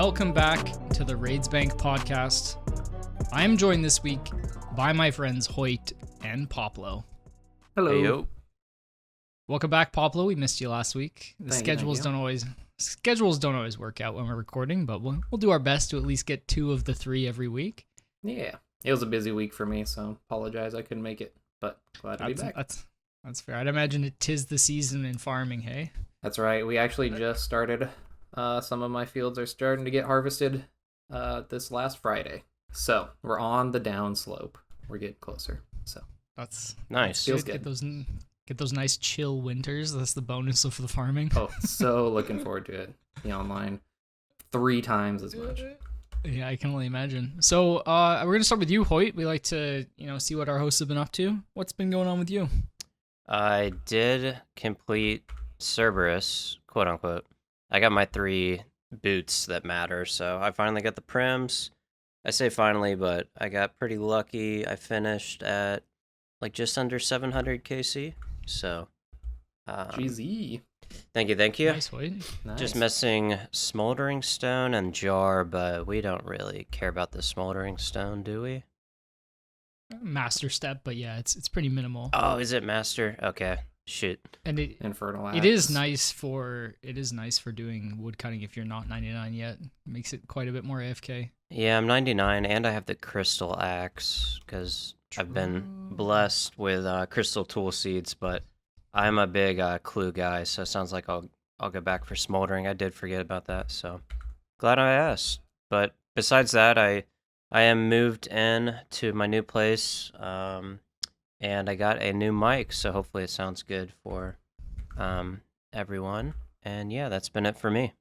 Welcome back to the RaidzBank podcast. I am joined this week by my friends Hoyt and Poplo. Hello. Heyo. Welcome back, Poplo. We missed you last week. The schedules don't always work out when we're recording, but we'll do our best to at least get 2 of the 3 every week. Yeah, it was a busy week for me, so apologize I couldn't make it, but glad to be back. That's fair. I'd imagine it 'tis the season in farming, hey? That's right. We actually just started. Some of my fields are starting to get harvested this last Friday, so we're on the down slope. We're getting closer. So that's nice. Feels good. good. Get those nice chill winters. That's the bonus of the farming. Oh, so looking forward to it. Be online 3 times as much. Yeah, I can only imagine. So we're gonna start with you, Hoyt. We like to, see what our hosts have been up to. What's been going on with you? I did complete Cerberus, quote unquote. I got my 3 boots that matter, so I finally got the prims. I say finally, but I got pretty lucky. I finished at just under 700 KC. So, GZ. Thank you. Nice, Hoyt. Nice. Just missing Smoldering Stone and Jar, but we don't really care about the Smoldering Stone, do we? Master step, but yeah, it's pretty minimal. Oh, is it Master? Okay, shoot. And Infernal it is nice for doing wood cutting if you're not 99 yet. It makes it quite a bit more AFK. Yeah, I'm 99, and I have the Crystal Axe, because I've been blessed with Crystal Tool Seeds, but I'm a big clue guy, so it sounds like I'll go back for Smoldering. I did forget about that, so glad I asked. But besides that, I am moved in to my new place, and I got a new mic, so hopefully it sounds good for everyone. And yeah, that's been it for me.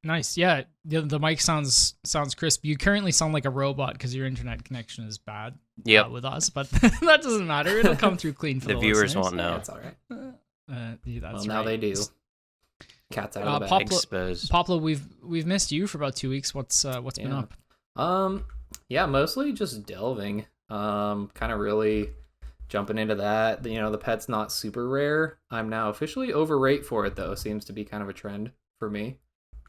Nice. Yeah, the mic sounds crisp. You currently sound like a robot because your internet connection is bad with us, but that doesn't matter. It'll come through clean for the viewers listeners. won't know. Yeah, it's all right. That's now right. they do. Cat's out of the bag. Exposed. Poplo, we've missed you for about 2 weeks. What's been up? Yeah, mostly just delving. Kind of really jumping into that. The pet's not super rare. I'm now officially overrate for it though. Seems to be kind of a trend for me.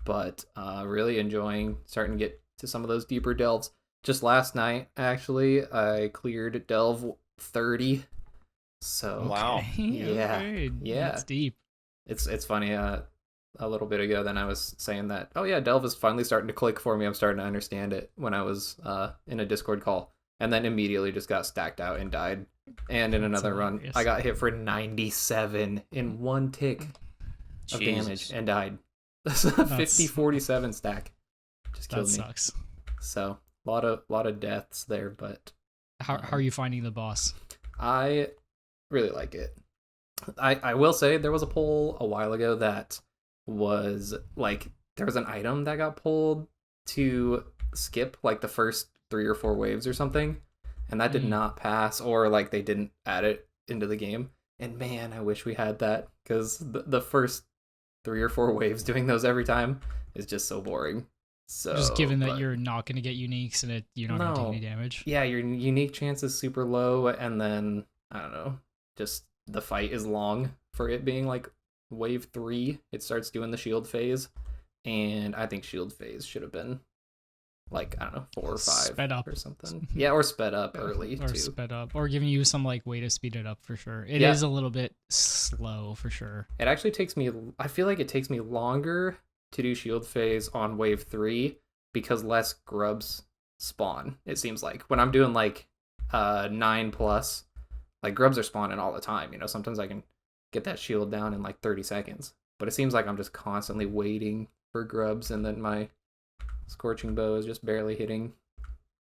But really enjoying starting to get to some of those deeper delves. Just last night, actually, I cleared delve 30. So wow. Yeah, Okay. yeah, That's deep. It's funny. A little bit ago, then I was saying that, oh yeah, delve is finally starting to click for me. I'm starting to understand it when I was in a Discord call, and then immediately just got stacked out and died. And in another run, I got hit for 97 in 1 tick of damage and died. 50-47 stack. Just killed me. That sucks. So a lot of deaths there, but How are you finding the boss? I really like it. I will say there was a poll a while ago that was there was an item that got pulled to skip the first 3 or 4 waves or something, and that did not pass, or they didn't add it into the game. And man, I wish we had that, because the first 3 or 4 waves doing those every time is just so boring. So just given that you're not going to get uniques and you're not going to take any damage. Yeah, your unique chance is super low, and then I don't know, just the fight is long for it being wave 3. It starts doing the shield phase, and I think shield phase should have been I don't know, 4 or 5 sped up or something. Yeah, or sped up early or too. Sped up, or giving you some way to speed it up for sure. It is a little bit slow for sure. It actually takes me. I feel like it takes me longer to do shield phase on wave 3 because less grubs spawn. It seems like when I'm doing 9+, grubs are spawning all the time. Sometimes I can get that shield down in 30 seconds, but it seems like I'm just constantly waiting for grubs, and then my Scorching Bow is just barely hitting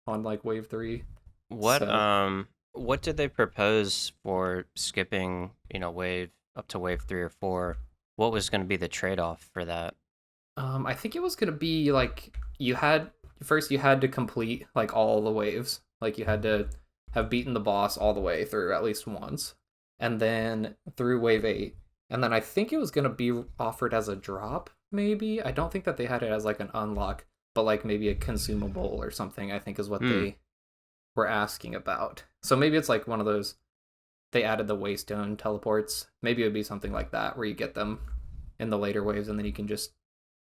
on wave 3. What did they propose for skipping, wave up to wave 3 or 4? What was going to be the trade-off for that? I think it was going to be you had to complete all the waves. You had to have beaten the boss all the way through at least once, and then through wave 8, and then I think it was going to be offered as a drop, maybe. I don't think that they had it as an unlock, but maybe a consumable or something, I think is what they were asking about. So maybe it's one of those, they added the Waystone teleports. Maybe it would be something like that, where you get them in the later waves, and then you can just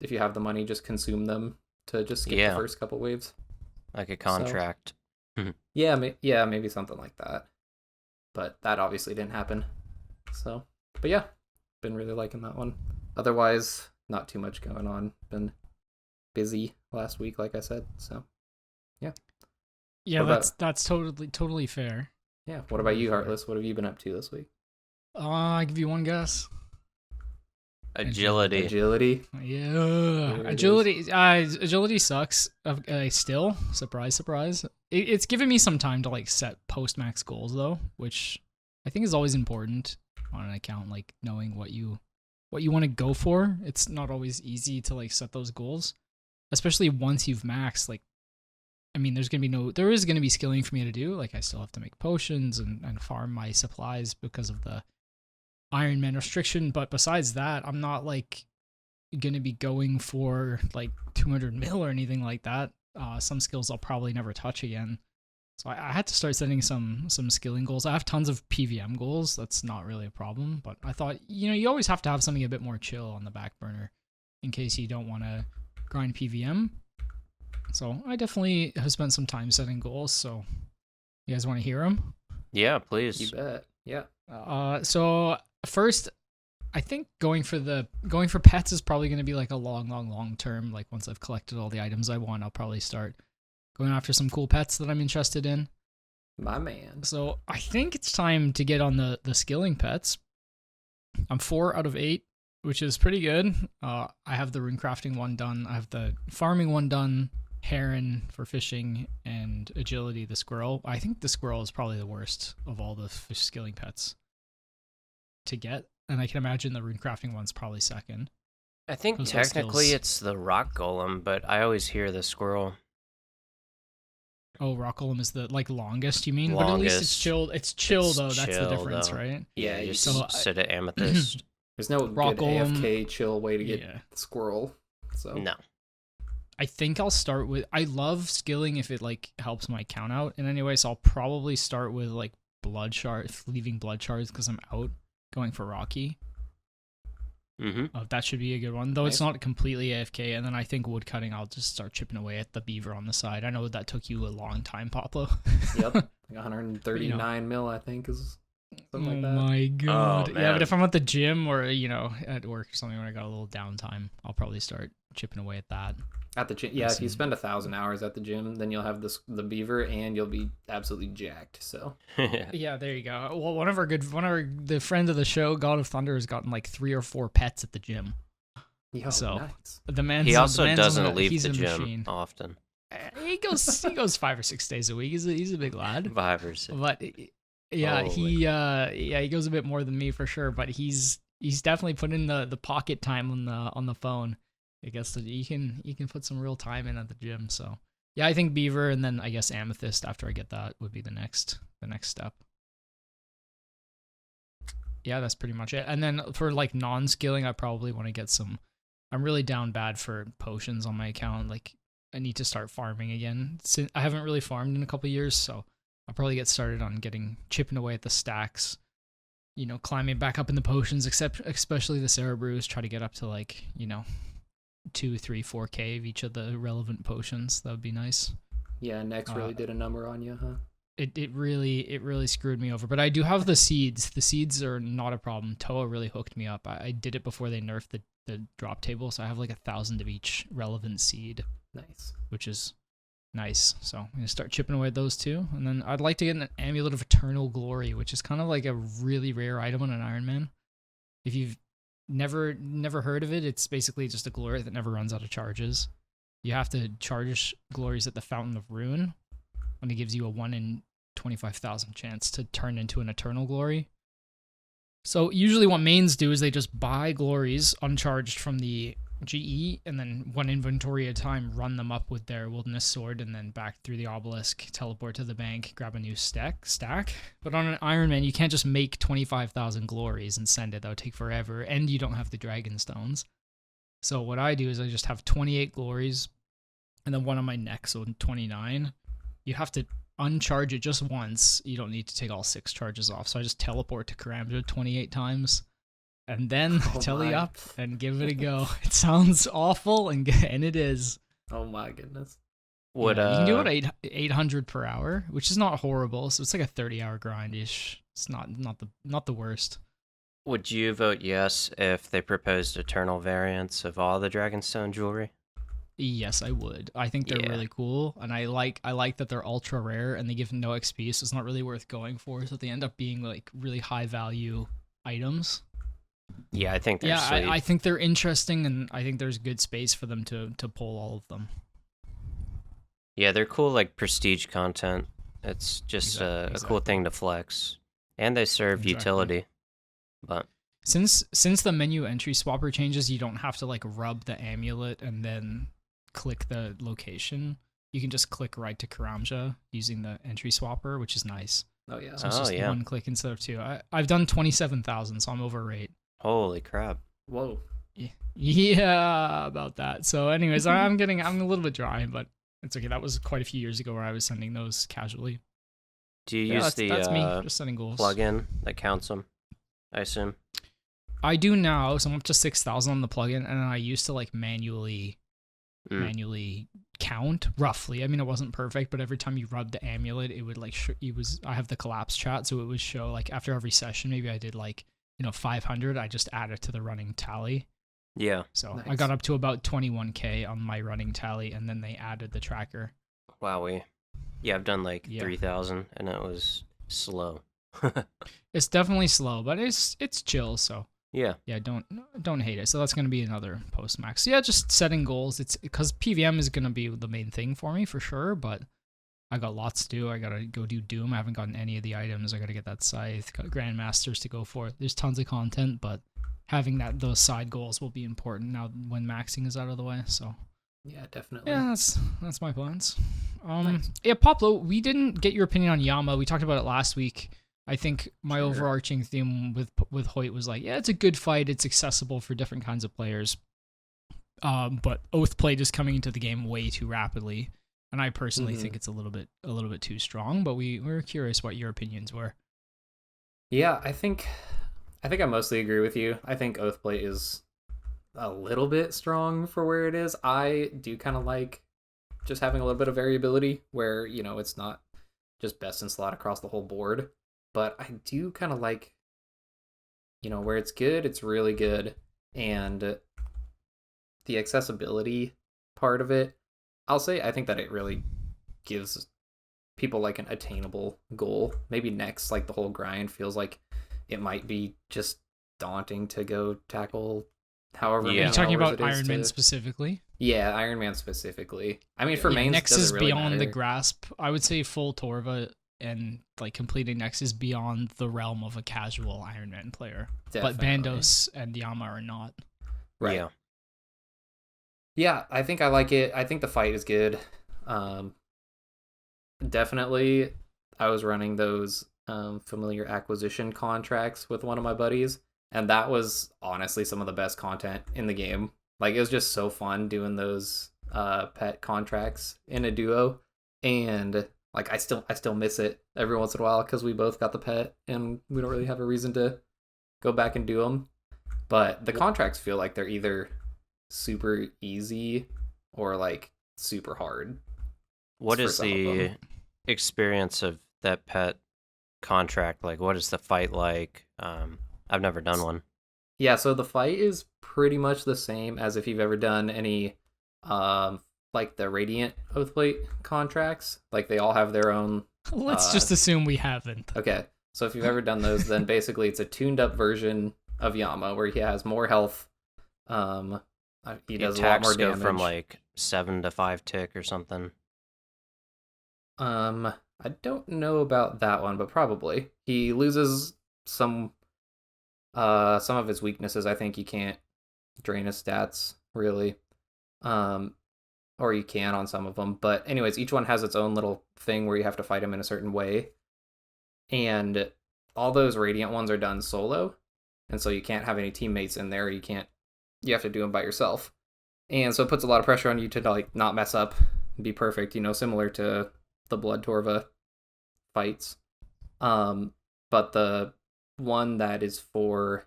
if you have the money, just consume them to just skip the first couple waves. Like a contract. So, maybe something like that. But that obviously didn't happen. So, but yeah, been really liking that one. Otherwise, not too much going on. Been busy last week, like I said. So, yeah. Yeah, that's totally fair. Yeah. What about you, Heartless? What have you been up to this week? I'll give you one guess. Agility. Yeah. Agility sucks. Still, surprise. It's given me some time to like set post-max goals though, which I think is always important on an account, like knowing what you want to go for. It's not always easy to like set those goals, especially once you've maxed. Like, I mean, there is gonna be skilling for me to do. Like, I still have to make potions and farm my supplies because of the Iron Man restriction, but besides that, I'm not like gonna be going for like 200 mil or anything like that. Some skills I'll probably never touch again, so I had to start setting some skilling goals. I have tons of PVM goals. That's not really a problem, but I thought, you always have to have something a bit more chill on the back burner in case you don't want to grind PVM. So I definitely have spent some time setting goals. So you guys want to hear them? Yeah, please. You bet. Yeah. So first, I think going for pets is probably going to be like a long term. Like, once I've collected all the items I want, I'll probably start going after some cool pets that I'm interested in. My man. So I think it's time to get on the skilling pets. I'm 4 out of 8, which is pretty good. I have the rune crafting one done. I have the farming one done. Heron for fishing, and agility, the squirrel. I think the squirrel is probably the worst of all the fish skilling pets to get, and I can imagine the rune crafting one's probably second. I think technically it's the rock golem, but I always hear the squirrel. Oh, rock golem is the longest, you mean? Longest. But at least it's chilled. It's chill though. That's the difference, though. Right? Yeah, you just sit at amethyst. There's no rock good golem, AFK chill way to get the squirrel. So no. I think I'll start with. I love skilling if it like helps my count out in any way. So I'll probably start with like blood shards, leaving blood shards because I'm out, going for Rocky. That should be a good one, though. Nice. It's not completely AFK. And then I think wood cutting, I'll just start chipping away at the beaver on the side. I know that took you a long time, Poplo. Yep, like 139 mil, I think, is something like that. Oh my god! Oh, yeah, but if I'm at the gym or at work or something when I got a little downtime, I'll probably start chipping away at that. At the gym, yeah. If you spend 1,000 hours at the gym, then you'll have the beaver, and you'll be absolutely jacked. So yeah, there you go. Well, one of the friend of the show, God of Thunder, has gotten like 3 or 4 pets at the gym. Yo, so nice. the man. He also doesn't leave the gym often. He goes 5 or 6 days a week. He's a big lad. 5 or 6. But yeah, he goes a bit more than me for sure. But he's definitely put in the pocket time on the phone. I guess that you can put some real time in at the gym. So yeah, I think beaver, and then I guess amethyst after I get that would be the next step. Yeah, that's pretty much it. And then for like non-skilling, I probably want to get some. I'm really down bad for potions on my account. Like, I need to start farming again. I haven't really farmed in a couple years, so I'll probably get started on chipping away at the stacks. Climbing back up in the potions, especially the Cerebrews. Try to get up to 2, 3, 4K of each of the relevant potions. That would be nice. Yeah, Nex really did a number on you, huh? It really screwed me over. But I do have the seeds. The seeds are not a problem. ToA really hooked me up. I did it before they nerfed the drop table, so I have like 1,000 of each relevant seed. Nice. Which is nice. So I'm gonna start chipping away at those two. And then I'd like to get an Amulet of Eternal Glory, which is kind of like a really rare item on an Iron Man. If you've never heard of it, it's basically just a glory that never runs out of charges. You have to charge glories at the Fountain of Rune, and it gives you a 1 in 25,000 chance to turn into an eternal glory. So usually what mains do is they just buy glories uncharged from the GE, and then one inventory at a time run them up with their wilderness sword, and then back through the obelisk, teleport to the bank, grab a new stack. But on an Iron Man, you can't just make 25,000 glories and send it. That would take forever, and you don't have the dragon stones. So what I do is I just have 28 glories, and then one on my neck, so 29. You have to uncharge it just once. You don't need to take all 6 charges off. So I just teleport to Karamja 28 times. and then Oh telly my. up and give it a go. It sounds awful, and it is. Oh my goodness. Would Yeah, you can do it at 800 per hour, which is not horrible. So it's like a 30-hour grind-ish. It's not the worst. would you vote yes if they proposed eternal variants of all the Dragonstone jewelry? Yes, I would. I think they're Yeah. really cool, and I like that they're ultra rare and they give no XP, so it's not really worth going for. So they end up being like really high value items. Yeah, I think they're Yeah, sweet. I think they're interesting, and I think there's good space for them to pull all of them. Yeah, they're cool, like prestige content. It's just a cool thing to flex, and they serve Exactly. utility. But Since the menu entry swapper changes, you don't have to like rub the amulet and then click the location. You can just click right to Karamja using the entry swapper, which is nice. Oh yeah. So it's Oh, just yeah. one click instead of two. I've done 27,000, so I'm over rate. holy crap! Whoa. Yeah, about that. So, anyways, I'm a little bit dry, but it's okay. That was quite a few years ago where I was sending those casually. Do you Yeah, use that's me the just setting goals. plugin that counts them? I assume. I do now, so I'm up to 6,000 on the plugin, and I used to like manually count roughly. I mean, it wasn't perfect, but every time you rubbed the amulet, it would like I have the collapse chat, so it would show like after every session, maybe I did like 500. I just add it to the running tally. Yeah. So I Nice. got up to about 21k on my running tally, and then they added the tracker. Wowie. Yeah, I've done like Yeah. 3,000, and it was slow. It's definitely slow, but it's chill. So Yeah. yeah, don't hate it. So that's gonna be another post max. So yeah, just setting goals. It's because PVM is gonna be the main thing for me for sure, but I got lots to do. I gotta go do Doom. I haven't gotten any of the items. I gotta get that scythe. Got Grandmasters to go for. There's tons of content, but having those side goals will be important now when maxing is out of the way. So Yeah, definitely. yeah, that's my plans. Nice. Yeah, Poplo, we didn't get your opinion on Yama. We talked about it last week. I think my Sure. overarching theme with Hoyt was like, yeah, it's a good fight. It's accessible for different kinds of players. But Oath play is coming into the game way too rapidly, and I personally Mhm. think it's a little bit too strong. But we were curious what your opinions were. Yeah, I think I mostly agree with you. I think Oathplate is a little bit strong for where it is. I do kind of like just having a little bit of variability where, it's not just best in slot across the whole board. But I do kind of like, where it's good, it's really good. And the accessibility part of it, I'll say I think that it really gives people like an attainable goal. Maybe next, like the whole grind feels like it might be just daunting to go tackle however Yeah. many Are you talking hours about it is Iron Man to- specifically? Yeah, Iron Man specifically. I mean, for Yeah, mains, Nex does is it really beyond the matter? grasp. I would say full Torva and like completing Nex is beyond the realm of a casual Iron Man player. But Definitely. Bandos and Yama are not. Right. Yeah. Yeah, I think I like it. I think the fight is good. Definitely, I was running those familiar acquisition contracts with one of my buddies, and that was honestly some of the best content in the game. Like, it was just so fun doing those pet contracts in a duo, and like I still miss it every once in a while because we both got the pet and we don't really have a reason to go back and do them. But the contracts feel like they're either super easy or like super hard. What for is some of the them. experience of that pet contract like? What is the fight like? I've never done one. Yeah, so the fight is pretty much the same as if you've ever done any like the Radiant Oathplate contracts. Like they all have their own. Let's just assume we haven't. Okay, so if you've ever done those, then basically it's a tuned up version of Yama where he has more health. He does a lot more Attacks go damage. from like 7 to 5 tick or something. I don't know about that one, but probably he loses some of his weaknesses. I think he can't drain his stats really, or you can on some of them. But anyways, each one has its own little thing where you have to fight him in a certain way, and all those Radiant ones are done solo, and so you can't have any teammates in there. You have to do them by yourself, and so it puts a lot of pressure on you to like not mess up, and be perfect. Similar to the Blood Torva fights. But the one that is for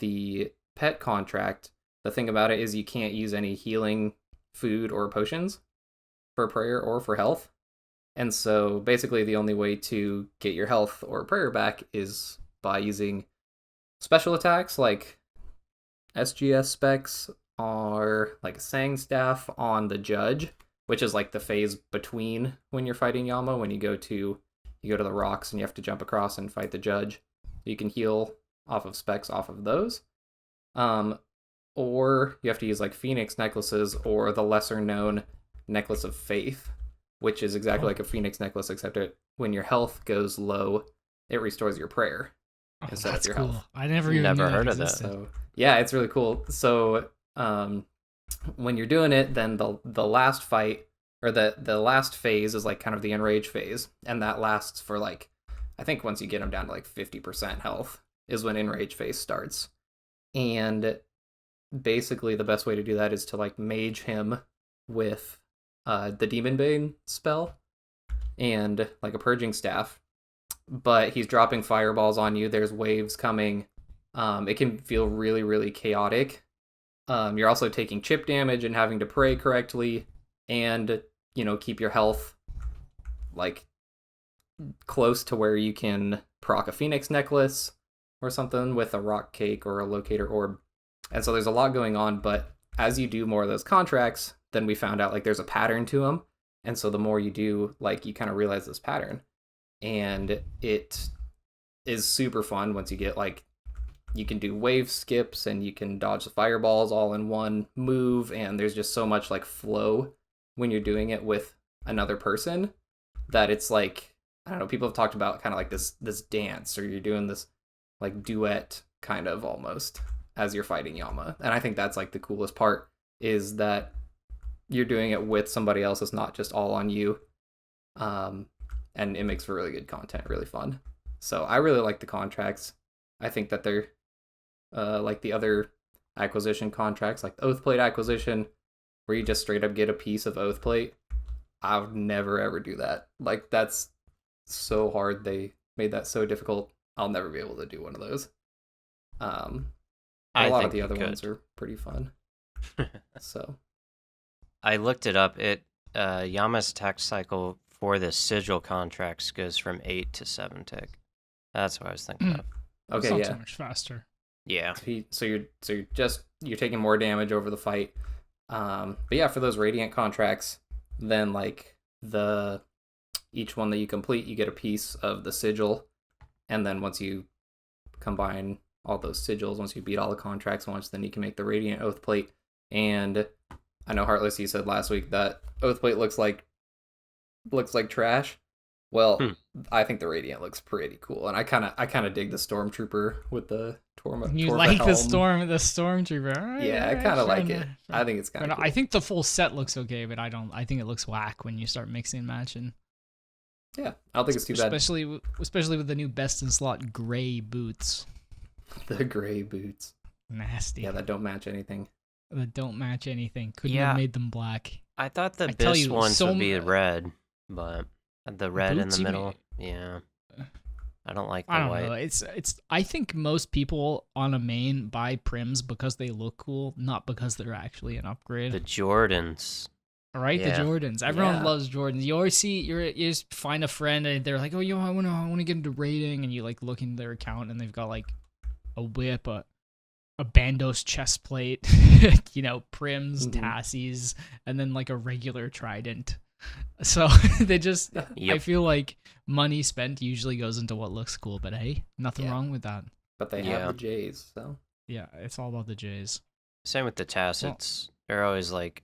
the pet contract, the thing about it is you can't use any healing food or potions for prayer or for health. And so basically the only way to get your health or prayer back is by using special attacks like SGS specs or like Sang Staff on the Judge, which is like the phase between when you're fighting Yama, when you go to the rocks and you have to jump across and fight the Judge. You can heal off of specs off of those. Or you have to use like Phoenix necklaces or the lesser known Necklace of Faith, which is exactly like a Phoenix necklace, except when your health goes low, it restores your prayer instead of your cool. health. I never even knew heard that of that. existed. So yeah, it's really cool. So when you're doing it, then the last fight or the last phase is like kind of the enrage phase, and that lasts for like, I think once you get them down to like 50% health is when enrage phase starts. And basically the best way to do that is to like mage him with the Demon Bane spell and like a purging staff, but he's dropping fireballs on you. There's waves coming. It can feel really, really chaotic. You're also taking chip damage and having to pray correctly and, you know, keep your health like close to where you can proc a Phoenix necklace or something with a rock cake or a locator orb. And so there's a lot going on, but as you do more of those contracts, then we found out like there's a pattern to them. And so the more you do, like you kind of realize this pattern. And it is super fun once you get like, you can do wave skips and you can dodge the fireballs all in one move. And there's just so much like flow when you're doing it with another person that it's like, I don't know, people have talked about kind of like this dance, or you're doing this like duet kind of almost as you're fighting Yama. And I think that's like the coolest part, is that you're doing it with somebody else. It's not just all on you. And it makes for really good content, really fun. So I really like the contracts. I think that they're like the other acquisition contracts, like the Oathplate acquisition, where you just straight up get a piece of Oathplate. I would never ever do that. Like, that's so hard. They made that so difficult. I'll never be able to do one of those. A lot of the other ones are pretty fun. So I looked it up. Yama's attack cycle for the sigil contracts goes from 8 to 7 tick. That's what I was thinking of. Okay, it's not yeah. so much faster. Yeah. So you're taking more damage over the fight. But yeah, for those radiant contracts, then like each one that you complete, you get a piece of the sigil, and then once you combine all those sigils, once you beat all the contracts once, then you can make the radiant oath plate. And I know Heartless, you said last week that oath plate looks like trash. Well, I think the radiant looks pretty cool, and I kind of dig the stormtrooper with the Torma. You Torva like helm. the stormtrooper? Right, Yeah, I kind of like it. I think it's kind of cool. I think the full set looks okay, but I think it looks whack when you start mixing and matching. Yeah, I don't think it's too bad. Especially with the new best in slot gray boots. The gray boots. Nasty. Yeah, that don't match anything. Couldn't have made them black. I thought the best ones would be red, but the red in the middle, yeah. I don't like the white. I don't know. It's. I think most people on a main buy prims because they look cool, not because they're actually an upgrade. The Jordans. Right, Yeah. the Jordans. Everyone loves Jordans. You always see, you just find a friend and they're like, "Oh, yo, I want to get into raiding," and you like look into their account and they've got like a whip, a Bandos chest plate, prims, tassies, and then like a regular trident. So they just, I feel like money spent usually goes into what looks cool, but hey, nothing wrong with that. But they have the J's, so. Yeah, it's all about the J's. Same with the tassets. They're always like,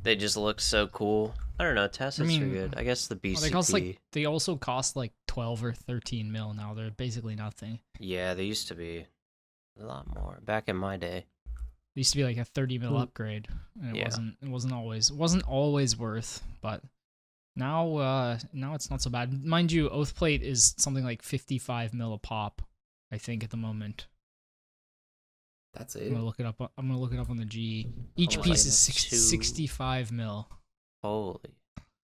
they just look so cool. I don't know, tassets are good. I guess the BCP. They also cost like 12 or 13 mil now. They're basically nothing. Yeah, they used to be a lot more back in my day. It used to be like a 30 mil upgrade, and it wasn't always worth, but now it's not so bad. Mind you, Oathplate is something like 55 mil a pop, I think, at the moment. That's it. I'm gonna look it up on the G. Each piece is 65 mil. Holy.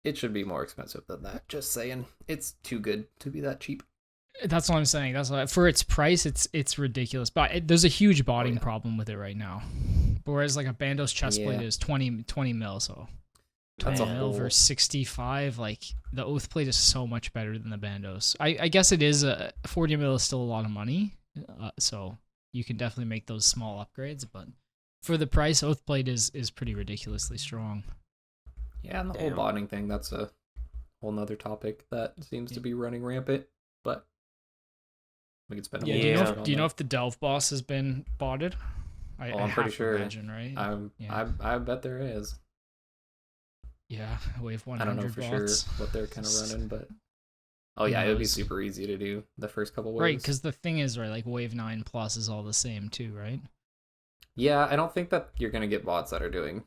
It should be more expensive than that. Just saying, it's too good to be that cheap. That's what I'm saying. That's why, for its price, it's ridiculous. But there's a huge botting yeah. problem with it right now. Whereas like a Bandos chestplate Yeah. is 20 mil, so That's 20 a mil whole. versus 65. Like the Oath plate is so much better than the Bandos. I guess it is 40 mil is still a lot of money, so you can definitely make those small upgrades. But for the price, Oath plate is pretty ridiculously strong. Yeah, and the Damn. whole botting thing, that's a whole nother topic that seems to be running rampant, but we could spend a Yeah. whole Do you know? episode If, on do you know that. if the Delve boss has been botted? I I'm pretty have to sure. imagine, right? I bet there is. Yeah, wave 100 I don't know for bots. sure what they're kind of running, but oh yeah, it would be super easy to do the first couple waves. Right, because the thing is, right, like wave 9 plus is all the same too, right? Yeah, I don't think that you're gonna get bots that are doing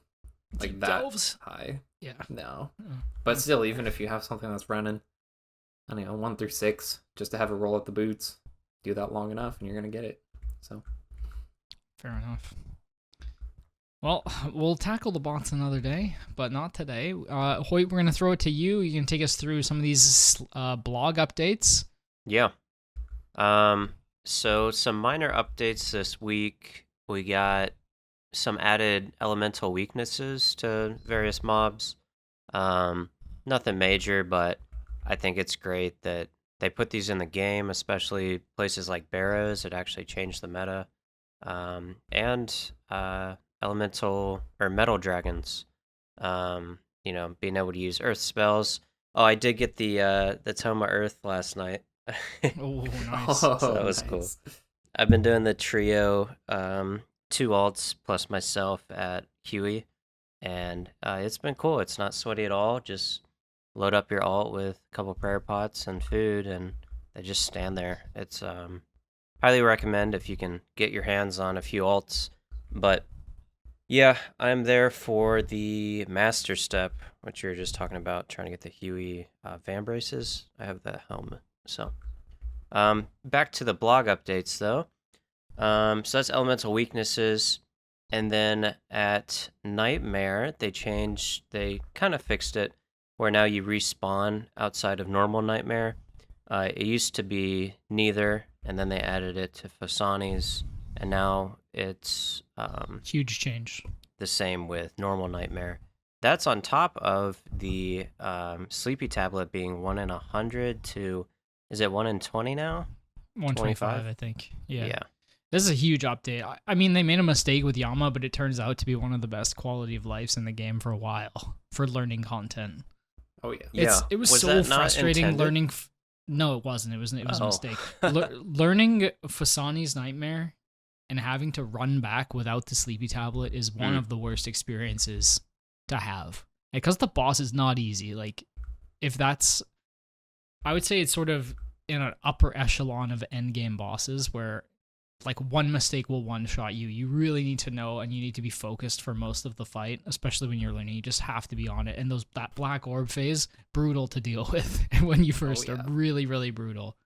like that Delves. high. Yeah. No, Oh. but still, even if you have something that's running, I don't know, 1 through 6, just to have a roll at the boots, do that long enough, and you're gonna get it. So Fair enough. Well, we'll tackle the bots another day, but not today. Hoyt, we're going to throw it to you. You can take us through some of these blog updates. Yeah. So some minor updates this week. We got some added elemental weaknesses to various mobs. Nothing major, but I think it's great that they put these in the game, especially places like Barrows. It actually changed the meta. And elemental or metal dragons. Being able to use earth spells. Oh, I did get the ToA Earth last night. Oh, nice. So that was cool. I've been doing the trio, 2 alts plus myself at Huey, and it's been cool. It's not sweaty at all. Just load up your alt with a couple prayer pots and food, and they just stand there. It's highly recommend if you can get your hands on a few alts. But yeah, I'm there for the master step, which you were just talking about, trying to get the Huey van braces. I have the helmet. So back to the blog updates though. So that's elemental weaknesses. And then at Nightmare, they kind of fixed it where now you respawn outside of normal Nightmare. It used to be neither, and then they added it to Fasani's, and now it's Huge change. the same with normal Nightmare. That's on top of the Sleepy Tablet being 1 in 100 to, is it 1 in 20 now? 125, I think. Yeah. This is a huge update. I mean, they made a mistake with Yama, but it turns out to be one of the best quality of lives in the game for a while for learning content. Oh yeah. Yeah. It was Was so that not frustrating intended? learning. No, it wasn't. It was a Oh. mistake. Learning Fasani's Nightmare and having to run back without the Sleepy Tablet is one of the worst experiences to have. Because the boss is not easy. Like, if that's... I would say it's sort of in an upper echelon of endgame bosses where like one mistake will one-shot you. You really need to know, and you need to be focused for most of the fight, especially when you're learning. You just have to be on it. And that black orb phase, brutal to deal with when you first start. Really, really brutal.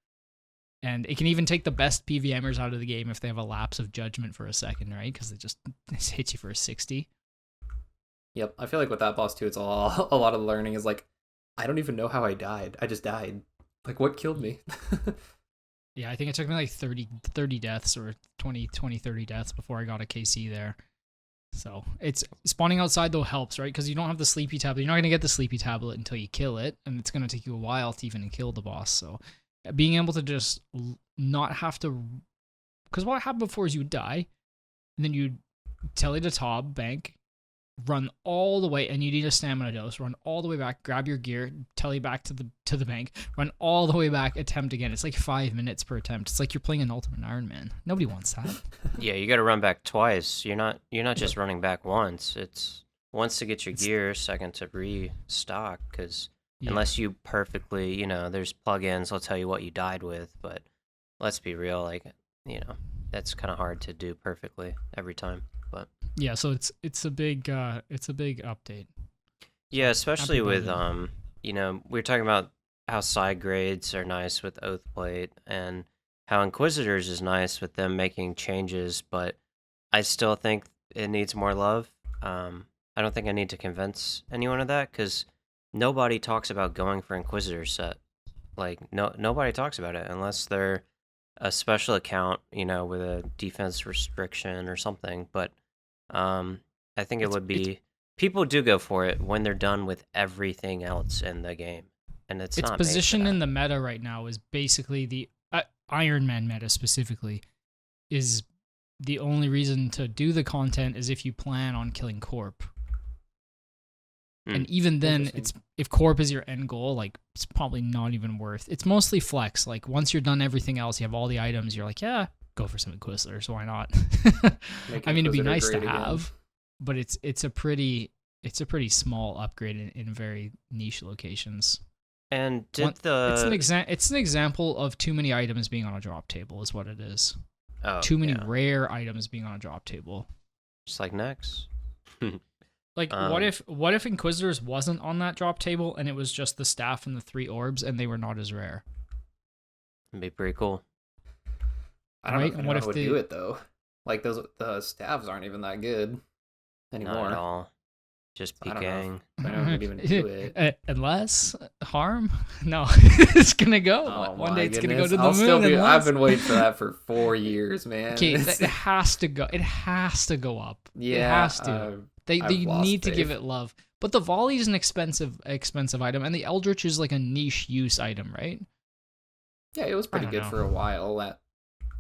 And it can even take the best PVMers out of the game if they have a lapse of judgment for a second, right? Because it just hits you for a 60. Yep. I feel like with that boss too, it's a lot of learning is like, I don't even know how I died. I just died. Like, what killed me? Yeah, I think it took me like 30 deaths or 30 deaths before I got a KC there. So it's spawning outside though helps, right? Because you don't have the Sleepy Tablet. You're not going to get the Sleepy Tablet until you kill it, and it's going to take you a while to even kill the boss. So being able to just not have to... Because what happened before is you would die, and then you'd tele to Tob, bank, run all the way, and you need a stamina dose, run all the way back, grab your gear, tele back to the bank, run all the way back, attempt again. It's like 5 minutes per attempt. It's like you're playing an Ultimate Iron Man. Nobody wants that. Yeah, you got to run back twice. You're not just running back once. It's once to get your gear, second to restock, because unless you perfectly, there's plugins that'll tell you what you died with, but let's be real, like, that's kind of hard to do perfectly every time. But yeah, so it's a big update. yeah, especially Happy with about we were talking about how side grades are nice with Oathplate and how Inquisitors is nice with them making changes, but I still think it needs more love. I don't think I need to convince anyone of that, because nobody talks about going for Inquisitor set. Like nobody talks about it unless they're a special account, with a defense restriction or something. But I think it would be people do go for it when they're done with everything else in the game, and it's its not position in the meta right now is basically the Iron Man meta specifically is the only reason to do the content is if you plan on killing Corp. And even then, if Corp is your end goal, like it's probably not even worth. It's mostly flex. Like once you're done everything else, you have all the items. You're like, yeah, go for some Inquisitors. Why not? I mean, it'd be nice to have, but it's a pretty small upgrade in very niche locations. And it's an example of too many items being on a drop table is what it is. Oh, too many rare items being on a drop table. Just like Nex. Like, what if Inquisitors wasn't on that drop table and it was just the staff and the 3 orbs and they were not as rare? It'd be pretty cool. I don't know if anyone would do it though. Like the staffs aren't even that good anymore. Not at all. Just PKing. I don't would even do it. Unless harm? No, it's gonna go. Oh, one day it's gonna go to the I'll moon. Still be, I've been waiting for that for 4 years, man. Okay, it has to go. It has to go up. Yeah, it has to. They need to give it love. But the volley is an expensive item, and the Eldritch is like a niche use item, right? Yeah, it was pretty good for a while. At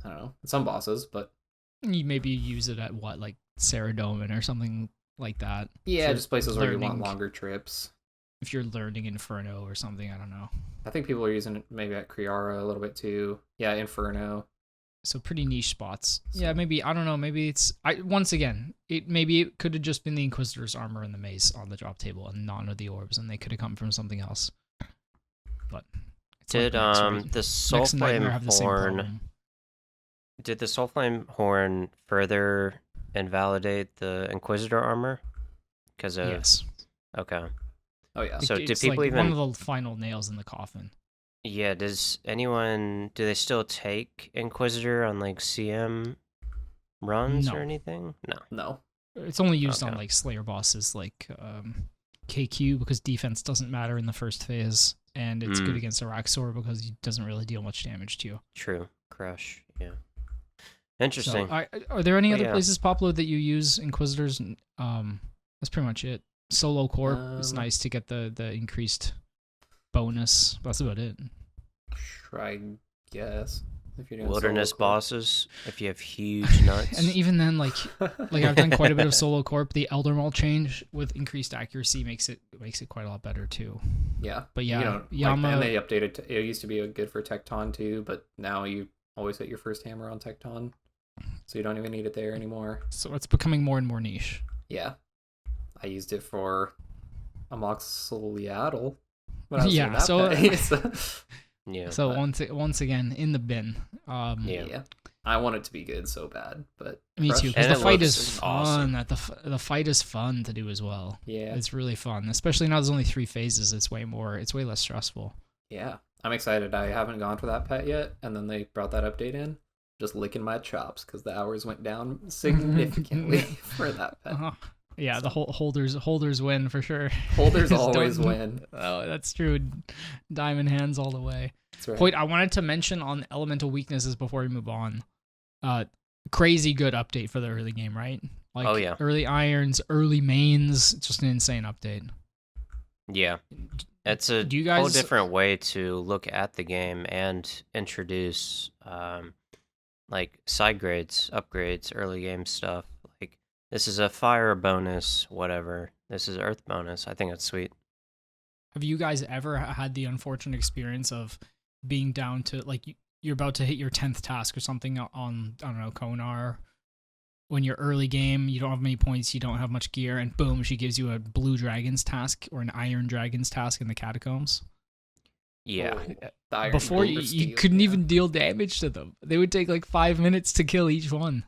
I don't know, some bosses, but you maybe use it at what, like Saradomin or something like that. Yeah, just places where you want longer trips. If you're learning Inferno or something, I don't know. I think people are using it maybe at Kriara a little bit too. Yeah, Inferno. So pretty niche spots. Yeah, maybe, I don't know, maybe it's once again, it could have just been the Inquisitor's armor and the mace on the drop table and none of the orbs, and they could have come from something else. But did the Soulflame Horn did the Soulflame Horn further invalidate the Inquisitor armor? Because of yes. Okay. Oh yeah. So do people like even one of the final nails in the coffin? Yeah, do they still take Inquisitor on like CM runs or anything? No. It's only used on like Slayer bosses like KQ because defense doesn't matter in the first phase, and it's good against Araxor because he doesn't really deal much damage to you. True. Crush, yeah. Interesting. So, are there any other places, Poplo, that you use Inquisitors? That's pretty much it. Solo Corp, it's nice to get the increased bonus. That's about it. I guess. If you're doing Wilderness bosses, if you have huge nuts. And even then, like I've done quite a bit of Solo Corp. The Elder Maul change with increased accuracy makes it quite a lot better too. Yeah. But yeah, Yama. And they updated. It used to be good for Tecton too, but now you always hit your first hammer on Tecton, so you don't even need it there anymore. So it's becoming more and more niche. Yeah. I used it for Amoxicillyaddle. Yeah, so yeah. So once again in the bin. Yeah. I want it to be good so bad, but me too. Because the fight is fun. Awesome. The fight is fun to do as well. Yeah, it's really fun. Especially now there's only 3 phases. It's way less stressful. Yeah, I'm excited. I haven't gone for that pet yet, and then they brought that update in. Just licking my chops because the hours went down significantly for that pet. Yeah, the holders win for sure. Holders always win. Oh, that's true. Diamond hands all the way. That's right. Hoyt, I wanted to mention on elemental weaknesses before we move on. Crazy good update for the early game, right? Like early irons, early mains, just an insane update. Yeah. It's a whole different way to look at the game and introduce like side grades, upgrades, early game stuff. Like this is a fire bonus, whatever. This is earth bonus. I think it's sweet. Have you guys ever had the unfortunate experience of being down to, like, you're about to hit your 10th task or something on, I don't know, Konar, when you're early game, you don't have many points, you don't have much gear, and boom, she gives you a blue dragon's task or an iron dragon's task in the catacombs? Yeah. Before you couldn't even deal damage to them. They would take like 5 minutes to kill each one.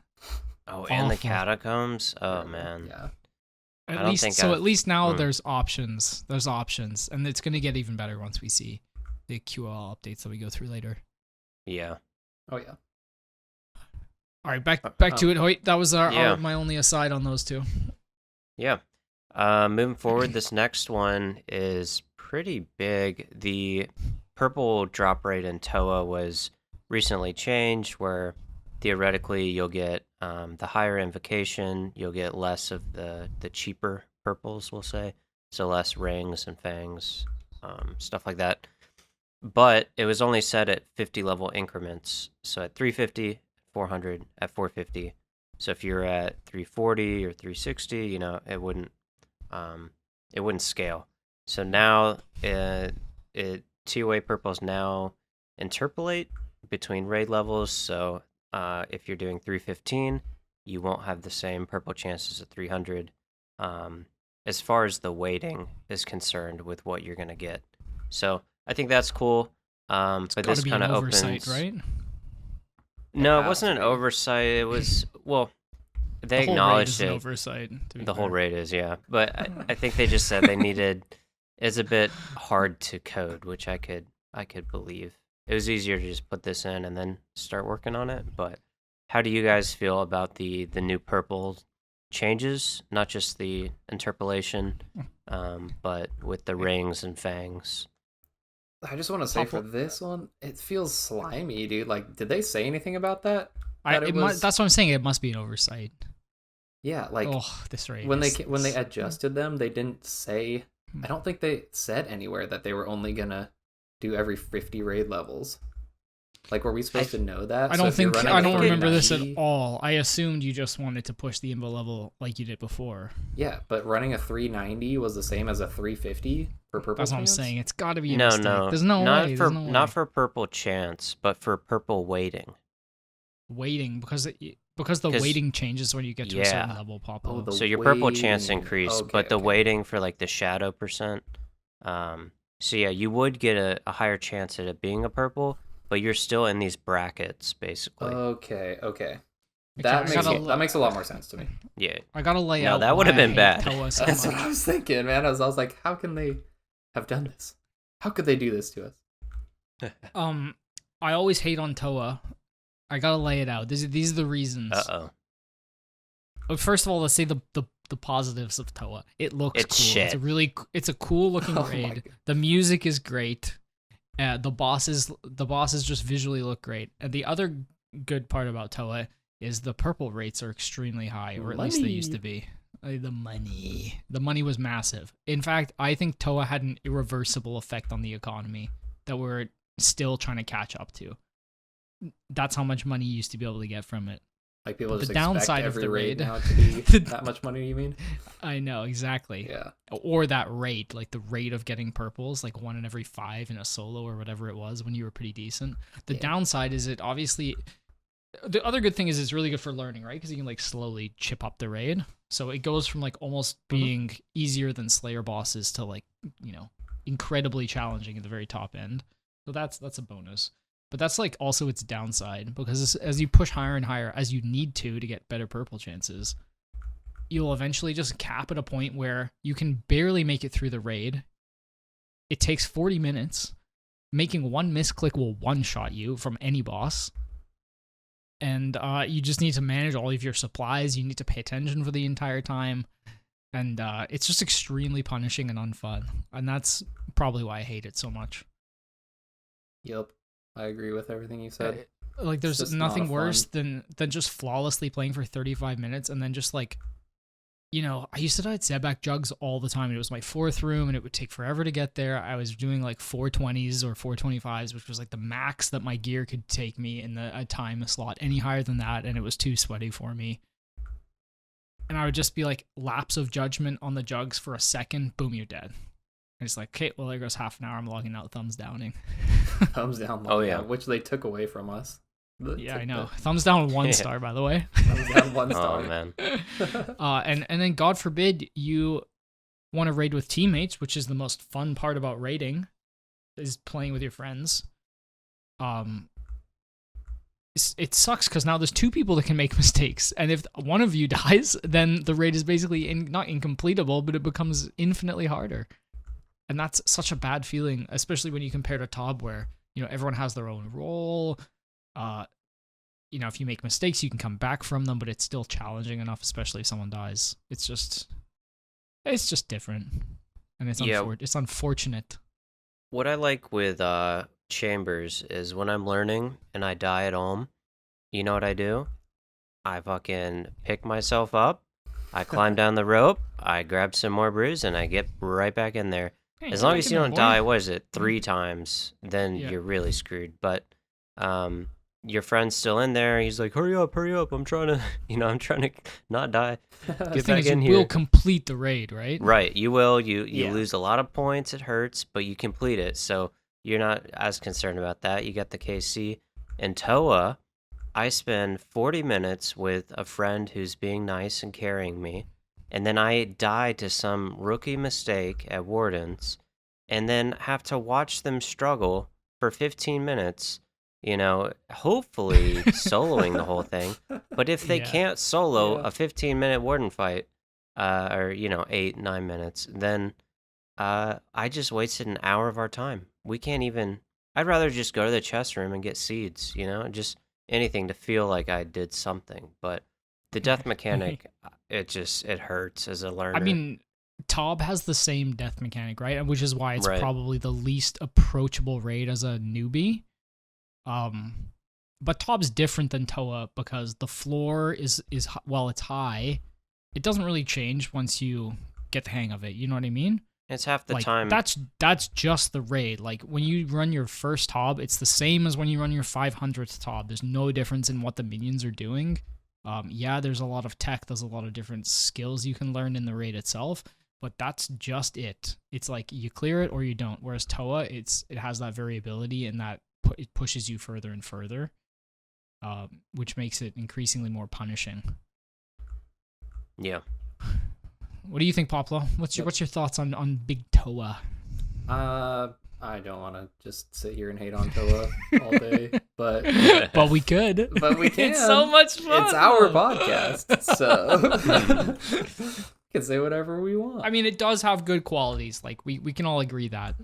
Oh, and the catacombs? Oh, man. Yeah. At least now there's options. There's options, and it's going to get even better once we see the QL updates that we go through later. Yeah. Oh yeah. All right, back to it, Hoyt. That was my only aside on those two. Yeah. Moving forward, this next one is pretty big. The purple drop rate in ToA was recently changed, where theoretically you'll get the higher invocation, you'll get less of the cheaper purples, we'll say, so less rings and fangs, stuff like that. But it was only set at 50 level increments, so at 350, 400, at 450. So if you're at 340 or 360, you know, it wouldn't scale. So now ToA purples now interpolate between raid levels. So if you're doing 315, you won't have the same purple chances at 300. As far as the weighting is concerned with what you're gonna get. So I think that's cool. But this kind of opens, right? No, it wasn't an oversight. It was, well, they acknowledged it. An oversight. The whole raid is, yeah. But I think they just said they needed. It's a bit hard to code, which I could believe. It was easier to just put this in and then start working on it. But how do you guys feel about the new purple changes? Not just the interpolation, but with the rings and fangs. I just want to say for this one, it feels slimy, dude. Like, did they say anything about that? That's what I'm saying. It must be an oversight. Yeah, like this raid. When they adjusted them, they didn't say. I don't think they said anywhere that they were only gonna do every 50 raid levels. Like, were we supposed to know that? I don't remember this at all. I assumed you just wanted to push the Imbo level like you did before. Yeah, but running a 390 was the same as a 350 for purple. That's what I'm saying. It's got to be a no, mistake. no. There's no way. Not for purple chance, but for purple weighting. Weighting because the weighting changes when you get to a certain level. Poplo. Oh, so your purple chance increased, but the weighting for like the shadow percent. So yeah, you would get a higher chance at it being a purple, but you're still in these brackets basically. Okay. That makes a lot more sense to me. Yeah. I gotta lay out. No, that would have been bad. That's what I was thinking, man. I was like, how can they have done this? How could they do this to us? I always hate on ToA. I gotta lay it out. These are the reasons. But first of all, let's say the positives of ToA. It looks cool. Shit. It's a cool looking raid. The music is great. The bosses just visually look great. And the other good part about ToA is the purple rates are extremely high, or at least they used to be. The money was massive. In fact, I think ToA had an irreversible effect on the economy that we're still trying to catch up to. That's how much money you used to be able to get from it. Like, people just the downside expect every of the raid raid now to be that much money, you mean? I know, exactly. Yeah. Or that rate, like the rate of getting purples, like 1 in every 5 in a solo or whatever it was when you were pretty decent. The downside is it obviously... The other good thing is it's really good for learning, right? Because you can like slowly chip up the raid. So it goes from like almost being easier than Slayer bosses to like, you know, incredibly challenging at the very top end. So that's a bonus. But that's like also its downside, because as you push higher and higher, as you need to get better purple chances, you'll eventually just cap at a point where you can barely make it through the raid. It takes 40 minutes. Making one misclick will one-shot you from any boss. And you just need to manage all of your supplies. You need to pay attention for the entire time. And it's just extremely punishing and unfun. And that's probably why I hate it so much. Yep. I agree with everything you said. Like, there's nothing worse than just flawlessly playing for 35 minutes and then just like, you know, I used to die at Zebak jugs all the time. It was my 4th room and it would take forever to get there. I was doing like 420s or 425s, which was like the max that my gear could take me in a time slot. Any higher than that, and it was too sweaty for me. And I would just be like, lapse of judgment on the jugs for a second, boom, you're dead. And it's like, okay, well, there goes half an hour. I'm logging out, thumbs downing. Thumbs down. Which they took away from us. Yeah, I know. Thumbs down 1 star, by the way. Thumbs down 1 star. Oh, man. And then, God forbid, you want to raid with teammates, which is the most fun part about raiding, is playing with your friends. It sucks because now there's 2 people that can make mistakes, and if one of you dies, then the raid is basically not incompletable, but it becomes infinitely harder. And that's such a bad feeling, especially when you compare to ToB, where, you know, everyone has their own role. You know, if you make mistakes, you can come back from them, but it's still challenging enough, especially if someone dies. It's just different, and it's unfortunate. What I like with chambers is when I'm learning and I die at home, you know what I do? I fucking pick myself up, I climb down the rope, I grab some more brews, and I get right back in there. Hey, As get long back as in you there, don't boy. die, what is it, 3 times, then Yeah. you're really screwed. But your friend's still in there. He's like, hurry up, I'm trying to, I'm trying to not die. The Get thing back is, in you will here. complete the raid, right? Right, you will. You Yeah. lose a lot of points. It hurts, but you complete it, so you're not as concerned about that. You get the KC. In ToA, I spend 40 minutes with a friend who's being nice and carrying me, and then I die to some rookie mistake at Wardens, and then have to watch them struggle for 15 minutes. Hopefully soloing the whole thing. But if they Yeah. can't solo Yeah. a 15-minute warden fight, or 8-9 minutes, then I just wasted an hour of our time. We can't even. I'd rather just go to the chest room and get seeds. Just anything to feel like I did something. But the death mechanic, it hurts as a learner. I mean, Tob has the same death mechanic, right? Which is why it's Right. probably the least approachable raid as a newbie. But Tob's different than ToA because the floor is while it's high, it doesn't really change once you get the hang of it. You know what I mean? it's half the Like time. that's just the raid. Like when you run your first Tob, it's the same as when you run your 500th Tob. There's no difference in what the minions are doing. Yeah, there's a lot of tech. There's a lot of different skills you can learn in the raid itself, but that's just it. It's like you clear it or you don't. Whereas ToA, it has that variability and that it pushes you further and further, which makes it increasingly more punishing. Yeah. What do you think, Poplo? What's your thoughts on Big ToA? I don't want to just sit here and hate on ToA all day, but But we could. but we can. It's so much fun. It's our podcast, so we can say whatever we want. I mean, it does have good qualities. Like we can all agree that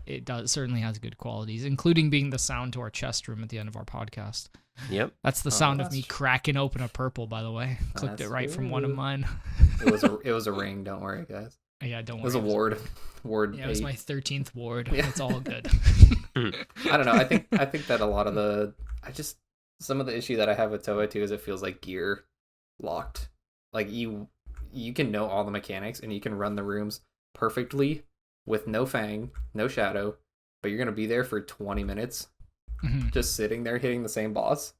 it certainly has good qualities, including being the sound to our chest room at the end of our podcast. Yep. That's the sound of that's me true. cracking open a purple. By the way, clipped it That's right from one of true. mine. It was a ring. Don't worry, guys. Yeah, don't It worry. was a ward. Ward. Yeah, it was 8. my 13th ward. Yeah. It's all good. I don't know. I think that a lot of some of the issue that I have with ToA too is it feels like gear locked. Like you can know all the mechanics and you can run the rooms perfectly with no fang, no shadow, but you're gonna be there for 20 minutes Mhm. just sitting there hitting the same boss.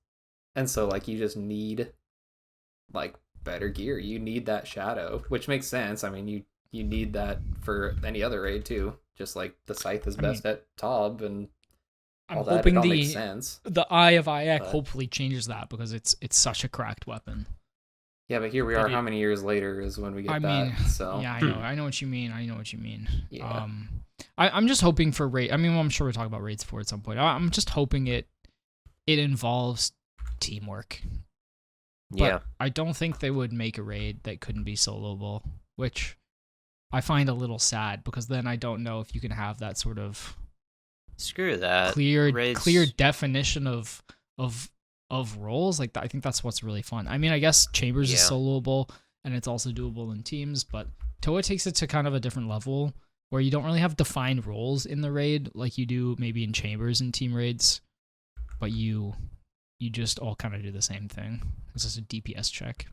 And so like you just need like better gear. You need that shadow, which makes sense. I mean you need that for any other raid too. Just like the scythe is best at Tob and I'm all that. hoping It all makes sense. the Eye of Iyek But- hopefully changes that because it's such a cracked weapon. Yeah, but here we But are. How many years later is when we get that? So Yeah, I know what you mean. Yeah. I'm just hoping for raid. I mean, well, I'm sure we'll talk about raids 4 at some point. I'm just hoping it involves teamwork. But Yeah. I don't think they would make a raid that couldn't be soloable, which I find a little sad because then I don't know if you can have that sort of Screw that. clear Raids- definition of roles. Like I think that's what's really fun. I mean, I guess Chambers is Yeah. soloable and it's also doable in teams, but ToA takes it to kind of a different level where you don't really have defined roles in the raid like you do maybe in Chambers and team raids, but you just all kind of do the same thing. It's just a DPS check.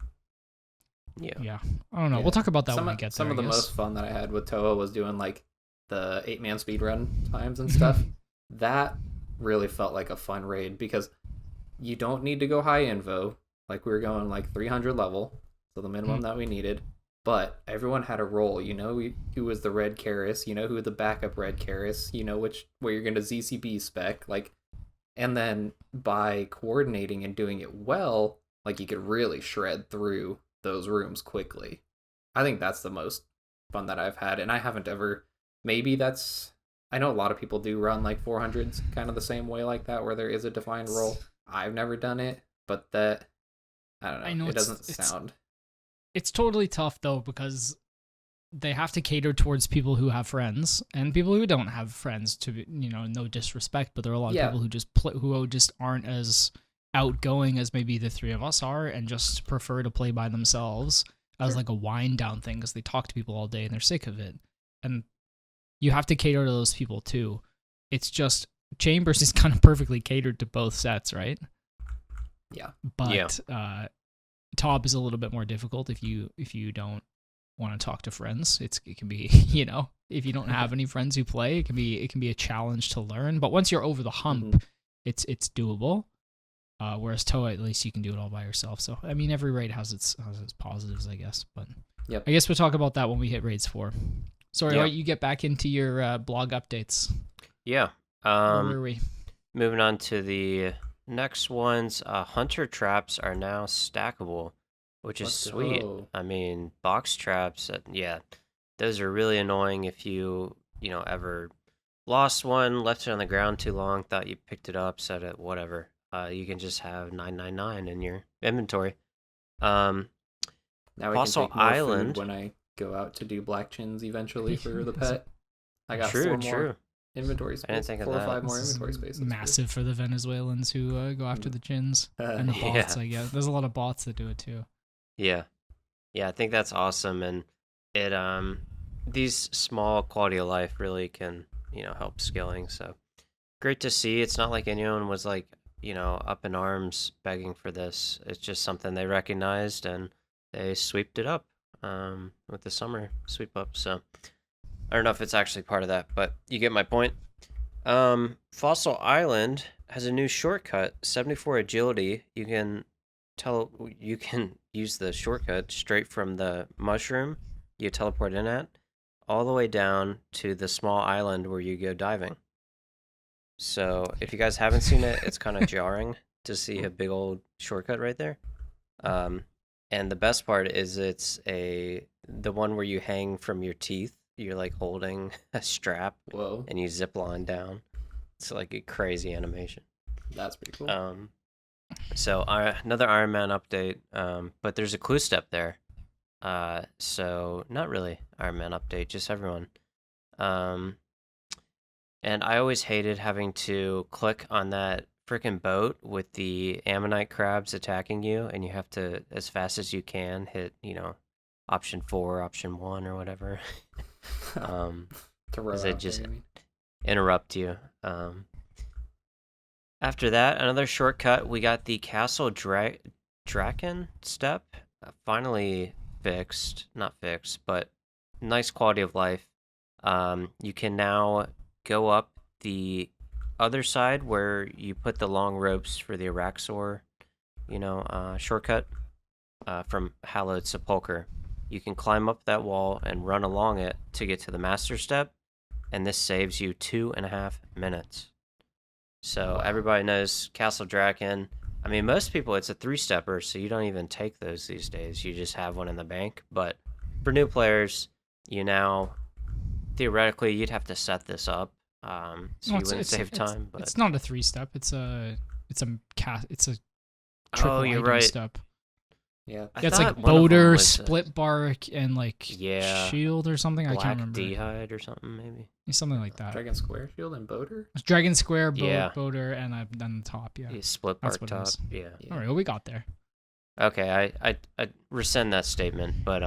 Yeah. Yeah, I don't know. Yeah. We'll talk about that some when we of, get some there. of the I guess. most fun that I had with ToA was doing like the 8-man speedrun times and stuff. That really felt like a fun raid because you don't need to go high invo. Like we were going like 300 level, so the minimum that we needed. But everyone had a role. You know who was the red Karis. You know who the backup red Karis. You know where you're going to ZCB spec. Like, and then by coordinating and doing it well, like you could really shred through those rooms quickly. I think that's the most fun that I've had, and I haven't ever. Maybe that's. I know a lot of people do run like 400s kind of the same way like that, where there is a defined role. I've never done it, but that I don't know. I know it it's- doesn't it's- sound. It's totally tough though because they have to cater towards people who have friends and people who don't have friends. To no disrespect, but there are a lot of people who just who just aren't as outgoing as maybe the three of us are, and just prefer to play by themselves as like a wind down thing because they talk to people all day and they're sick of it. And you have to cater to those people too. It's just Chambers is kind of perfectly catered to both sets, right? Yeah. But Top is a little bit more difficult if you don't want to talk to friends. It can be, if you don't have any friends who play, it can be a challenge to learn. But once you're over the hump, it's doable. Whereas ToA, at least you can do it all by yourself. So I mean, every raid has its positives, I guess. But I guess we'll talk about that when we hit raids 4. Sorry, Hoyt, you get back into your blog updates. Yeah. Where were we? Moving on to the next ones. Hunter traps are now stackable, which is sweet. I mean, box traps, those are really annoying if you ever lost one, left it on the ground too long, thought you picked it up, set it, whatever. You can just have 999 in your inventory. Now I Fossil can take more Island. food when I go out to do black chins eventually for the pet. I got true. more inventory space. I didn't think of 4 or that. 5 more inventory space. Massive for the Venezuelans who go after the chins and the bots. I guess there's a lot of bots that do it too. Yeah, I think that's awesome, and it these small quality of life really can help scaling. So great to see. It's not like anyone was like up in arms begging for this. It's just something they recognized and they sweeped it up with the summer sweep up. So I don't know if it's actually part of that, but you get my point. Fossil Island has a new shortcut, 74 agility. You can use the shortcut straight from the mushroom you teleport in at, all the way down to the small island where you go diving. So if you guys haven't seen it, it's kind of jarring to see a big old shortcut right there. And the best part is it's the one where you hang from your teeth. You're like holding a strap. Whoa. And you zip line down. It's like a crazy animation. That's pretty cool. So another Iron Man update, but there's a clue step there. So not really Iron Man update, just everyone. And I always hated having to click on that freaking boat with the ammonite crabs attacking you, and you have to, as fast as you can, hit, option 4, option 1, or whatever. Because they just interrupt you. After that, another shortcut, we got the Castle Draken step. Finally fixed. Not fixed, but nice quality of life. You can now go up the other side where you put the long ropes for the Araxor, shortcut from Hallowed Sepulchre. You can climb up that wall and run along it to get to the master step, and this saves you 2.5 minutes. So everybody knows Castle Draken. I mean, most people, it's a 3-stepper, so you don't even take those these days. You just have one in the bank. But for new players, theoretically, you'd have to set this up, so you wouldn't save time. But it's not a 3-step. It's a triple you're item right. step. Yeah, It's like Boulder, Split Bark, and like Shield or something. Black I can't remember. D'hide or something, maybe. Something like that. Dragon Square Shield and Boulder? It's Dragon Square, Boulder, and then the top, Split Bark top, yeah. All right, well, we got there. Okay, I rescind that statement, but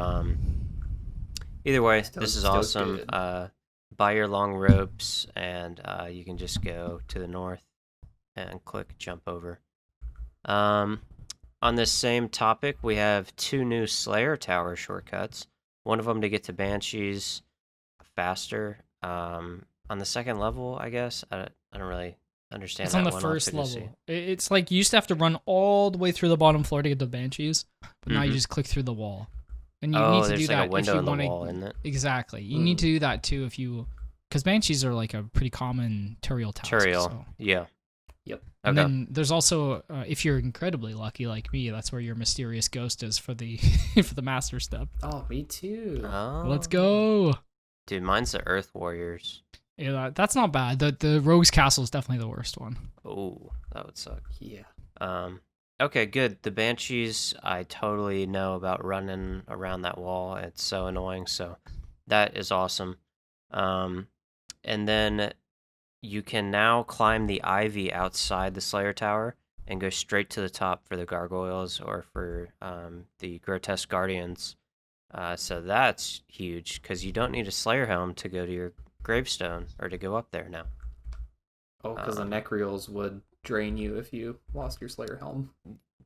either way, this is awesome. Buy your long ropes, and you can just go to the north and click jump over. On this same topic, we have 2 new Slayer Tower shortcuts. One of them to get to Banshees faster. On the second level, I guess. I don't really understand. It's on the first level. It's like you used to have to run all the way through the bottom floor to get to Banshees, but now you just click through the wall. And you need to do that if you want to. Isn't it? Exactly. You need to do that too if you, because Banshees are like a pretty common Turiel task. Turiel, yeah. Yep. And then there's also, if you're incredibly lucky like me, that's where your mysterious ghost is for the for the master step. Oh, me too. Oh. Let's go. Dude, mine's the Earth Warriors. Yeah, that's not bad. The Rogue's Castle is definitely the worst one. Oh, that would suck. Yeah. Okay, good. The Banshees, I totally know about running around that wall. It's so annoying, so that is awesome. And then you can now climb the ivy outside the Slayer Tower and go straight to the top for the gargoyles or for the grotesque guardians. So that's huge because you don't need a Slayer helm to go to your gravestone or to go up there now. Oh, because the Necreals would drain you if you lost your Slayer Helm.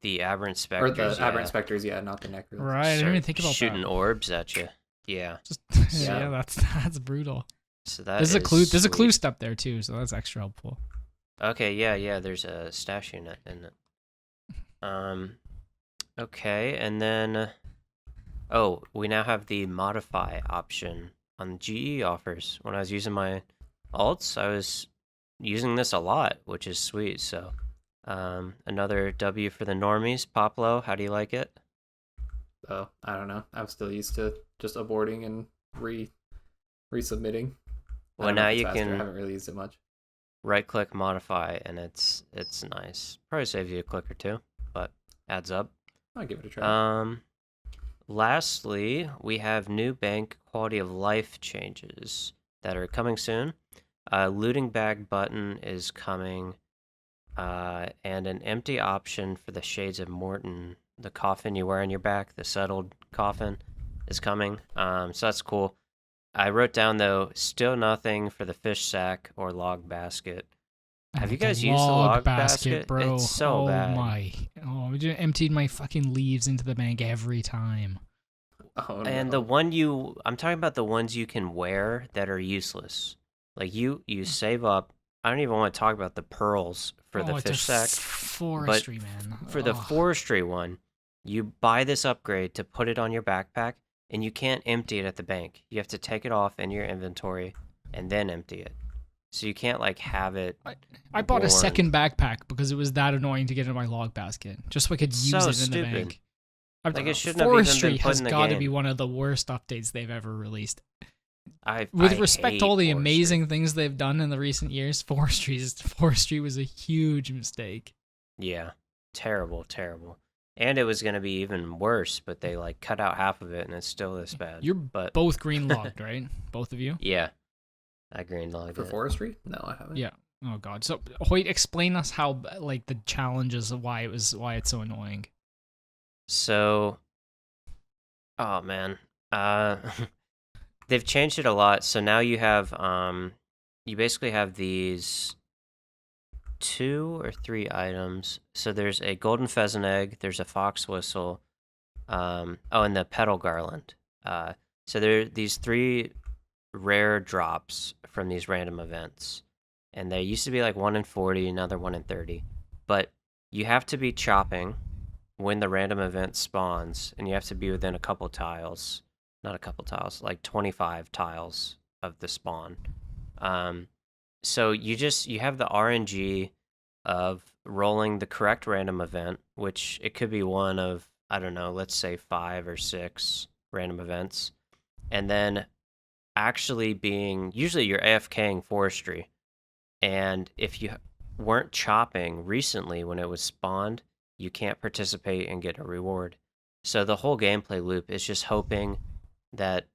The Aberrant Or Specters, the Aberrant Specters, yeah, not the Necreals. Right, I didn't even think about shooting that. orbs at you. Yeah. Just, Yeah. yeah, that's brutal. So that There's a is clue. There's a clue sweet. step there too, so that's extra helpful. Okay, yeah. There's a stash unit in it. Okay, and then we now have the modify option on GE offers. When I was using my alts, I was using this a lot, which is sweet. So, another W for the normies. Poplo, how do you like it? Oh, I don't know. I'm still used to just aborting and resubmitting. Well, I don't know now if it's you faster. I can haven't really used it much. right-click modify, and it's nice. Probably saves you a click or two, but adds up. I'll give it a try. Lastly, we have new bank quality of life changes that are coming soon. Looting bag button is coming, and an empty option for the Shades of Morton, the coffin you wear on your back, the settled coffin, is coming. So that's cool. I wrote down, though, still nothing for the fish sack or log basket. Have you guys used the log basket? Bro. It's so bad. I just emptied my fucking leaves into the bank every time. Oh, And no. I'm talking about the ones you can wear that are useless. Like you save up. I don't even want to talk about the pearls for the it's fish sack. Forestry, man. For the forestry one, you buy this upgrade to put it on your backpack, and you can't empty it at the bank. You have to take it off in your inventory and then empty it. So you can't like have it. I bought a worn. second backpack because it was that annoying to get in my log basket, just so I could use So it in stupid. the bank. Like it shouldn't have even Forestry been put has in the got to game. be one of the worst updates they've ever released. With With respect to all the amazing things they've done in the recent years, Forestry was a huge mistake. Yeah, terrible. And it was going to be even worse, but they like cut out half of it, and it's still this bad. You're but both green logged, right? Both of you? yeah, I green logged For it. Forestry? No, I haven't. Yeah. Oh god. So Hoyt, explain us how like the challenges of why it's so annoying. So, oh man, they've changed it a lot. So now you have you basically have these 2 or 3 items. So there's a golden pheasant egg, there's a fox whistle, and the petal garland. So there are these 3 rare drops from these random events, and they used to be like 1 in 40, now they're 1 in 30. But you have to be chopping when the random event spawns, and you have to be within a couple tiles, not a couple tiles, like 25 tiles of the spawn. So you have the RNG of rolling the correct random event, which it could be one of, I don't know, let's say 5 or 6 random events, and then actually being, usually you're AFKing forestry, and if you weren't chopping recently when it was spawned, you can't participate and get a reward. So the whole gameplay loop is just hoping that,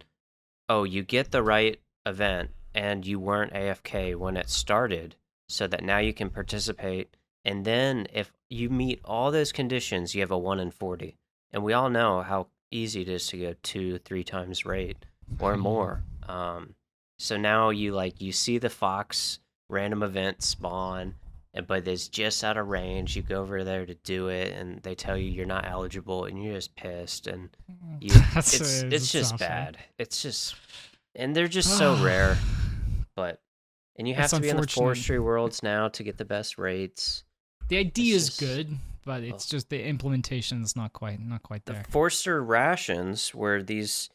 you get the right event and you weren't AFK when it started, so that now you can participate. And then if you meet all those conditions, you have a 1 in 40. And we all know how easy it is to go 2-3 times rate or more. So now you see the fox random event spawn, but it's just out of range. You go over there to do it, and they tell you you're not eligible, and you're just pissed. And it's just bad. It's just, and they're just so rare. And you have to be in the forestry worlds now to get the best rates. The idea is good, but it's just the implementation is not quite there. The Forester rations were these.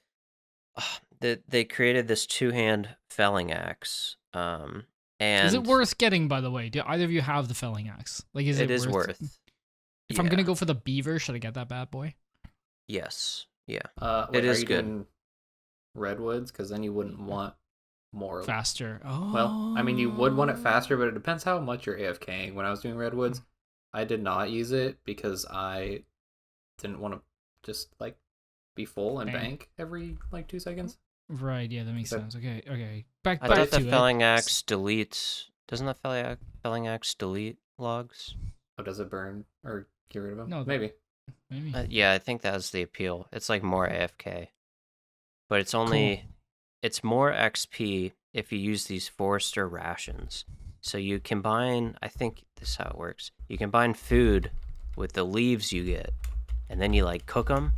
They created this 2-hand felling axe. And is it worth getting, by the way? Do either of you have the felling axe? Like, it is worth. If I'm gonna go for the beaver, should I get that bad boy? Yes. Yeah. Wait, it is are you good. doing redwoods? Because then you wouldn't want more faster. Oh. Well, I mean, you would want it faster, but it depends how much you're AFKing. When I was doing redwoods, I did not use it because I didn't want to just like be full and bank every like 2 seconds. Right, yeah, that makes sense. Okay. Back I thought to the felling axe deletes. Doesn't the felling axe delete logs? Oh, does it burn or get rid of them? No, maybe. Yeah, I think that's the appeal. It's like more AFK, but it's only it's more XP if you use these Forester rations. So you combine, I think this is how it works. You combine food with the leaves you get, and then you like cook them,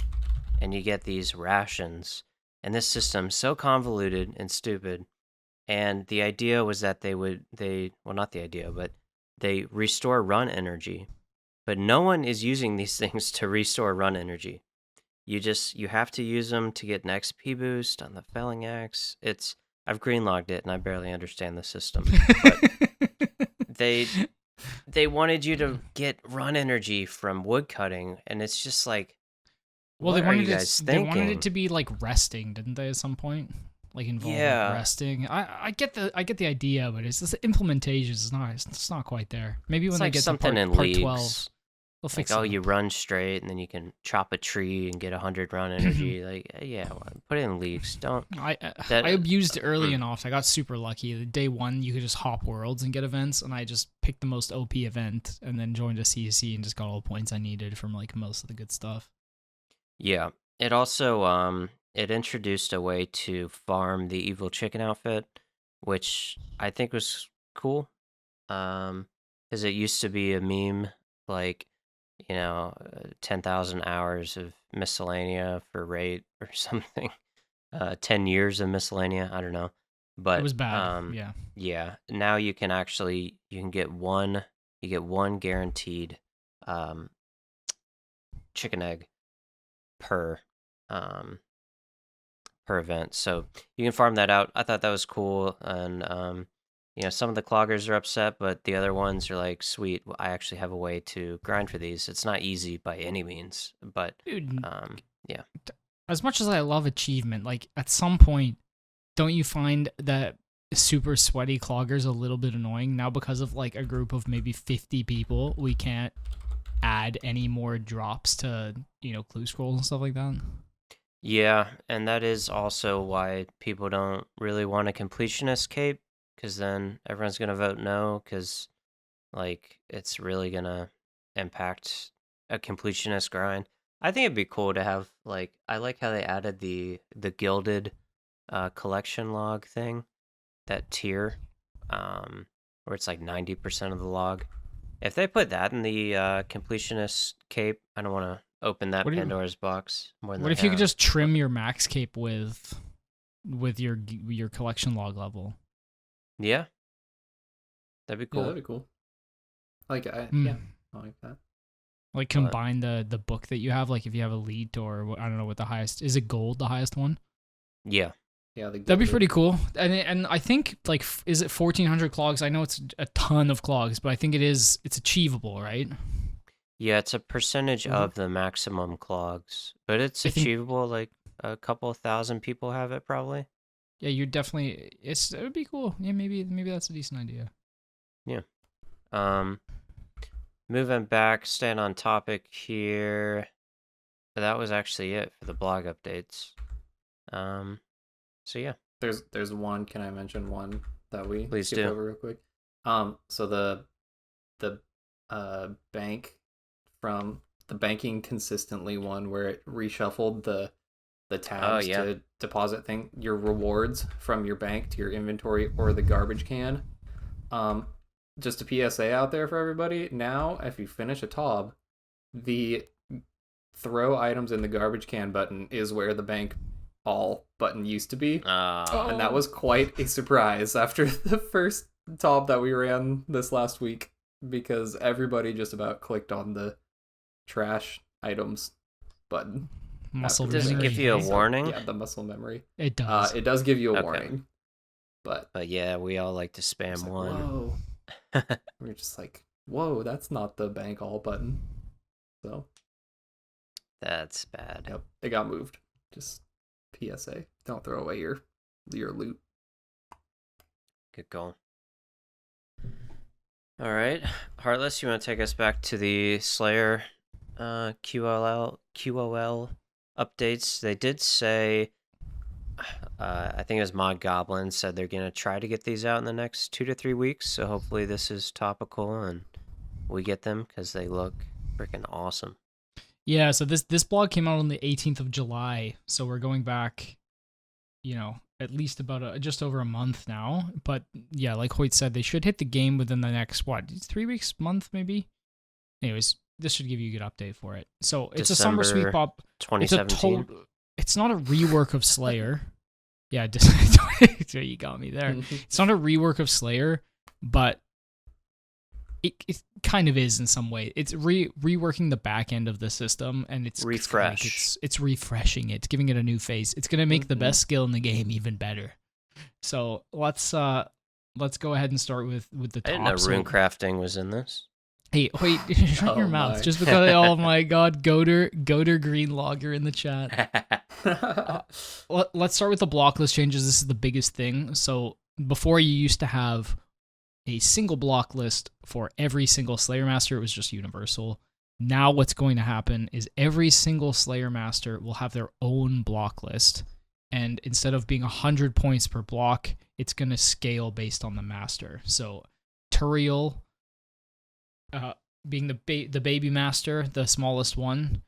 and you get these rations. And this system's so convoluted and stupid. And the idea was that not the idea, but they restore run energy. But no one is using these things to restore run energy. You have to use them to get an XP boost on the felling axe. I've greenlogged it and I barely understand the system. But they wanted you to get run energy from wood cutting, and it's just like, well, what they are wanted you guys thinking? They wanted it to be like resting, didn't they? At some point, like involve like resting. I get the idea, but it's just the implementation is not quite there. Maybe when it's they like get something to in part leagues. 12. They'll fix it. You run straight, and then you can chop a tree and get 100 run energy. Like, yeah, well, put it in leagues. Don't. I abused it early and often. I got super lucky. The day one, you could just hop worlds and get events, and I just picked the most OP event, and then joined a CC and just got all the points I needed from like most of the good stuff. Yeah, it also it introduced a way to farm the evil chicken outfit, which I think was cool. Because it used to be a meme, like, 10,000 hours of miscellanea for raid or something. 10 years of miscellanea, I don't know. But it was bad. Yeah. Now you can get one guaranteed chicken egg per event. So you can farm that out. I thought that was cool, and some of the cloggers are upset, but the other ones are like, sweet, I actually have a way to grind for these. It's not easy by any means, but dude, yeah. As much as I love achievement, like at some point, don't you find that super sweaty cloggers a little bit annoying? Now because of like a group of maybe 50 people, we can't add any more drops to, clue scrolls and stuff like that. Yeah, and that is also why people don't really want a completionist cape, because then everyone's going to vote no, because like it's really going to impact a completionist grind. I think it'd be cool to have, like, I like how they added the gilded collection log thing, that tier, where it's like 90% of the log. If they put that in the completionist cape, I don't want to open that Pandora's box more than what if you could just trim your max cape with your collection log level? Yeah, that'd be cool. Yeah, that'd be cool. Yeah, I like that. Like combine the book that you have, like if you have elite or I don't know what the highest is. It gold, the highest one? Yeah. Yeah, that'd be pretty cool. And I think like is it 1,400 clogs? I know it's a ton of clogs, but I think it's achievable, right? Yeah, it's a percentage of the maximum clogs, but it's achievable. Like a couple of thousand people have it probably. Yeah, you're definitely. It would be cool. Yeah, maybe that's a decent idea. Yeah. Moving back, staying on topic here. That was actually it for the blog updates. So yeah. There's one. Can I mention one that we Please skip do. over real quick? So the bank from the banking consistently one where it reshuffled the tabs to deposit your rewards from your bank to your inventory or the garbage can. Just a PSA out there for everybody. Now, if you finish a TOB, the throw items in the garbage can button is where the bank all button used to be. And that was quite a surprise after the first TOB that we ran this last week, because everybody just about clicked on the trash items button. Muscle Does memory. it give you a warning? Yeah, the muscle memory. It does. It does give you a warning. But yeah, we all like to spam like, one. Whoa. We're just like, whoa, that's not the bank all button. So that's bad. Yep, it got moved. Just PSA. Don't throw away your loot. Good call. All right, Heartless, you want to take us back to the Slayer QOL updates? They did say, I think it was Mod Goblin said they're gonna try to get these out in the next 2 to 3 weeks. So hopefully this is topical and we get them, because they look freaking awesome. Yeah. So this blog came out on the 18th of July. So we're going back, at least about just over a month now. But yeah, like Hoyt said, they should hit the game within the next 3 weeks, month maybe. Anyways, this should give you a good update for it. So it's a summer sweep up. 2017. It's not a rework of Slayer. Yeah, you got me there. It's not a rework of Slayer, but it kind of is in some way. It's reworking the back end of the system, and it's refresh. It's refreshing it, giving it a new face. It's gonna make the best skill in the game even better. So let's go ahead and start with the top. I didn't know rune crafting was in this. Hey, wait, shut your mouth. Just because, oh my god, Goater Green Logger in the chat. Let's start with the block list changes. This is the biggest thing. So before, you used to have a single block list for every single Slayer Master. It was just universal. Now what's going to happen is every single Slayer Master will have their own block list. And instead of being 100 points per block, it's going to scale based on the master. So Turiel, being the baby master, the smallest one,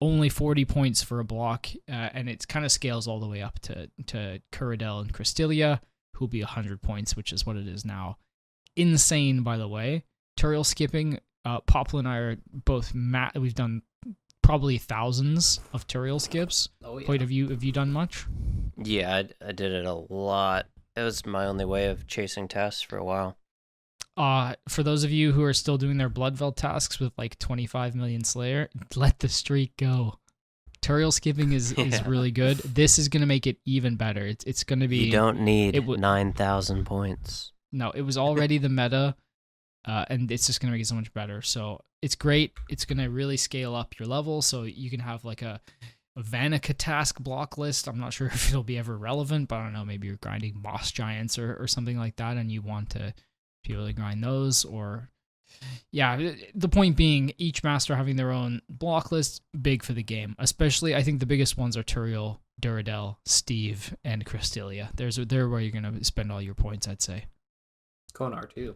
only 40 points for a block, and it kind of scales all the way up to Curadel and Cristelia, who'll be 100 points, which is what it is now. Insane, by the way. Turiel skipping, Poplo and I are both we've done probably thousands of Turiel skips. Oh yeah. Hoyt, have you done much? Yeah, I did it a lot. It was my only way of chasing tasks for a while. For those of you who are still doing their Bloodveld tasks with like 25 million Slayer, let the streak go. Turiel skipping is really good. This is going to make it even better. It's going to be... You don't need 9,000 points. No, it was already the meta, and it's just going to make it so much better. So it's great. It's going to really scale up your level, so you can have like a Vanica task block list. I'm not sure if it'll be ever relevant, but I don't know, maybe you're grinding Moss Giants or something like that, and you want to be able to grind those, or... Yeah, the point being, each master having their own block list, big for the game. Especially, I think the biggest ones are Turiel, Duradel, Steve, and Cristelia. They're where you're going to spend all your points, I'd say. Konar, too.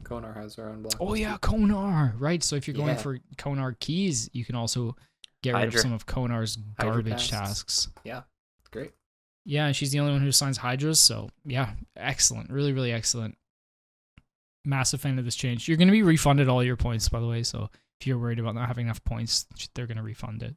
Konar has their own block list. Oh, yeah, Konar, right. So if you're going for Konar keys, you can also get rid of some of Konar's garbage tasks. Yeah, it's great. Yeah, and she's the only one who assigns Hydras, so yeah, excellent. Really, really excellent. Massive fan of this change. You're going to be refunded all your points, by the way, so if you're worried about not having enough points, they're going to refund it.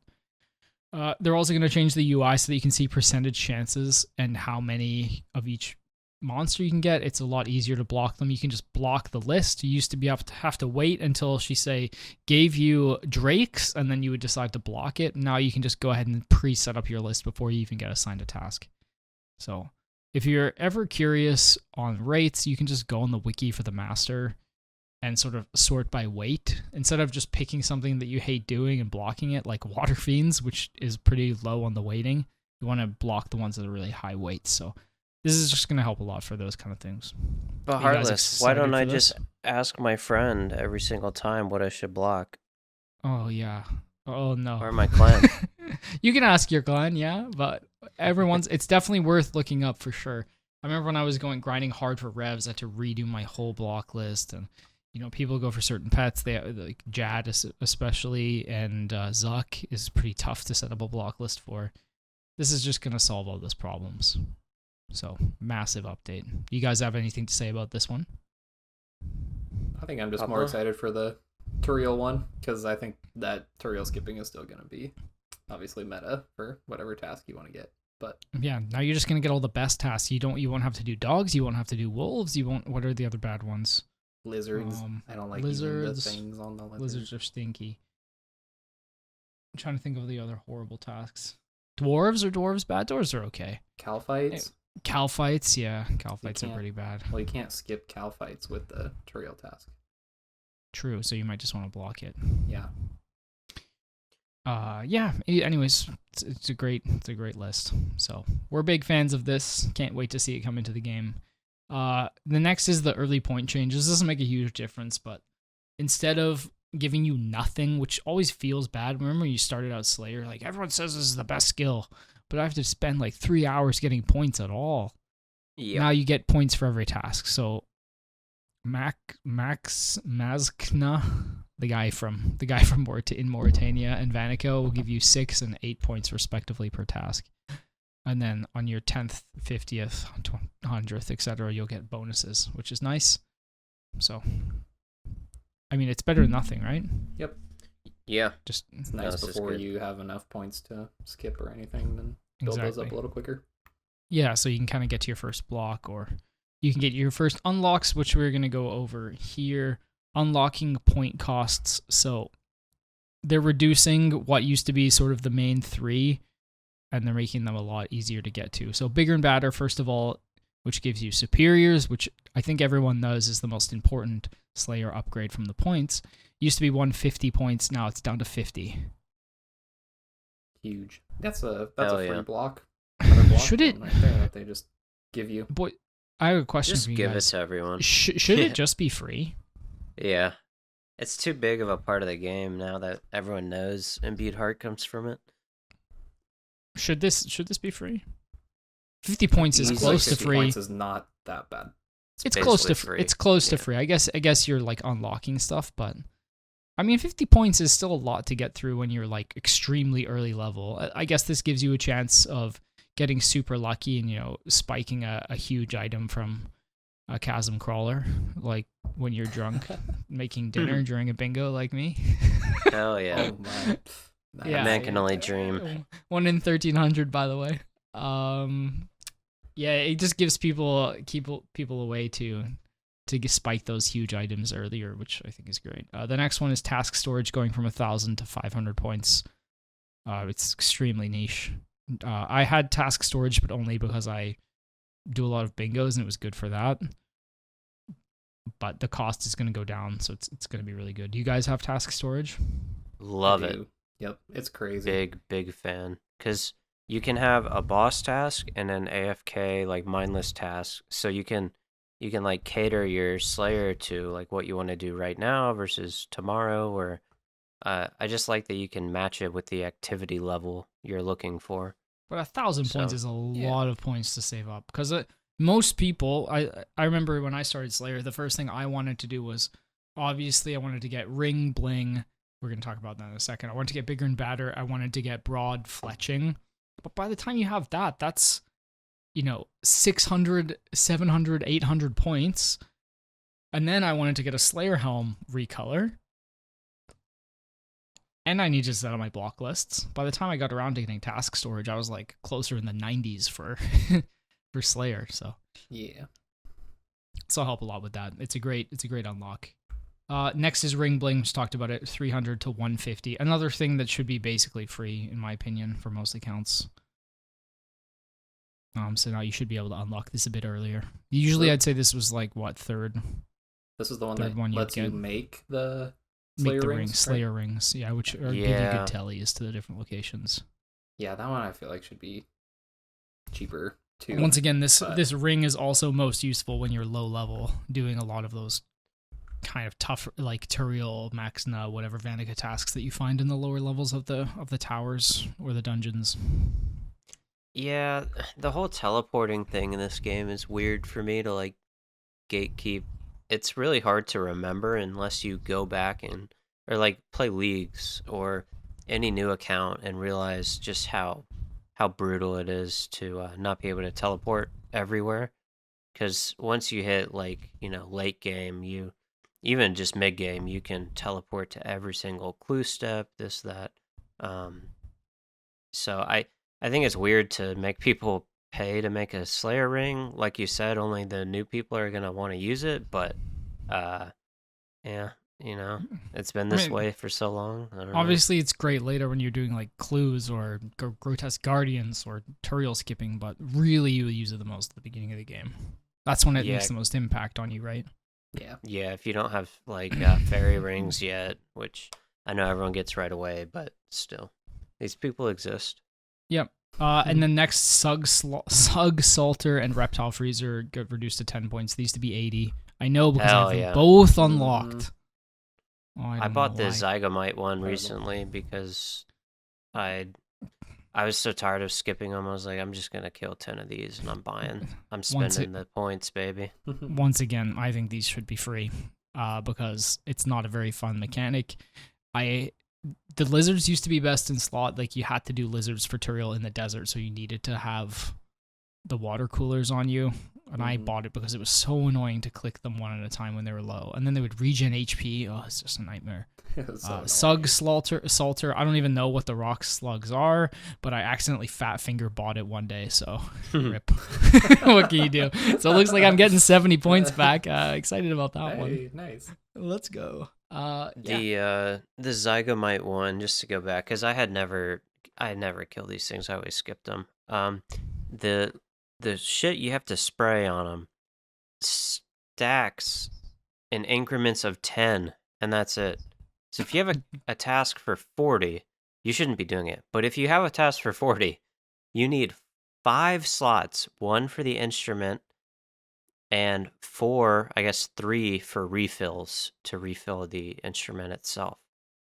They're also going to change the UI so that you can see percentage chances and how many of each monster you can get. It's a lot easier to block them. You can just block the list. You used to be have to wait until she, say, gave you Drakes, and then you would decide to block it. Now you can just go ahead and pre-set up your list before you even get assigned a task. So... if you're ever curious on rates, you can just go on the wiki for the master and sort of sort by weight. Instead of just picking something that you hate doing and blocking it, like Water Fiends, which is pretty low on the weighting, you want to block the ones that are really high weights. So this is just going to help a lot for those kind of things. But Heartless, why don't I just ask my friend every single time what I should block? Oh, yeah. Oh, no. Or my clan. You can ask your clan, yeah, but it's definitely worth looking up for sure. I remember when I was grinding hard for revs, I had to redo my whole block list, and people go for certain pets. They like Jad especially, and Zuck is pretty tough to set up a block list for. This is just gonna solve all those problems. So massive update. You guys have anything to say about this one? I think I'm just more excited for the Turiel one, because I think that Turiel skipping is still gonna be obviously meta for whatever task you want to get. But yeah, now you're just gonna get all the best tasks. You won't have to do dogs. You won't have to do wolves. What are the other bad ones? Lizards. I don't like lizards. The things on the lizards. Lizards are stinky. I'm trying to think of the other horrible tasks. Dwarves bad? Dwarves are okay. Cal fights. Cal fights, yeah. Cal fights are pretty bad. Well, you can't skip cal fights with the Turiel task. True, so you might just want to block it. Yeah. Yeah. Anyways, it's a great list. So we're big fans of this. Can't wait to see it come into the game. The next is the early point changes. This doesn't make a huge difference, but instead of giving you nothing, which always feels bad. Remember when you started out Slayer, like everyone says this is the best skill, but I have to spend like 3 hours getting points at all. Yeah. Now you get points for every task. So Max Mazkna, the guy from in Mauritania, and Vanico will give you 6 and 8 points respectively per task. And then on your 10th, 50th, 100th, etc., you'll get bonuses, which is nice. So, I mean, it's better than nothing, right? Yep. Yeah. Just It's nice before you have enough points to skip or anything, then build those up a little quicker. Yeah, so you can kind of get to your first block, or you can get your first unlocks, which we're going to go over here. Unlocking point costs. So they're reducing what used to be sort of the main 3, and they're making them a lot easier to get to. So bigger and badder, first of all, which gives you superiors, which I think everyone knows is the most important Slayer upgrade from the points. Used to be 150 points, now it's down to 50. Huge. That's a free block. Should it right there that they just give you? Boy, I have a question Just for you give guys. it to everyone. Should it just be free? Yeah. It's too big of a part of the game now that everyone knows Imbued Heart comes from it. Should this be free? 50 points is close to 50 free. points is not that bad. It's close to free. It's close to free. I guess you're like unlocking stuff, but I mean 50 points is still a lot to get through when you're like extremely early level. I guess this gives you a chance of getting super lucky and spiking a huge item from a chasm crawler, like when you're drunk making dinner during a bingo like me. Hell yeah. Oh my. Yeah. A man can only dream. 1 in 1,300, by the way. Yeah, it just gives people a way to spike those huge items earlier, which I think is great. The next one is task storage, going from 1,000 to 500 points. It's extremely niche. I had task storage, but only because I do a lot of bingos, and it was good for that. But the cost is going to go down, so it's going to be really good. Do you guys have task storage? Love it. Yep, it's crazy. Big fan. Because you can have a boss task and an AFK, like, mindless task. So you can like, cater your Slayer to, like, what you want to do right now versus tomorrow. Or I just like that you can match it with the activity level you're looking for. But 1,000 points is a lot of points to save up. Because most people, I remember when I started Slayer, the first thing I wanted to do was, obviously, I wanted to get ring, bling. We're going to talk about that in a second. I wanted to get bigger and badder. I wanted to get broad fletching. But by the time you have that, that's, 600, 700, 800 points. And then I wanted to get a Slayer helm recolor. And I need to set up my block lists. By the time I got around to getting task storage, I was like closer in the 90s for for Slayer. So yeah, it'll help a lot with that. It's a great unlock. Next is Ring Bling. Just talked about it. 300 to 150. Another thing that should be basically free, in my opinion, for most accounts. So now you should be able to unlock this a bit earlier. Usually, I'd say this was like third. This is the one third that one lets you make the Slayer rings. Slayer rings, yeah, which give you good tellies to the different locations. Yeah, that one I feel like should be cheaper too. Once again, this ring is also most useful when you're low level, doing a lot of those kind of tough, like Turiel, Maxna, whatever Vanica tasks that you find in the lower levels of the towers or the dungeons. Yeah, the whole teleporting thing in this game is weird for me to like gatekeep. It's really hard to remember unless you go back or like play leagues or any new account and realize just how brutal it is to not be able to teleport everywhere. Because once you hit like late game, even just mid game, you can teleport to every single clue step, this that. So I think it's weird to make people pay to make a Slayer ring. Like you said, only the new people are gonna want to use it, but yeah, it's been this way for so long. I don't obviously know. It's great later when you're doing like clues or grotesque guardians or Turiel skipping, but really you use it the most at the beginning of the game. That's when it makes the most impact on you, right? Yeah, if you don't have like fairy rings yet, which I know everyone gets right away, but still, these people exist. Yep. And then next, Sug, Salter, and Reptile Freezer got reduced to 10 points. These to be 80. I know because I have them both unlocked. I bought the Zygomite one recently because I was so tired of skipping them. I was like, I'm just going to kill 10 of these and I'm spending the points, baby. Once again, I think these should be free because it's not a very fun mechanic. the lizards used to be best in slot. Like you had to do lizards for Turiel in the desert, so you needed to have the water coolers on you. And I bought it because it was so annoying to click them one at a time when they were low. And then they would regen HP. Oh, it's just a nightmare. Sug Salter. I don't even know what the rock slugs are, but I accidentally fat finger bought it one day, so rip. What can you do? So it looks like I'm getting 70 points back. Excited about that one. Nice. Let's go. The Zygomite one, just to go back, because I had never killed these things. I always skipped them. The shit you have to spray on them stacks in increments of 10, and that's it. So if you have a task for 40, you shouldn't be doing it. But if you have a task for 40, you need 5 slots, 1 for the instrument, and 4, I guess 3 for refills to refill the instrument itself.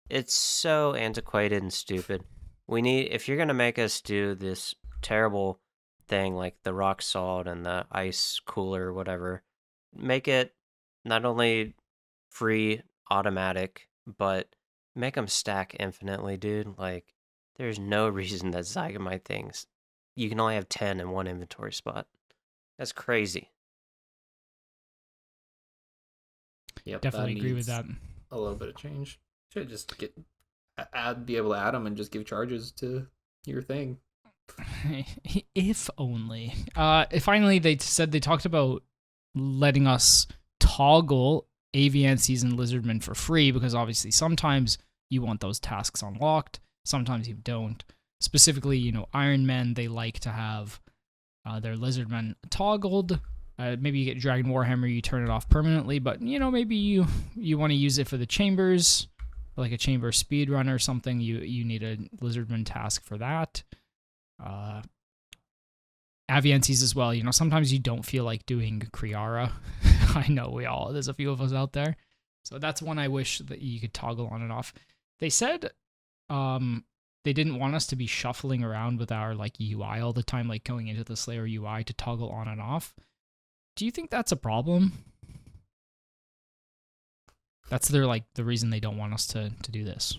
It's so antiquated and stupid. If you're going to make us do this terrible thing like the rock salt and the ice cooler or whatever, make it not only free automatic, but make them stack infinitely, dude. Like, there's no reason that Zygomite things, you can only have 10 in one inventory spot. That's crazy. Yep, Definitely agree with that. A little bit of change. Should just be able to add them and just give charges to your thing. If only. Finally, they said they talked about letting us toggle Aviancies and Lizardmen for free, because obviously sometimes you want those tasks unlocked, sometimes you don't. Specifically, Iron Men, they like to have their Lizardmen toggled. Maybe you get Dragon Warhammer, you turn it off permanently, but maybe you want to use it for the chambers, like a chamber speedrun or something. You need a Lizardman task for that. Aviancies as well. Sometimes you don't feel like doing Kriara. I know there's a few of us out there. So that's one I wish that you could toggle on and off. They said they didn't want us to be shuffling around with our UI all the time, like going into the Slayer UI to toggle on and off. Do you think that's a problem? That's the reason they don't want us to do this.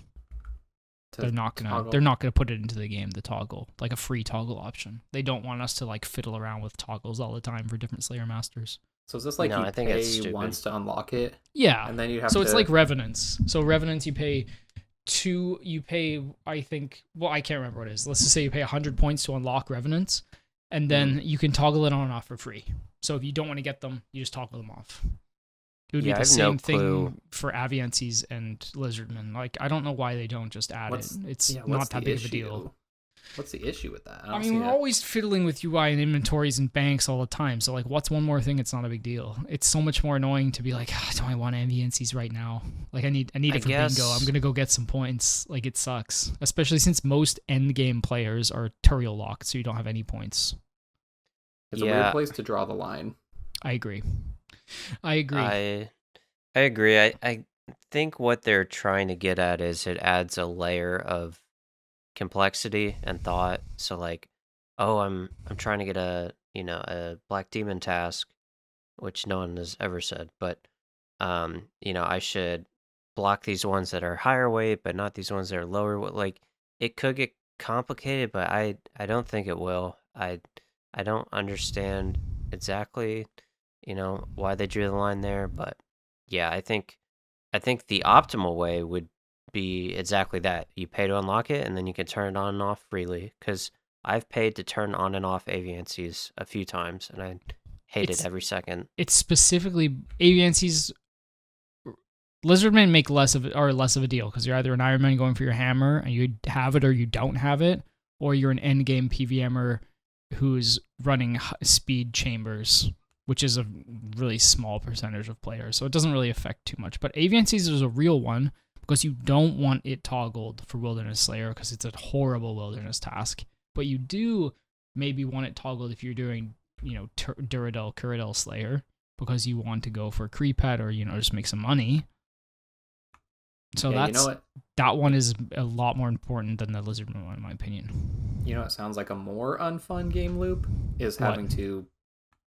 They're not gonna put it into the game, the toggle, like a free toggle option. They don't want us to fiddle around with toggles all the time for different Slayer masters. So is this you I think pay once to unlock it? Yeah. And then you have it's like Revenants. So Revenants you pay I can't remember what it is. Let's just say you pay 100 points to unlock Revenants, and then you can toggle it on and off for free. So if you don't want to get them, you just toggle them off. It would be the same thing for Aviancies and Lizardmen. I don't know why they don't just add it. It's not that big of a deal. What's the issue with that? We're always fiddling with UI and inventories and banks all the time. So what's one more thing? It's not a big deal. It's so much more annoying to be like, do I want Aviancies right now? I need it for bingo. I'm gonna go get some points. It sucks, especially since most end game players are Turiel locked, so you don't have any points. It's a weird place to draw the line. I agree. I agree. I think what they're trying to get at is it adds a layer of complexity and thought. So I'm trying to get a Black Demon task, which no one has ever said, but I should block these ones that are higher weight, but not these ones that are lower weight. It could get complicated, but I don't think it will. I don't understand exactly why they drew the line there, but yeah, I think the optimal way would be exactly that. You pay to unlock it, and then you can turn it on and off freely, because I've paid to turn on and off Aviancies a few times, and I hate it every second. It's specifically Aviancies. Lizardmen make less of a deal, because you're either an Iron Man going for your hammer, and you have it or you don't have it, or you're an endgame PVMer who's running speed chambers, which is a really small percentage of players, so it doesn't really affect too much. But Aviancies is a real one, because you don't want it toggled for Wilderness Slayer, because it's a horrible wilderness task. But you do maybe want it toggled if you're doing, Duradel Slayer, because you want to go for a Creepet or, just make some money. So that one is a lot more important than the Lizardman one, in my opinion. It sounds like a more unfun game loop is having to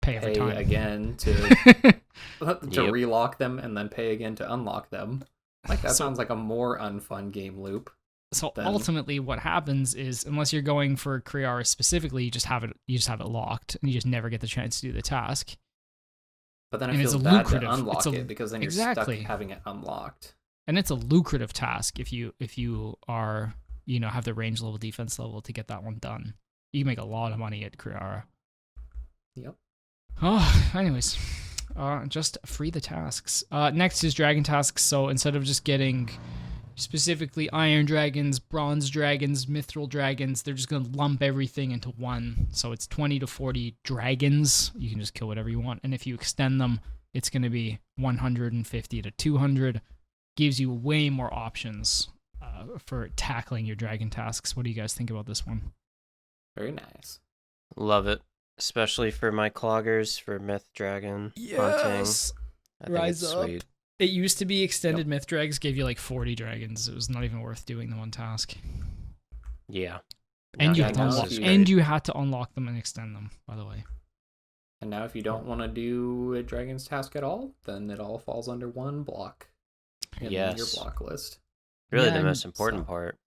pay every time again to relock them and then pay again to unlock them. That sounds like a more unfun game loop. So then ultimately, what happens is, unless you're going for Kriara specifically, you just have it locked, and you just never get the chance to do the task. but then I and feel it's a bad lucrative- to unlock it's a- it because then you're exactly. stuck having it unlocked. And it's a lucrative task if you are, have the range level, defense level to get that one done. You can make a lot of money at Kriara. Yep. Oh, anyways, just free the tasks. Next is dragon tasks. So instead of just getting specifically iron dragons, bronze dragons, mithril dragons, they're just going to lump everything into one. So it's 20 to 40 dragons. You can just kill whatever you want. And if you extend them, it's going to be 150 to 200. Gives you way more options for tackling your dragon tasks. What do you guys think about this one? Very nice. Love it. Especially for my cloggers, for myth dragon hunting. I think Rise it's up. sweet. It used to be extended myth drags gave you like 40 dragons. It was not even worth doing the one task. Yeah. And you Yeah, had to now unlock, if you- and you had to unlock them and extend them, by the way. And now if you don't want to do a dragon's task at all, then it all falls under one block in your Yes. block list. Really Yeah, the and most important so- part.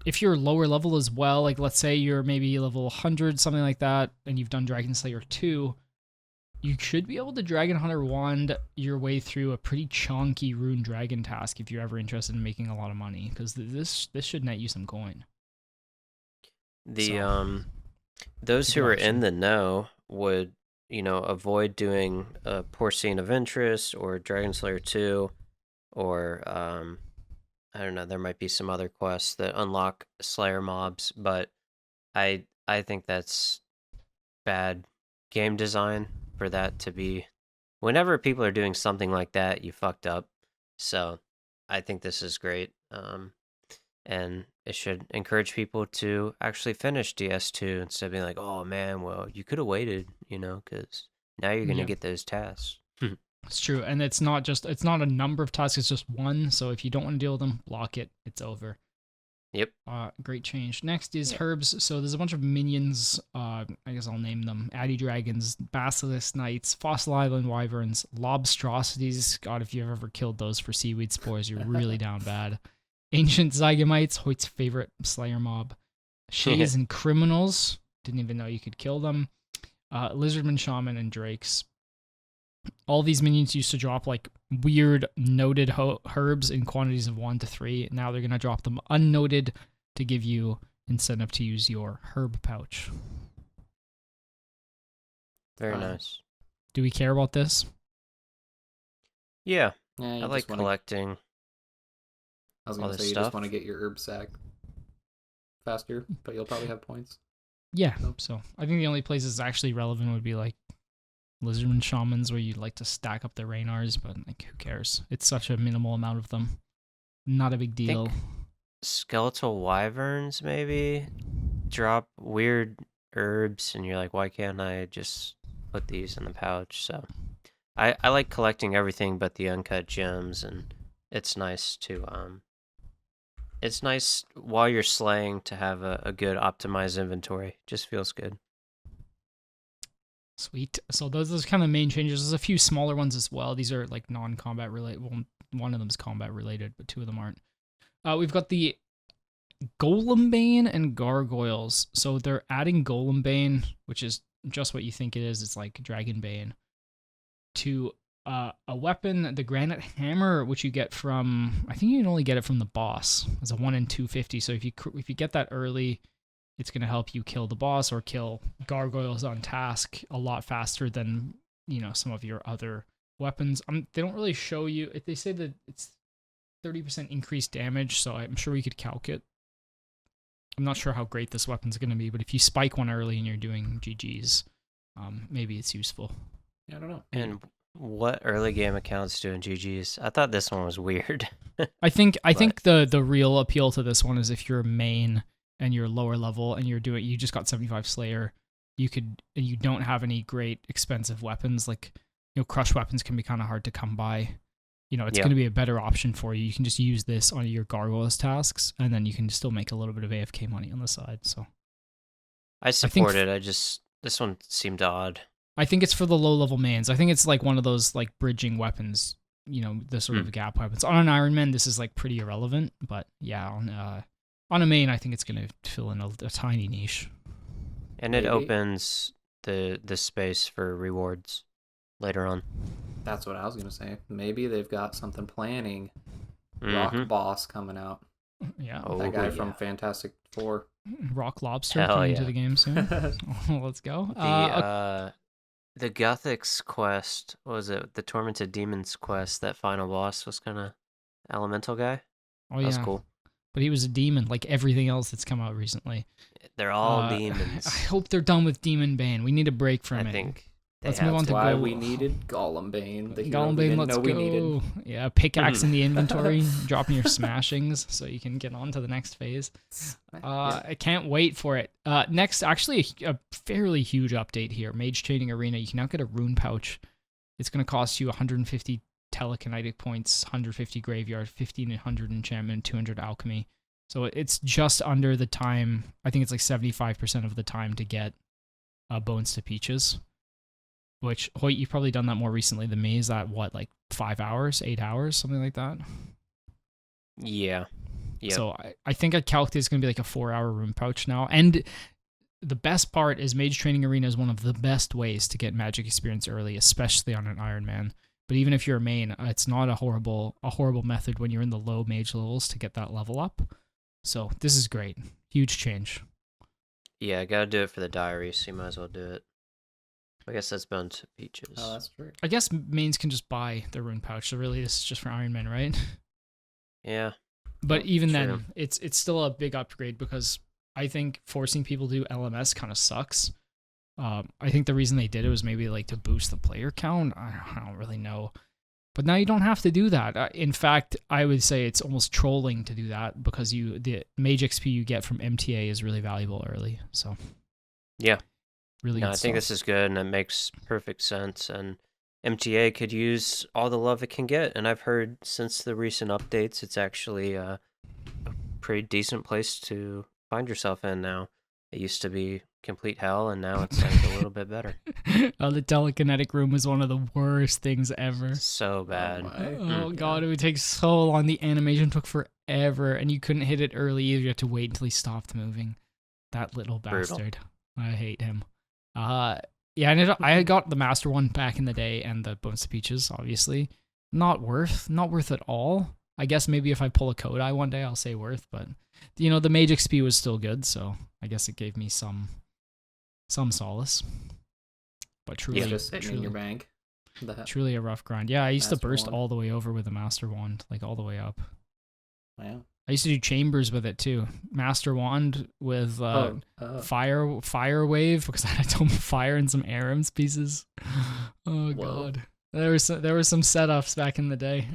If you're lower level as well, like let's say you're maybe level 100, something like that, and you've done Dragon Slayer 2, you should be able to Dragon Hunter wand your way through a pretty chunky rune dragon task if you're ever interested in making a lot of money, because this should net you some coin. The So, those it's a who good are option. in the know would, avoid doing a Porcine of Interest or Dragon Slayer 2 or I don't know, there might be some other quests that unlock Slayer mobs, but I think that's bad game design for that to be. Whenever people are doing something like that, you fucked up. So I think this is great. And it should encourage people to actually finish DS2 instead of being like, oh man, well, you could have waited, because now you're going to Yeah. get those tasks. It's true, and it's not a number of tasks, it's just one, so if you don't want to deal with them, block it, it's over. Yep. Great change. Next is herbs. So there's a bunch of minions. I guess I'll name them: Addy Dragons, Basilisk Knights, Fossil Island Wyverns, Lobstrosities. God, if you've ever killed those for seaweed spores, you're really down bad. Ancient Zygamites, Hoyt's favorite Slayer mob. Shays and Criminals. Didn't even know you could kill them. Lizardman Shaman and Drakes. All these minions used to drop like weird noted herbs in quantities of 1 to 3. Now they're going to drop them unnoted to give you incentive to use your herb pouch. Very nice. Do we care about this? Yeah, Yeah, I like collecting. I was all going to this say you stuff. just want to get your herb sack faster, but you'll probably have points. Yeah. So I think the only places actually relevant would be like Lizardman Shamans, where you'd like to stack up the Raynars, but like who cares? It's such a minimal amount of them. Not a big deal. Skeletal wyverns maybe drop weird herbs, and you're like, why can't I just put these in the pouch? So I like collecting everything but the uncut gems, and it's nice to it's nice while you're slaying to have a good optimized inventory. Just feels good. Sweet. So those are kind of main changes. There's a few smaller ones as well. These are like non-combat related. Well, one of them's combat related, but two of them aren't. We've got the Golembane and Gargoyles. So they're adding Golembane, which is just what you think it is. It's like Dragonbane, to a weapon, the Granite Hammer, which you get from, I think you can only get it from the boss. It's a 1 in 250. So if you get that early, it's going to help you kill the boss or kill gargoyles on task a lot faster than, some of your other weapons. They don't really show you. They say that it's 30% increased damage, so I'm sure we could calc it. I'm not sure how great this weapon's going to be, but if you spike one early and you're doing GGs, maybe it's useful. Yeah, I don't know. And what early game accounts doing GGs? I thought this one was weird. I think the real appeal to this one is if you're a main and you're lower level and you just got 75 Slayer, and you don't have any great expensive weapons, like, crush weapons can be kind of hard to come by. It's going to be a better option for you. You can just use this on your gargoyles tasks, and then you can still make a little bit of AFK money on the side. So I support it. This one seemed odd. I think it's for the low level mains. I think it's like one of those like bridging weapons, the sort of gap weapons. On an Iron Man, this is like pretty irrelevant, but yeah, on On a main, I think it's going to fill in a tiny niche. And it Maybe. opens the space for rewards later on. That's what I was gonna say. Maybe they've got something planning. Rock Mhm. Boss coming out. Yeah. Oh, That guy yeah. from Fantastic Four. Rock Lobster Hell coming yeah. to the game soon. Let's go. The Gothic's quest, what was it? The Tormented Demons quest, that final boss was kind of elemental guy. Oh, That was yeah. cool. But he was a demon, like everything else that's come out recently. They're all I demons. hope they're done with Demon Bane. We need a break from it. I think they Let's have move on That's to why go- we needed Golem Bane. The hero Golem we Bane, didn't let's know go. we needed. Yeah, pickaxe in the inventory, dropping your smashings so you can get on to the next phase. Yeah. I can't wait for it. Next, actually, a fairly huge update here. Mage Training Arena. You can now get a rune pouch. It's going to cost you 150 telekinetic points, 150 graveyard, 1500 enchantment, 200 alchemy. So it's just under the time. I think it's like 75% of the time to get Bones to Peaches. Which, Hoyt, you've probably done that more recently than me. Is that what, like 5 hours, 8 hours, something like that? Yeah. Yep. So I think I calculated it's going to be like a 4-hour rune pouch now. And the best part is Mage Training Arena is one of the best ways to get magic experience early, especially on an Iron Man. But even if you're a main, it's not a horrible method when you're in the low mage levels to get that level up. So this is great. Huge change. Yeah, I gotta do it for the diary, so you might as well do it. I guess that's Bones to Peaches. Oh, that's true. I guess mains can just buy the rune pouch. So really this is just for Iron Man, right? Yeah. But even True. then, it's still a big upgrade because I think forcing people to do LMS kind of sucks. I think the reason they did it was maybe like to boost the player count. I don't really know. But now you don't have to do that. In fact, I would say it's almost trolling to do that because the mage XP you get from MTA is really valuable early. So Yeah. really No, good I think stuff. this is good, and it makes perfect sense. And MTA could use all the love it can get. And I've heard since the recent updates, it's actually a pretty decent place to find yourself in now. It used to be complete hell, and now it's like a little bit better. The telekinetic room is one of the worst things ever. So bad. Oh god, it would take so long. The animation took forever, and you couldn't hit it early either. You had to wait until he stopped moving. That little Brutal. bastard. I hate him. Yeah, I got the Master one back in the day, and the Bones to Peaches, obviously. Not worth at all. I guess maybe if I pull a Kodai one day, I'll say worth, but the Mage XP was still good, so I guess it gave me some solace. But truly, It's just sitting in your truly, bank. truly a rough grind. Yeah, I used to Master burst wand. all the way over with the Master Wand, like all the way up. Wow. I used to do chambers with it too. Master Wand with fire wave because I had some fire and some Arams pieces. Oh Whoa. god, there were some setups back in the day.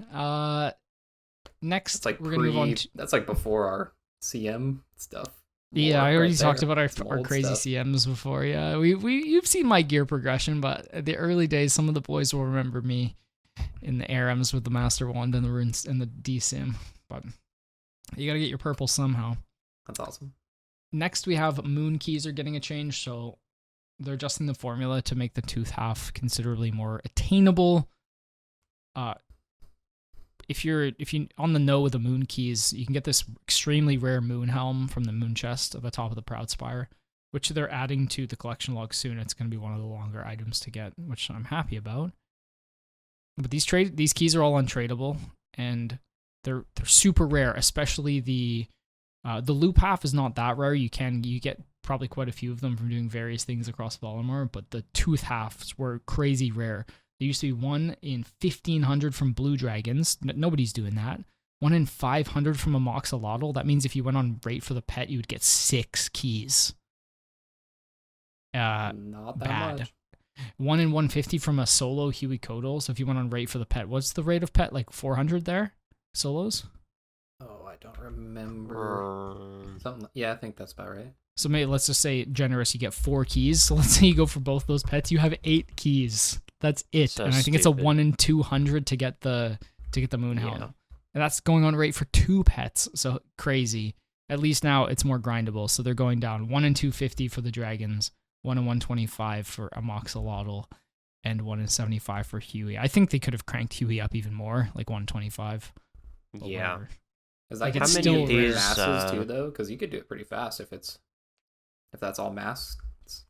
Next, It's like we're gonna move on. That's like before our CM stuff. Yeah, More I already right talked there. about Some our old crazy stuff. CMs before. Yeah, you've seen my gear progression, but at the early days, some of the boys will remember me in the Arams with the Master Wand and the runes and the DSim. But you gotta get your purple somehow. That's awesome. Next, we have Moon Keys are getting a change, so they're adjusting the formula to make the tooth half considerably more attainable. If you're on the know with the Moon Keys, you can get this extremely rare Moon Helm from the Moon Chest at the top of the Proud Spire, which they're adding to the collection log soon. It's going to be one of the longer items to get, which I'm happy about. But these keys are all untradeable, and they're super rare, especially the loop half is not that rare. You get probably quite a few of them from doing various things across Valimor, but the tooth halves were crazy rare. There used to be 1 in 1,500 from Blue Dragons. Nobody's doing that. 1 in 500 from a Moxolotl. That means if you went on Rate for the Pet, you would get 6 keys. Not that bad. much. 1 in 150 from a solo Huey Kodal. So if you went on Rate for the Pet, what's the rate of Pet? Like 400 there? Solos? Oh, I don't remember. Something. Yeah, I think that's about right. So maybe let's just say generous, you get 4 keys. So let's say you go for both those pets, you have 8 keys. That's it. So and I think it's a stupid. 1 in 200 to get the Moon Helm. Yeah. And that's going on rate for 2 pets. So crazy. At least now it's more grindable. So they're going down 1 in 250 for the dragons, 1 in 125 for a Moxolotl, and 1 in 75 for Huey. I think they could have cranked Huey up even more, like 125. But Yeah. whatever. Is Like, that it's how still many rare. masses too though? Because you could do it pretty fast if that's all mass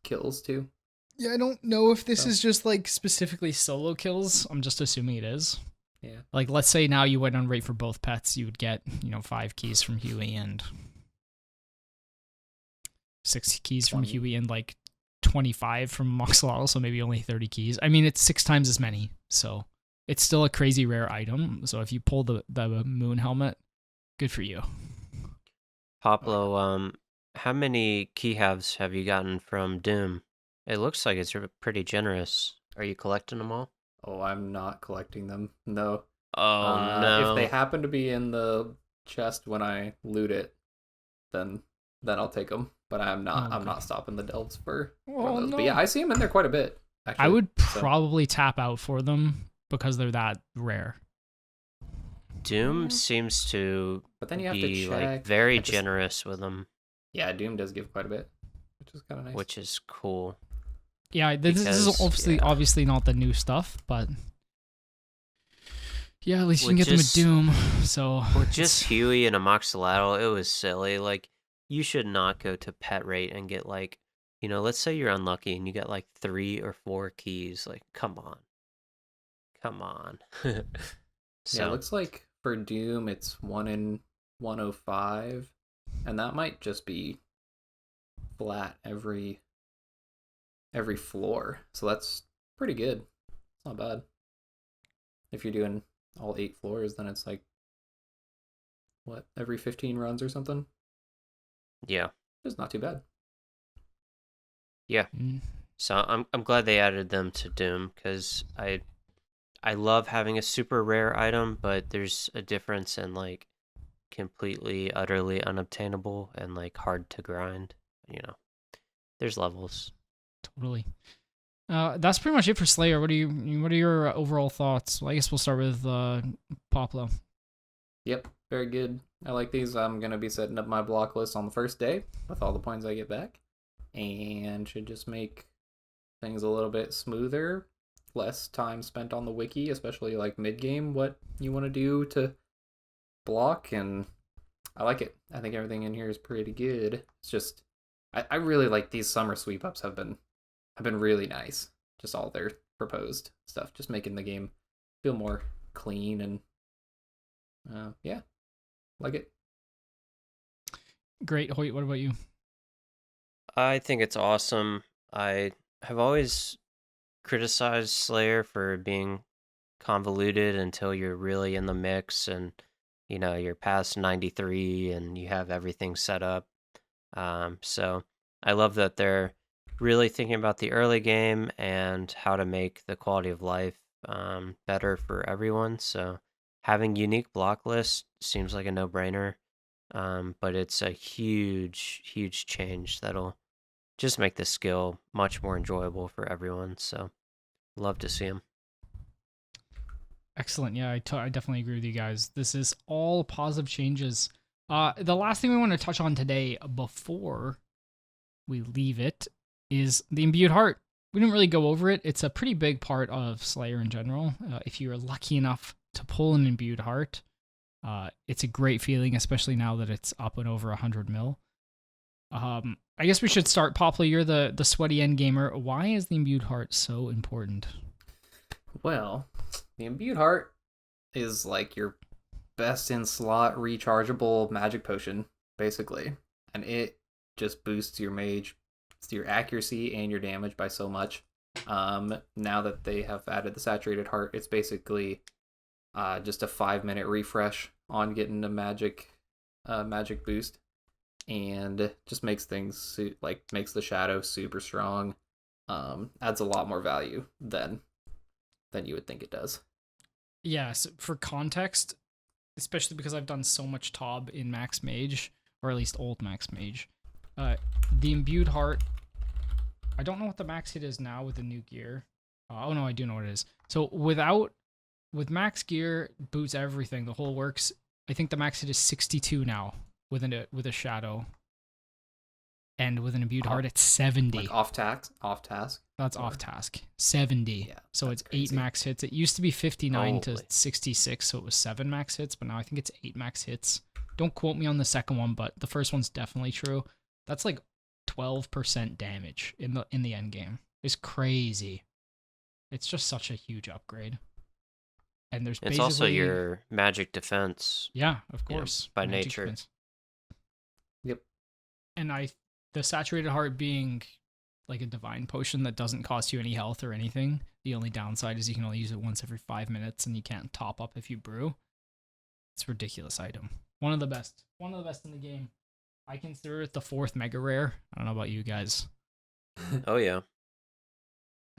kills too. Yeah, I don't know if this So. is just like specifically solo kills. I'm just assuming it is. Yeah. Like, let's say now you went on rate for both pets, you would get, 5 keys from Huey and 6 keys from 20. Huey and like 25 from Moxolotl, so maybe only 30 keys. I mean, it's 6 times as many, so it's still a crazy rare item. So if you pull the moon helmet, good for you. Poplo, how many key halves have you gotten from Doom? It looks like it's pretty generous. Are you collecting them all? Oh, I'm not collecting them. No. Oh no! If they happen to be in the chest when I loot it, then I'll take them. But I'm not. Okay. I'm not stopping the delves for Oh, those. no. But yeah, I see them in there quite a bit. Actually, I would so. probably tap out for them because they're that rare. Doom seems to But then you have be to check. like very generous with them. Yeah, Doom does give quite a bit, which is kind of nice. Which is cool. Yeah, this is Because, obviously not the new stuff, but yeah, at least you can With get them with just- Doom. So With just Huey and a Moxolotl, it was silly. Like, you should not go to pet rate and get like, let's say you're unlucky and you get like 3 or 4 keys. Like, come on. So, Yeah, it looks like for Doom it's 1 in 105, and that might just be flat every floor. So that's pretty good. It's not bad. If you're doing all 8 floors, then it's like what, every 15 runs or something? yeah. It's not too bad. Yeah. Mm. So I'm glad they added them to Doom because I love having a super rare item, but there's a difference in like completely, utterly unobtainable and like hard to grind. There's levels. Totally. That's pretty much it for Slayer. What are your overall thoughts? Well, I guess we'll start with Poplo. Yep, very good. I like these. I'm going to be setting up my block list on the first day with all the points I get back, and should just make things a little bit smoother, less time spent on the wiki, especially like mid-game, what you want to do to block, and I like it. I think everything in here is pretty good. It's just, I really like these summer sweep-ups have been really nice. Just all their proposed stuff, just making the game feel more clean and yeah, like it. Great. Hoyt, what about you? I think it's awesome. I have always criticized Slayer for being convoluted until you're really in the mix and you're past 93 and you have everything set up. So I love that they're really thinking about the early game and how to make the quality of life better for everyone. So having unique block lists seems like a no-brainer, but it's a huge change that'll just make the skill much more enjoyable for everyone. So love to see them. Excellent. Yeah, I definitely agree with you guys. This is all positive changes. The last thing we want to touch on today before we leave it is the Imbued Heart. We didn't really go over it. It's a pretty big part of Slayer in general. If you are lucky enough to pull an Imbued Heart, it's a great feeling, especially now that it's up and over 100 mil. I guess we should start. Poplo, you're the sweaty end gamer. Why is the Imbued Heart so important? Well, the Imbued Heart is like your best in slot rechargeable magic potion, basically. And it just boosts your mage, your accuracy and your damage by so much. Now that they have added the saturated heart, it's basically just a 5-minute refresh on getting a magic boost, and just makes things makes the shadow super strong. Adds a lot more value than you would think it does. Yes, for context, especially because I've done so much ToB in Max Mage, or at least old Max Mage, the Imbued Heart, I don't know what the max hit is now with the new gear. Oh no, I do know what it is. So with max gear, boots everything, the whole works. I think the max hit is 62 now with a shadow. And with an Imbued Heart, it's 70. Like off task. That's off task. 70. Yeah, so it's crazy. 8 max hits. It used to be 59 to Holy. 66, so it was 7 max hits, but now I think it's 8 max hits. don't quote me on the second one, but the first one's definitely true. That's like 12% damage in the end game. It's crazy. It's just such a huge upgrade. And there's It's also your magic defense. Yeah, of course. By nature. Defense. Yep. And the saturated heart being like a divine potion that doesn't cost you any health or anything. The only downside is you can only use it once every 5 minutes and you can't top up if you brew. It's a ridiculous item. One of the best in the game. I consider it the 4th mega rare. I don't know about you guys. Oh yeah.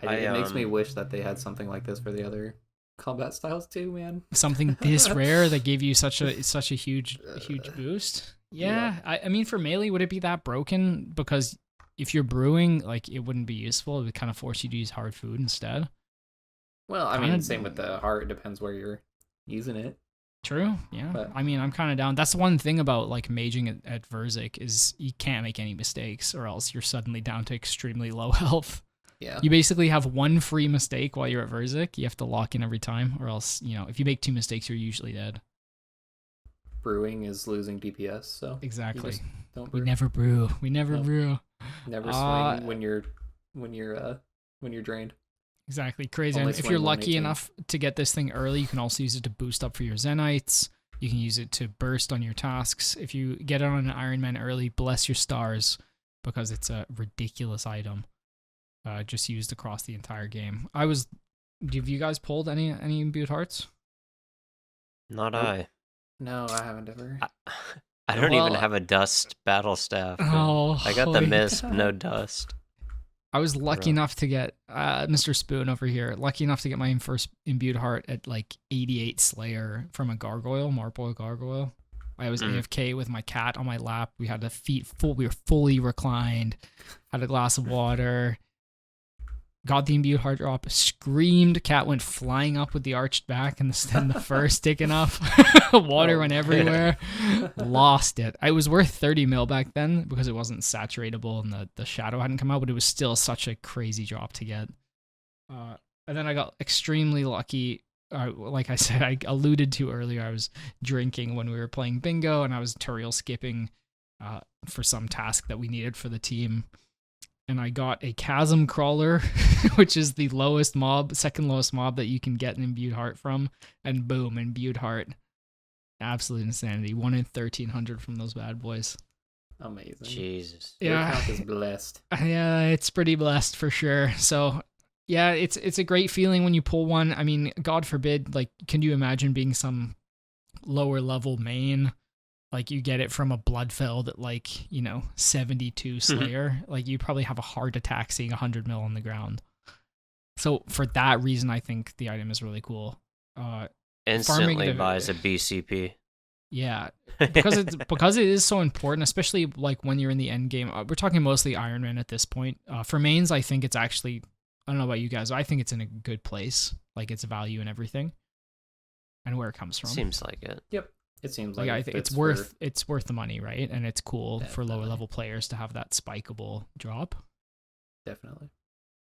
It makes me wish that they had something like this for the other combat styles too, man. Something this rare that gave you such a huge boost. Yeah. I mean, for melee, would it be that broken? Because if you're brewing, like, it wouldn't be useful. It would kind of force you to use hard food instead. Well, I mean, same with the heart. It depends where you're using it. True, yeah. But I mean, I'm kind of down. That's one thing about, like, maging at Verzik is you can't make any mistakes or else you're suddenly down to extremely low health. Yeah. You basically have one free mistake while you're at Verzik. You have to lock in every time or else, if you make 2 mistakes, you're usually dead. Brewing is losing DPS, so exactly. Don't brew. We never brew. Brew. Never swing when you're drained. Exactly, crazy. And if you're lucky enough to get this thing early, you can also use it to boost up for your Zenites. You can use it to burst on your tasks. If you get it on an Iron Man early, bless your stars, because it's a ridiculous item. Just used across the entire game. Have you guys pulled any imbued hearts? Not I. No, I haven't ever. I don't even have a dust battle staff. Oh, I got the mist, no dust. I was lucky enough to get Mr. Spoon over here. Lucky enough to get my first imbued heart at like 88 Slayer from a gargoyle, Marboil gargoyle. I was AFK with my cat on my lap. We had we were fully reclined. Had a glass of water. Got the imbued heart drop, screamed, cat went flying up with the arched back and the fur sticking up. Water went everywhere. Lost it. I was worth 30 mil back then because it wasn't saturatable and the shadow hadn't come out, but it was still such a crazy drop to get. And then I got extremely lucky. Like I said, I alluded to earlier, I was drinking when we were playing bingo and I was Turiel skipping for some task that we needed for the team. And I got a chasm crawler, which is the second lowest mob that you can get an imbued heart from. And boom, imbued heart. Absolute insanity. 1 in 1,300 from those bad boys. Amazing. Jesus. Your account is blessed. Yeah, it's pretty blessed for sure. So, yeah, it's a great feeling when you pull one. I mean, God forbid, like, can you imagine being some lower level main? Like, you get it from a Bloodfeld at, like, 72 Slayer. Like, you probably have a heart attack seeing 100 mil on the ground. So, for that reason, I think the item is really cool. Instantly buys a BCP. Yeah, because it is so important, especially, like, when you're in the end game. We're talking mostly Iron Man at this point. For mains, I think it's actually, I don't know about you guys, I think it's in a good place. Like, its value and everything. And where it comes from. Seems like it. Yep. It seems like I think it's worth the money, right? And it's cool for lower level players to have that spikeable drop. Definitely.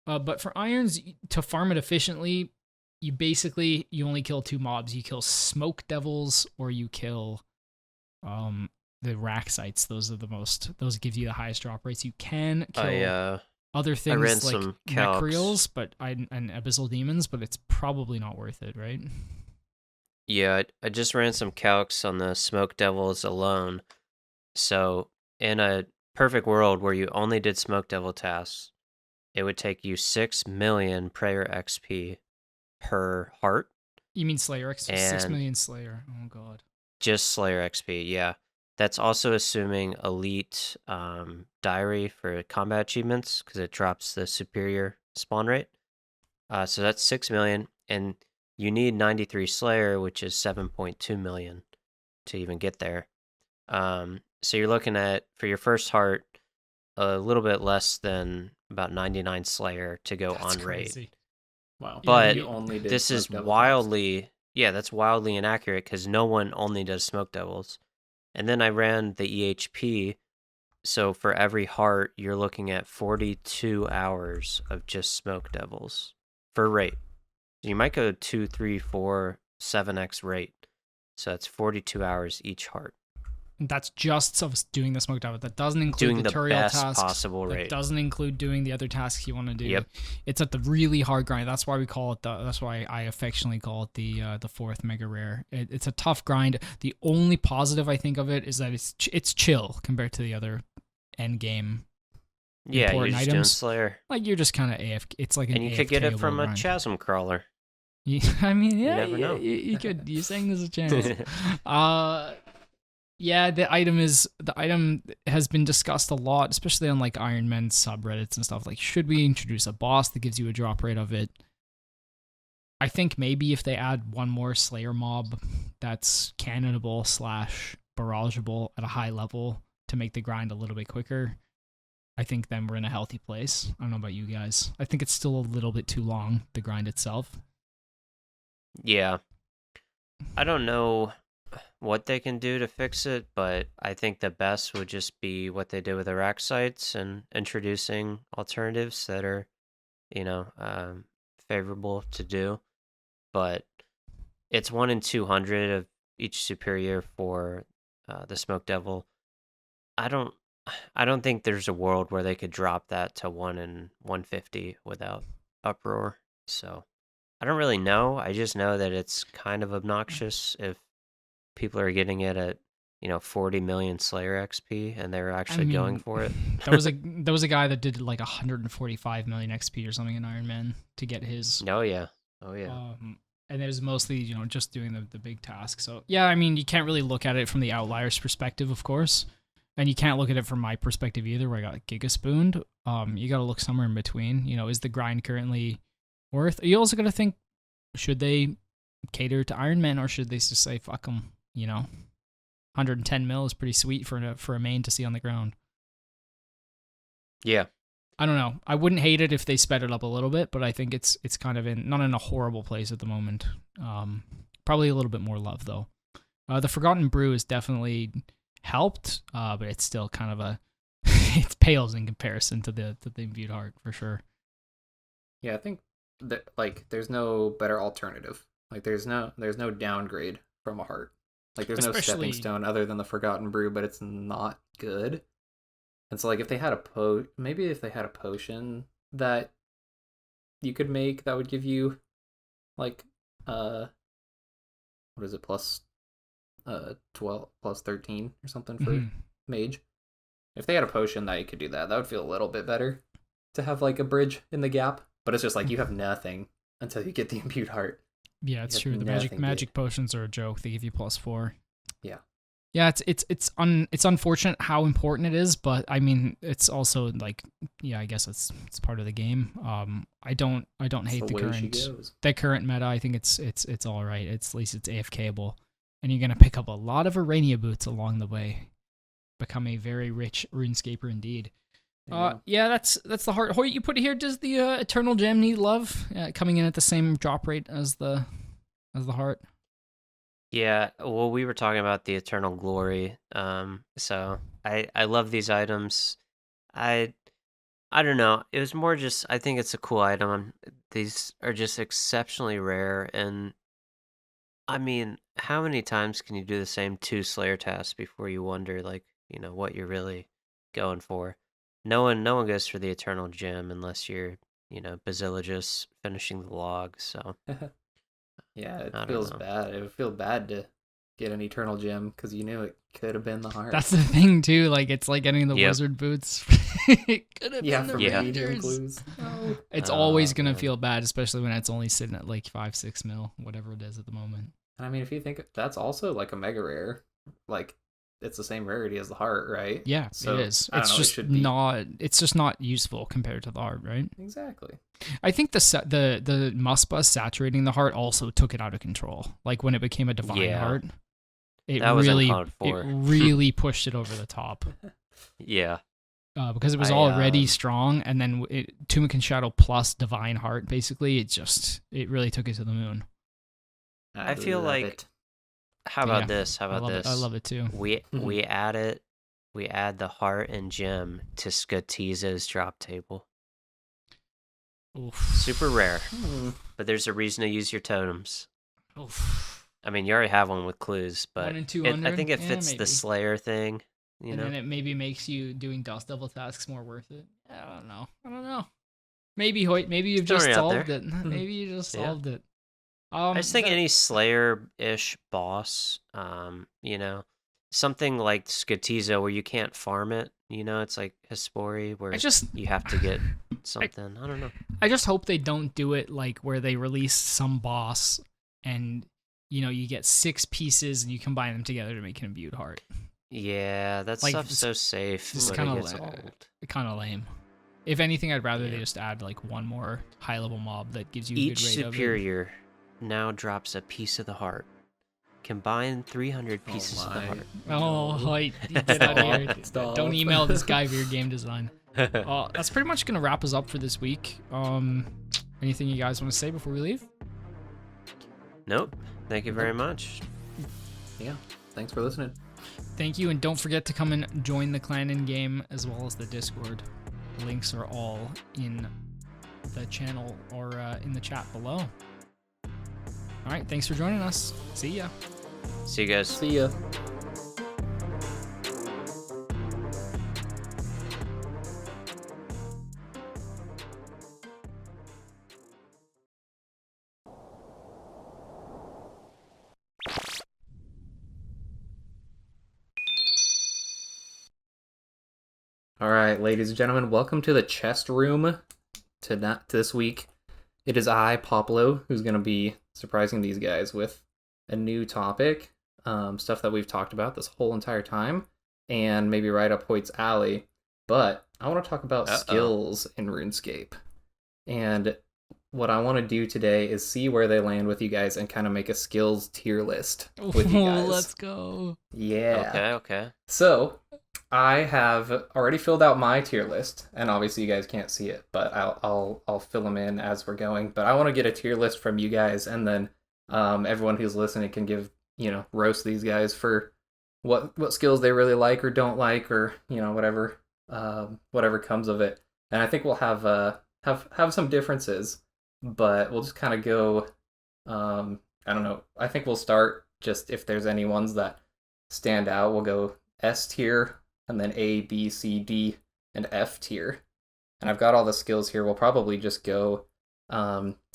But for irons, to farm it efficiently, you only kill 2 mobs. You kill smoke devils or you kill the rack sites. Those give you the highest drop rates. You can kill other things like Necrials and abyssal demons, but it's probably not worth it, right? Yeah, I just ran some calcs on the Smoke Devils alone. So, in a perfect world where you only did Smoke Devil tasks, it would take you 6 million prayer XP per heart. You mean Slayer XP? 6 million Slayer. Oh, God. Just Slayer XP, yeah. That's also assuming Elite Diary for combat achievements, because it drops the superior spawn rate. So that's 6 million, and you need 93 Slayer, which is 7.2 million to even get there. So you're looking at, for your first heart, a little bit less than about 99 Slayer to go on raid. Wow. But this is wildly, that's wildly inaccurate because no one only does Smoke Devils. And then I ran the EHP, so for every heart, you're looking at 42 hours of just Smoke Devils for raid. You might go 2, 3, 4, 7x rate. So that's 42 hours each heart. That's just of doing the smoke dive. That doesn't include Doing the the Turiel best tasks. possible That raid. doesn't include doing the other tasks you want to do. Yep. It's at the really hard grind. That's why we call it that's why I affectionately call it the 4th mega rare. It's a tough grind. The only positive I think of it is that it's chill compared to the other end game. Yeah, you're important just doing items. Slayer. Like you're just kind of AFK. It's like an And you could get it AFK-able from a grind. chasm crawler. I mean, yeah, never know. you could. You're saying there's a chance. Yeah, the item has been discussed a lot, especially on like Iron Man subreddits and stuff. Like, should we introduce a boss that gives you a drop rate of it? I think maybe if they add one more Slayer mob that's cannonable / barrageable at a high level to make the grind a little bit quicker, I think then we're in a healthy place. I don't know about you guys. I think it's still a little bit too long, the grind itself. Yeah. I don't know what they can do to fix it, but I think the best would just be what they did with the rack sites and introducing alternatives that are, favorable to do. But it's 1 in 200 of each superior for the Smoke Devil. I don't think there's a world where they could drop that to 1 in 150 without uproar. So I don't really know. I just know that it's kind of obnoxious if people are getting it at 40 million Slayer XP and they're actually going for it. There was a guy that did like 145 million XP or something in Iron Man to get his. Oh yeah. And it was mostly just doing the big task. So yeah, I mean you can't really look at it from the outliers perspective, of course, and you can't look at it from my perspective either, where I got Giga Spooned. You got to look somewhere in between. Is the grind currently worth? You also got to think, should they cater to Iron Man or should they just say fuck them? 110 mil is pretty sweet for a main to see on the ground. Yeah. I don't know. I wouldn't hate it if they sped it up a little bit, but I think it's kind of not in a horrible place at the moment. Probably a little bit more love though. The Forgotten Brew has definitely helped, but it's still kind of it pales in comparison to the Imbued Heart for sure. Yeah, I think that there's no better alternative. Like there's no downgrade from a heart. Like there's no stepping stone other than the Forgotten Brew, but it's not good. And so if they had maybe if they had a potion that you could make that would give you what is it, plus 12 plus 13 or something for mage. If they had a potion that you could do that would feel a little bit better to have a bridge in the gap. But it's just you have nothing until you get the Imbued Heart. Yeah, it's true. The magic potions are a joke. They give you +4. Yeah. Yeah, it's unfortunate how important it is, but I mean, it's also I guess it's part of the game. I don't hate the current meta. I think it's all right. At least it's AFKable, and you're gonna pick up a lot of Arania boots along the way. Become a very rich RuneScaper indeed. Yeah, that's the heart. Hoyt, you put it here. Does the Eternal Gem need love? Coming in at the same drop rate as the heart. Yeah, well, we were talking about the Eternal Glory. So I love these items. I don't know. It was more just I think it's a cool item. These are just exceptionally rare, and I mean, how many times can you do the same 2 Slayer tasks before you wonder what you're really going for? No one goes for the Eternal Gem unless you're, Basiligus finishing the log, so. Yeah, it feels bad. It would feel bad to get an Eternal Gem because you knew it could have been the heart. That's the thing, too. It's like getting the wizard boots. It could have been the Raiders. No. It's always going to feel bad, especially when it's only sitting at 5-6 mil, whatever it is at the moment. I mean, if you think that's also a mega rare, it's the same rarity as the heart, right? Yeah, so, it is. It's just not useful compared to the heart, right? Exactly. I think the Muspa saturating the heart also took it out of control. When it became a divine heart, it really pushed it over the top. Yeah. Because it was already strong, and then Tumic Shadow plus divine heart, basically, it really took it to the moon. I feel like. How about this? How about this? I love it too. We add the heart and gem to Skatiza's drop table. Oof. Super rare, but there's a reason to use your totems. Oof. I mean, you already have one with clues, but 1 in 200. I think it Yeah, fits maybe. the Slayer thing. You And know, then it maybe makes you doing Dust Devil tasks more worth it. I don't know. Maybe Hoyt. Maybe you've Just just throwing it out solved there. it. Maybe you just Yeah. solved it. I just think any Slayer-ish boss, something like Skatizo where you can't farm it. It's like Hespori where you have to get something. I don't know. I just hope they don't do it like where they release some boss and you get 6 pieces and you combine them together to make an imbued heart. Yeah, that Like, stuff's so safe, This is but kind it of gets old. kind of lame. If anything, I'd rather they just add like one more high level mob that gives you a Each good rate of it. superior now drops a piece of the heart. Combine 300 pieces of the heart. Oh, Hoyt, get out of here. Stop. Don't email this guy for your game design. That's pretty much gonna wrap us up for this week. Anything you guys want to say before we leave? Nope. Thank you very much. Yeah. Thanks for listening. Thank you, and don't forget to come and join the clan in game as well as the Discord. Links are all in the channel or in the chat below. All right, thanks for joining us. See ya. See you guys. See ya. All right, ladies and gentlemen, welcome to the chest room. To this week, it is I, Poplo, who's going to be surprising these guys with a new topic, stuff that we've talked about this whole entire time, and maybe right up Hoyt's alley. But I want to talk about skills in RuneScape. And what I want to do today is see where they land with you guys and kind of make a skills tier list with you guys. Let's go. Yeah. Okay. So, I have already filled out my tier list, and obviously you guys can't see it, but I'll fill them in as we're going. But I want to get a tier list from you guys, and then everyone who's listening can give roast these guys for what skills they really like or don't like, or whatever comes of it. And I think we'll have some differences, but we'll just kind of go. I don't know. I think we'll start just if there's any ones that stand out, we'll go S tier. And then A, B, C, D, and F tier. And I've got all the skills here. We'll probably just go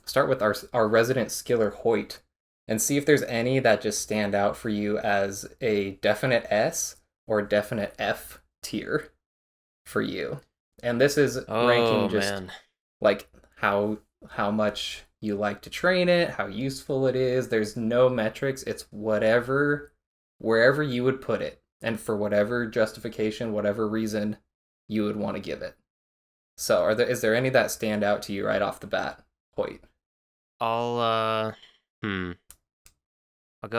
start with our resident skiller Hoyt and see if there's any that just stand out for you as a definite S or definite F tier for you. And this is ranking just like how much you like to train it, how useful it is. There's no metrics. It's wherever you would put it. And for whatever justification, whatever reason you would want to give it. So, is there any that stand out to you right off the bat, Hoyt? I'll go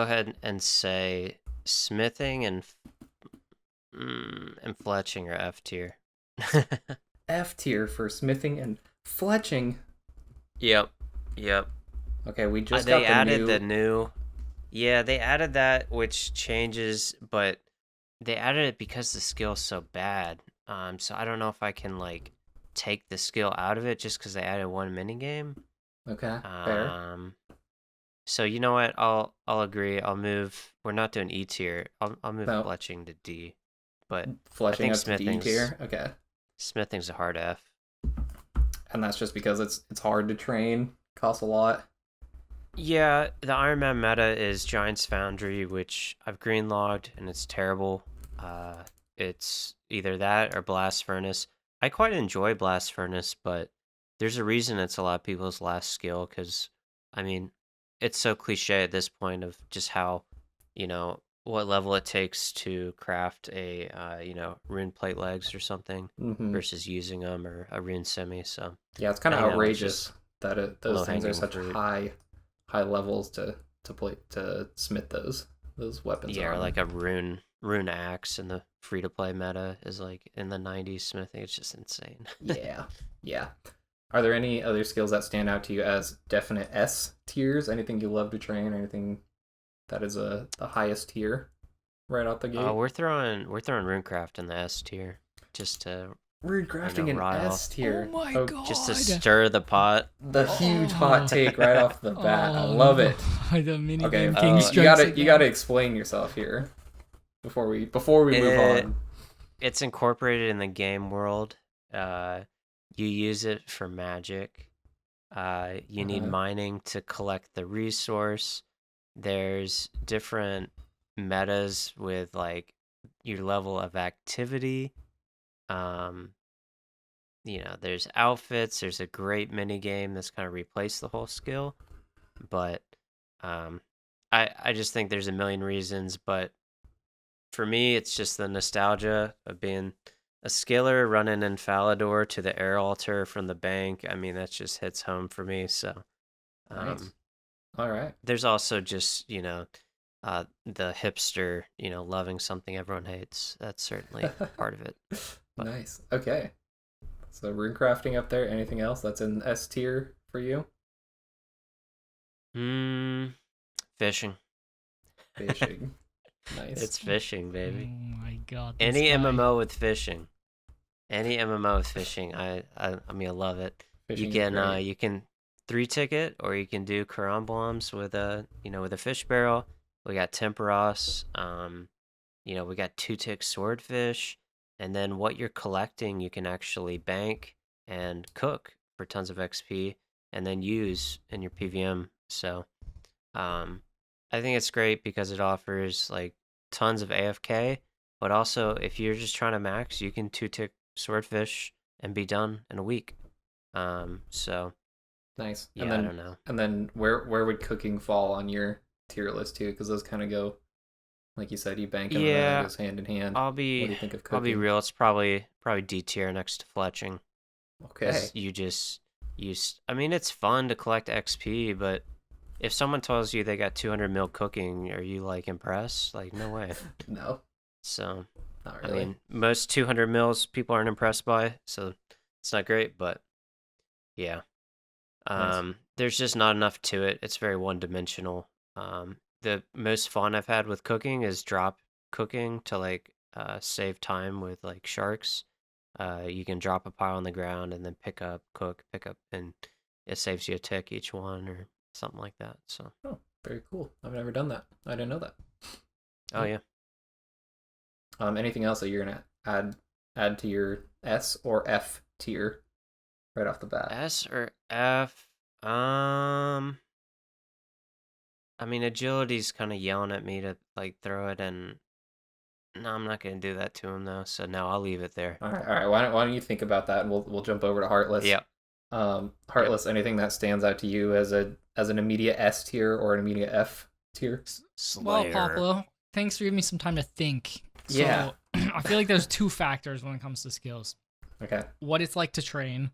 ahead and say smithing and fletching are F tier. F tier for smithing and fletching. Yep. Okay, we just they added the new. Yeah, they added that, which changes, but they added it because the skill's so bad. So I don't know if I can like take the skill out of it just because they added one minigame. Okay, fair. So you know what? I'll agree. I'll move. We're not doing E tier. I'll move fletching to D. But fletching up to D tier. Okay. Smithing's a hard F. And that's just because it's hard to train, costs a lot. Yeah, the Iron Man meta is Giant's Foundry, which I've greenlogged, and it's terrible. It's either that or Blast Furnace. I quite enjoy Blast Furnace, but there's a reason it's a lot of people's last skill, because, I mean, it's so cliche at this point of just how, what level it takes to craft a, rune plate legs or something versus using them, or a rune semi, so. Yeah, it's kind of outrageous that those things are such high levels to smith those weapons. Yeah, or like a rune axe in the free to play meta is like in the 90s smithing. It's just insane. Yeah. Are there any other skills that stand out to you as definite S tiers? Anything you love to train? Anything that is the highest tier right out the gate? We're throwing Runecraft in the S tier just to Rune crafting an rile. S tier. Oh my god. Just to stir the pot. The huge hot take right off the bat. I Oh, love it. The mini Okay, game king you strikes you gotta explain yourself here before we move on. It's incorporated in the game world. You use it for magic. You need mining to collect the resource. There's different metas with like your level of activity. There's outfits. There's a great mini game that's kind of replaced the whole skill, but I just think there's a million reasons. But for me, it's just the nostalgia of being a skiller running in Falador to the air altar from the bank. I mean, that just hits home for me. So, Nice. All right. there's also just the hipster, loving something everyone hates. That's certainly part of it. But Nice. Okay. So rune crafting up there. Anything else that's in S tier for you? fishing. Fishing. Nice. It's fishing, baby. Oh my god. this Any guy. MMO with fishing. Any MMO with fishing. I mean, I love it. Fishing is You can great. you can 3-ticket, or you can do karambwams with a fish barrel. We got temperos. We got 2-tick swordfish, and then what you're collecting you can actually bank and cook for tons of XP, and then use in your PVM. So, I think it's great because it offers like tons of AFK, but also if you're just trying to max, you can 2-tick swordfish and be done in a week. So Nice. yeah, And then I don't know. And then where would cooking fall on your tier list too? Because those kind of go, like you said, you bank and Yeah, it goes hand in hand. I'll What do be you think of I'll be cooking? real. It's probably D tier next to fletching. Okay. 'Cause I mean, it's fun to collect XP, but if someone tells you they got 200 mil cooking, are you like impressed? Like, no way. No, So, not I really. mean, most 200 mils people aren't impressed by, so it's not great, but yeah. Nice. There's just not enough to it. It's very one-dimensional. The most fun I've had with cooking is drop cooking to like save time with like sharks. You can drop a pile on the ground and then pick up, and it saves you a tick each one or something like that. So, Oh, very cool. I've never done that. I didn't know that. oh yeah. Anything else that you're gonna add to your S or F tier right off the bat? S or F? I mean, agility's kind of yelling at me to like throw it, and no, I'm not gonna do that to him though. So no, I'll leave it there. All right. Why don't you think about that, and we'll jump over to Heartless. Yeah. Heartless. Anything that stands out to you as an immediate S tier or an immediate F tier? Well, Slayer. Poplo, thanks for giving me some time to think. Yeah. So, I feel like there's two factors when it comes to skills. Okay. What it's like to train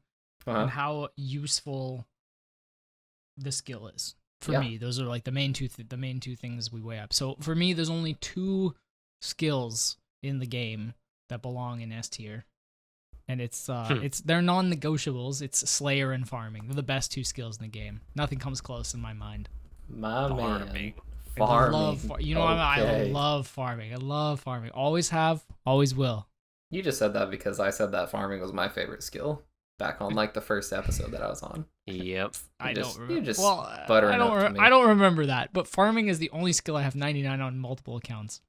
Uh-huh. and how useful the skill is. For Yeah. me, those are like the main two things we weigh up. So for me, there's only two skills in the game that belong in S tier. And it's they're non-negotiables. It's Slayer and farming. They're the best two skills in the game. Nothing comes close in my mind. My Farming. man. I Farming. love, you know, I Okay. love farming. I love farming. Always have, always will. You just said that because I said that farming was my favorite skill back on like the first episode that I was on. Yep. I just- don't you remember. just Well, buttering I don't. up to me. I don't remember that. But farming is the only skill I have 99 on multiple accounts.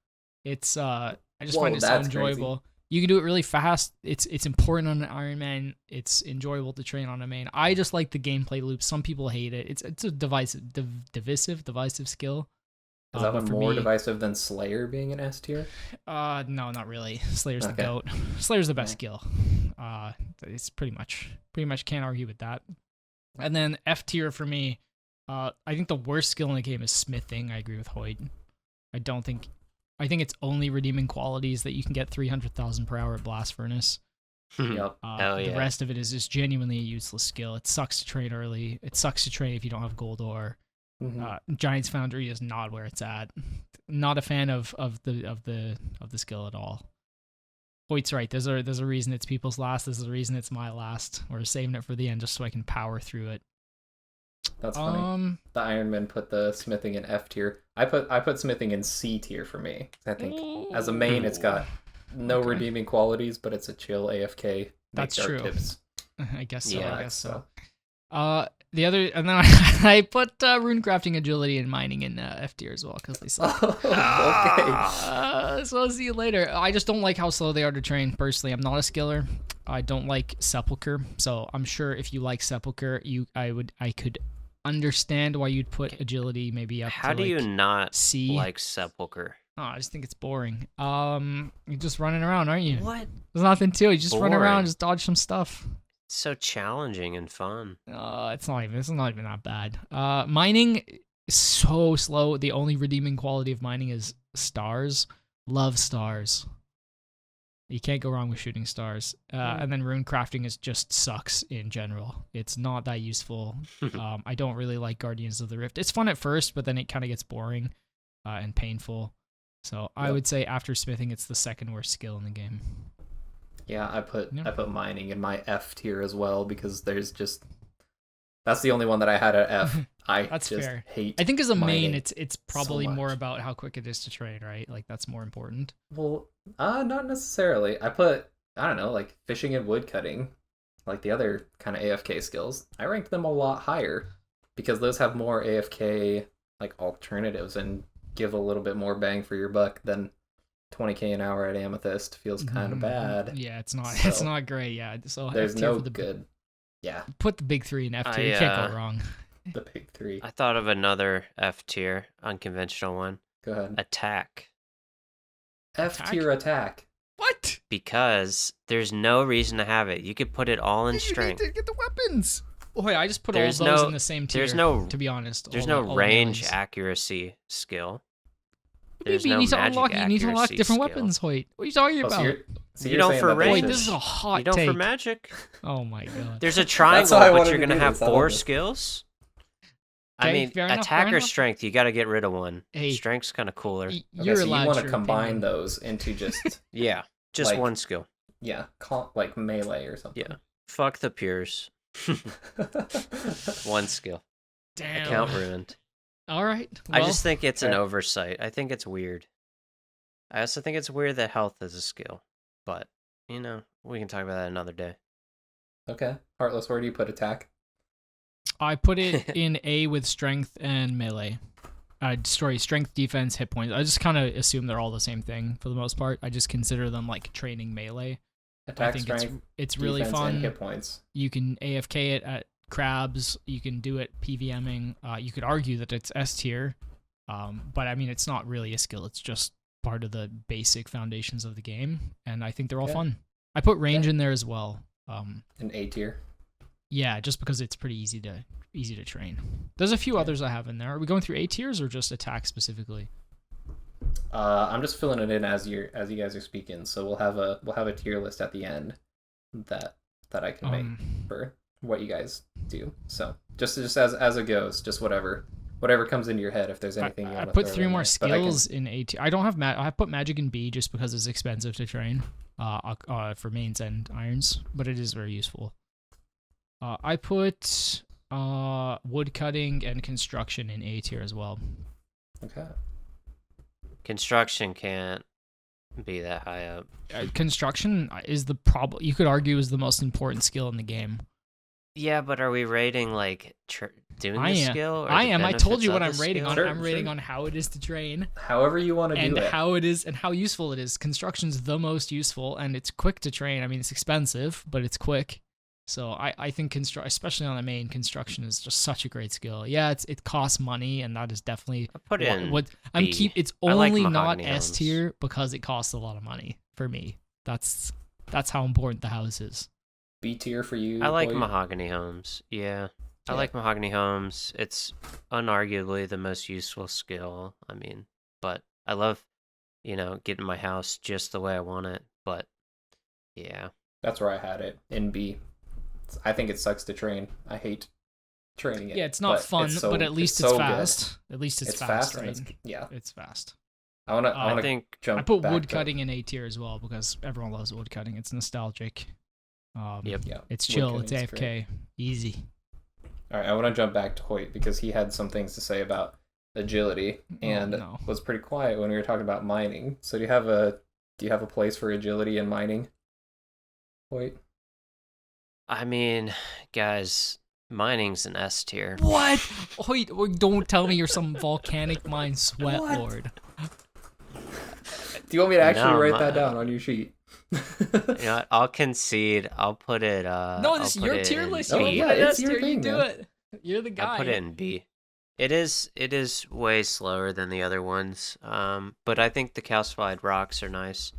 It's I just Whoa, find it so that's crazy. enjoyable. You can do it really fast. It's important on an Iron Man. It's enjoyable to train on a main. I just like the gameplay loop. Some people hate it. It's a divisive skill. Is that But one for more me, divisive than Slayer being an S tier? No, not really. Slayer's the Okay. goat. Slayer's the best Okay. skill. It's pretty much can't argue with that. And then F tier for me, I think the worst skill in the game is smithing. I agree with Hoyt. I think its only redeeming quality is that you can get 300,000 per hour at Blast Furnace. Yep. Hell The yeah. rest of it is just genuinely a useless skill. It sucks to train early. It sucks to train if you don't have gold ore. Mhm. Giant's Foundry is not where it's at. Not a fan of the skill at all. Hoyt's right. There's a reason it's people's last. There's a reason it's my last. We're saving it for the end just so I can power through it. That's funny. The Iron Man put the smithing in F tier. I put smithing in C tier for me. I think as a main, it's got no Okay. redeeming qualities, but it's a chill AFK. That's dark true. Tips. I guess so. Yeah, I guess so. so. The other, and then I put rune crafting, agility, and mining in F tier as well because they suck. Okay. So I'll see you later. I just don't like how slow they are to train. Personally, I'm not a skiller. I don't like Sepulcher, so I'm sure if you like Sepulcher, I could understand why you'd put agility maybe up. How to do you like not C. like Sepulcher? Oh, I just think it's boring. You're just running around, aren't you? What? There's nothing to it. You just run around, Boring. just dodge some stuff. It's so challenging and fun. It's not even that bad. Mining is so slow. The only redeeming quality of mining is stars. Love stars. You can't go wrong with shooting stars. And then rune crafting just sucks in general. It's not that useful. I don't really like Guardians of the Rift. It's fun at first, but then it kind of gets boring and painful. So I would say after smithing, it's the second worst skill in the game. Yeah, I put mining in my F tier as well because that's the only one that I had at F. That's just fair. hate. I think as a main, mining it's probably so more much. about how quick it is to train, right? Like that's more important. Well, not necessarily. I put, I don't know, like fishing and wood cutting, like the other kind of AFK skills. I ranked them a lot higher because those have more AFK like alternatives and give a little bit more bang for your buck than 20k an hour at Amethyst feels kind of bad. Yeah, it's not. So, it's not great. Yeah, so There's F tier no for the good. Yeah, Put the big three in F tier. You can't go wrong. the big three. I thought of another F tier, unconventional one. Go ahead. Attack. F tier attack. What? Because there's no reason to have it. You could put it all in You strength. need to get the weapons. Oh, wait, I just put There's all those no- in the same tier. there's no- to be honest. There's all no the range melees. accuracy skill. Maybe There's you no need to magic unlock. You need to unlock accuracy different skill. weapons, Hoyt. What are you talking Oh, about? so You you're don't saying for that there's Hoyt, range. this is a hot You don't take. for magic. Oh my god. There's a That's triangle, why I but wanted you're to gonna do have this. I love 4 it. skills. Okay, I mean, fair enough, attack fair or enough. strength, you got to get rid of one. Hey, Strength's kind of cooler. Okay, You're so you allowed want to your combine opinion. those into just Yeah, just Like- one skill. yeah, like melee or something. Yeah. Fuck the pures. One skill. Damn. Account ruined. All right. I Well, just think it's an fair. oversight. I think it's weird. I also think it's weird that health is a skill. But, you know, we can talk about that another day. Okay, Heartless, where do you put attack? I put it in A with strength and melee. Strength, defense, hit points. I just kind of assume they're all the same thing for the most part. I just consider them like training melee. Attack, I think strength, it's really defense, fun. and hit points. You can AFK it at crabs. You can do it PVMing. You could argue that it's S tier, but I mean it's not really a skill. It's just part of the basic foundations of the game, and I think they're all Yeah. fun. I put range Yeah. in there as well. An A tier. Yeah, just because it's pretty easy to train. There's a few others I have in there. Are we going through A tiers or just attack specifically? I'm just filling it in as you guys are speaking. So we'll have a tier list at the end that I can make for what you guys do. So just as it goes, just whatever comes into your head. If there's anything you I want to put throw 3 in more there. But I can- skills in A tier. I don't have I put magic in B just because it's expensive to train for mains and irons, but it is very useful. I put wood cutting and construction in A tier as well. Okay. Construction can't be that high up. Construction is the problem. You could argue is the most important skill in the game. Yeah, but are we rating, like, doing I the am. skill? Or I the am. I told benefits you what of I'm the rating skill? on. Sure, I'm rating sure. on how it is to train. However you want to And do it. how it is and how useful it is. Construction's the most useful, and it's quick to train. I mean, it's expensive, but it's quick. So I think especially on the main, construction is just such a great skill. Yeah, it costs money, and that is definitely I put it in what B. It's I like only not mahogany S homes. tier because it costs a lot of money for me. That's how important the house is. B tier for you. I like Hoyt? mahogany homes. Yeah. I Yeah. like mahogany homes. It's unarguably the most useful skill. I mean, but I love, getting my house just the way I want it. But yeah. That's where I had it in B. I think it sucks to train. I hate training it. Yeah, it's not but fun, so- but at least it's so good. fast. At least it's fast, and right? yeah. It's fast. I wanna I think jump. I put back wood to- cutting in A tier as well because everyone loves wood cutting. It's nostalgic. Yep. Yeah, It's wood chill. It's cutting's great. AFK. Easy. All right, I want to jump back to Hoyt because he had some things to say about agility and no. was pretty quiet when we were talking about mining. So do you have a Do you have a place for agility and mining? Wait. I mean, guys, mining's an S tier. What? Hoyt, don't tell me you're some volcanic mine sweat What? lord. Do you want me to actually No, write that down on your sheet? You know what? I'll concede. I'll put it. No, this is I'll put your it tier in list. Oh, You B. yeah, put it it's S your tier. You thing, do man. it. You're the guy. I put it in B. It is way slower than the other ones. But I think the calcified rocks are nice.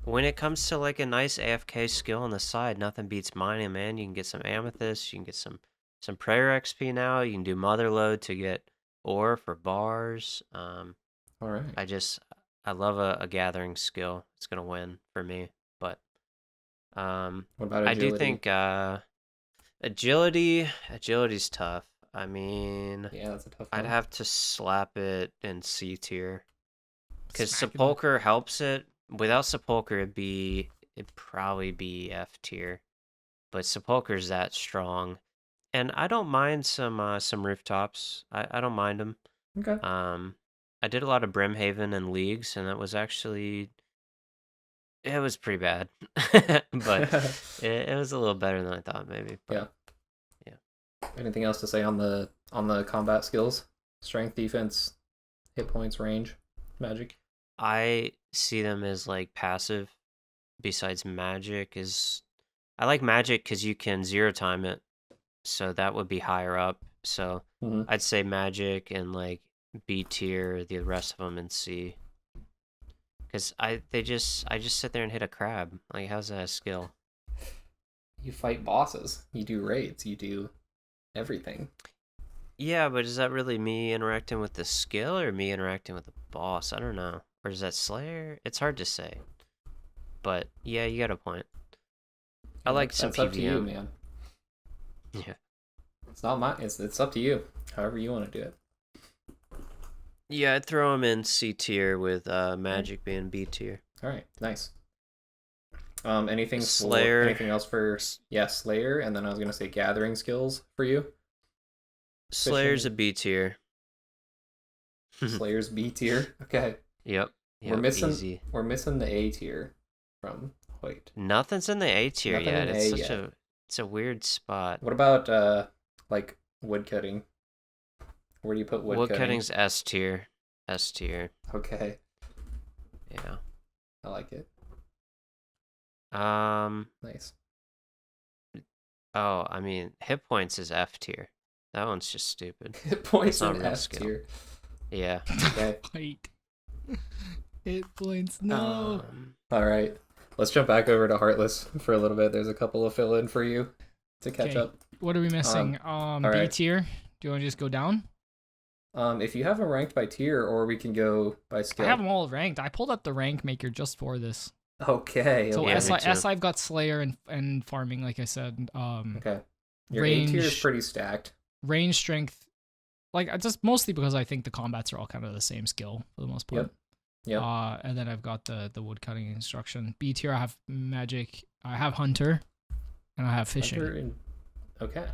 When it comes to like a nice AFK skill on the side, nothing beats mining, man. You can get some amethyst, you can get some prayer XP now. You can do motherload to get ore for bars. All right. I love a gathering skill. It's gonna win for me. But What about I agility? do think agility's tough. I mean, Yeah, that's a tough one. I'd have to slap it in C tier. Because Smack it. Sepulcher helps it. Without Sepulcher, it'd probably be F tier. But Sepulcher's that strong. And I don't mind some rooftops. I don't mind them. Okay. I did a lot of Brimhaven and Leagues, and it was pretty bad. But it was a little better than I thought, maybe. But, Yeah. Anything else to say on the combat skills? Strength, defense, hit points, range, magic. I see them as like passive. Besides magic I like magic because you can 0 time it, so that would be higher up. So Mhm. I'd say magic and like B tier, the rest of them in C. Because I just sit there and hit a crab. Like, how's that a skill? You fight bosses. You do raids. You do everything. Yeah, but is that really me interacting with the skill or me interacting with the boss? I don't know. Or is that Slayer? It's hard to say. But yeah, you got a point. I like some That's up to you, PVM. man. Yeah. It's not my. It's up to you. However you want to do it. Yeah, I'd throw him in C tier with magic being B tier. All right. Nice. Anything Slayer. Anything else for Slayer, and then I was gonna say gathering skills for you. Slayer's a B tier. Slayer's B tier. Okay. Yep. We're missing. Easy. We're missing the A tier from Hoyt. Nothing's in the A tier Nothing yet. in It's A such yet. it's a weird spot. What about like woodcutting? Where do you put woodcutting? Woodcutting's S tier. S tier. Okay, Yeah. I like it. Um. Nice. Oh, I mean, hit points is F tier. That one's just stupid. Hit points not in real F skill. tier. Yeah. Okay. Hoyt. Hit points. No. All right. Let's jump back over to Heartless for a little bit. There's a couple of fill in for you to catch Okay. up. What are we missing? B right. tier. Do you want to just go down? If you have them ranked by tier, or we can go by skill. I have them all ranked. I pulled up the rank maker just for this. Okay. So Yeah, okay. me too. S I've got Slayer and farming, like I said. Okay. Your A tier is range- pretty stacked. Range strength, like just mostly because I think the combats are all kind of the same skill for the most part. Yep. Yep. And then I've got the wood cutting instruction. B tier, I have magic. I have hunter, and I have fishing. Okay.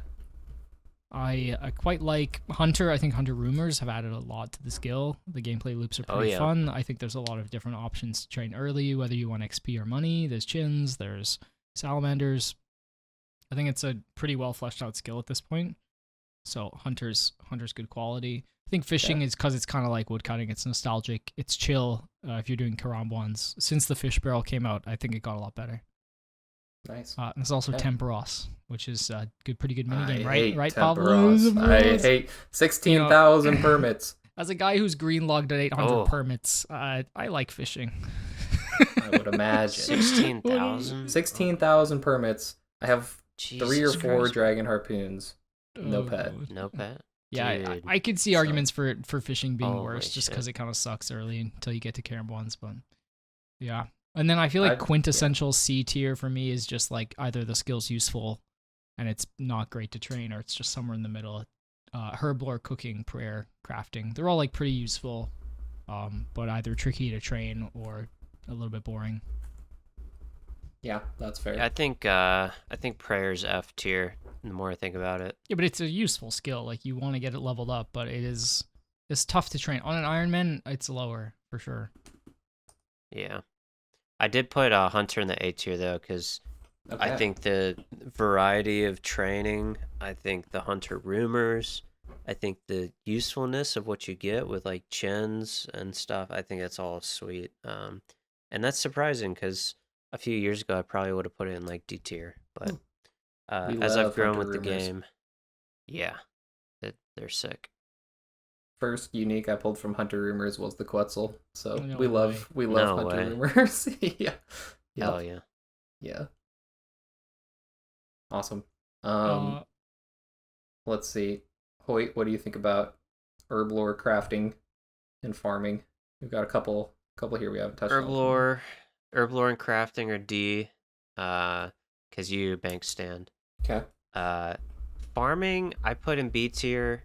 I quite like hunter. I think hunter rumors have added a lot to the skill. The gameplay loops are Oh, pretty yeah. fun. I think there's a lot of different options to train early, whether you want XP or money. There's chins, there's salamanders. I think it's a pretty well fleshed out skill at this point. So hunter's good quality. I think fishing is because it's kind of like woodcutting. It's nostalgic. It's chill. If you're doing Karam ones, since the fish barrel came out, I think it got a lot better. Nice. And there's also Okay. Temperos, which is a good, pretty good minigame, I right? hate Right, Temperos. Pablo? I hate 16,000 permits. As a guy who's green logged at 800 Oh. permits, I like fishing. I would imagine. 16,000. 16,000 permits. I have Jesus 3 or 4 Christ. dragon harpoons. No pet. God. No pet. Yeah, Dude. I could see So- arguments for fishing being Holy worse just shit. because it kind of sucks early until you get to carom ones, but yeah. And then I feel like I'd- quintessential C tier for me is just like either the skill's useful and it's not great to train, or it's just somewhere in the middle. Herblore, cooking, prayer, crafting. They're all like pretty useful, but either tricky to train or a little bit boring. Yeah, that's fair. I think prayer's F tier. The more I think about it. Yeah, but it's a useful skill. Like you want to get it leveled up, but it's tough to train. On an Ironman, it's lower for sure. Yeah. I did put a hunter in the A tier though, because Okay. I think the variety of training, I think the hunter rumors, I think the usefulness of what you get with like chins and stuff, I think it's all sweet. And that's surprising because a few years ago I probably would have put it in like D tier, but We as I've love grown hunter with the rumors. game, yeah, they're sick. First unique I pulled from Hunter Rumors was the Quetzal. So No we way. love No Hunter way. Rumors. Yeah. Hell Yep. yeah. Yeah. Awesome. Uh, Let's see. Hoyt, what do you think about herb lore crafting and farming? We've got a couple here we haven't touched Herb on. lore and crafting are D, because you bank stand. Okay. Farming, I put in B tier.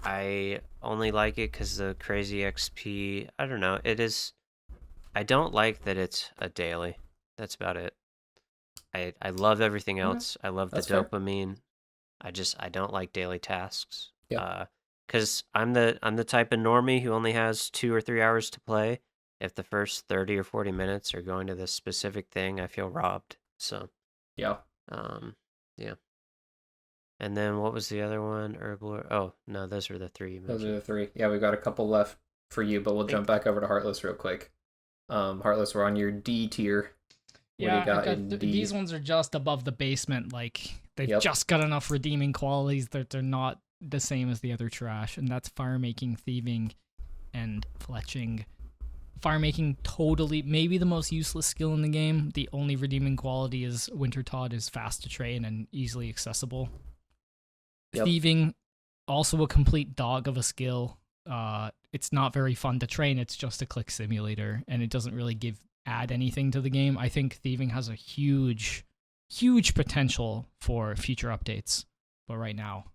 I only like it because the crazy XP. I don't know. It is. I don't like that it's a daily. That's about it. I love everything else. I love the that's fair. dopamine. I don't like daily tasks. Yeah. Because I'm the type of normie who only has 2 or 3 hours to play. If the first 30 or 40 minutes are going to this specific thing, I feel robbed. So Yeah. yeah. And then what was the other one? Herbal. Oh no, those were the three you Those mentioned. are the three. Yeah, we've got a couple left for you, but we'll jump back over to Heartless real quick. Heartless, we're on your D tier. What do you got in D? These ones are just above the basement. Like they've Yep. just got enough redeeming qualities that they're not the same as the other trash, and that's fire making, thieving, and fletching. Fire making, totally maybe the most useless skill in the game. The only redeeming quality is Wintertod is fast to train and easily accessible. Yep. Thieving, also a complete dog of a skill. It's not very fun to train. It's just a click simulator, and it doesn't really add anything to the game. I think thieving has a huge potential for future updates, but right now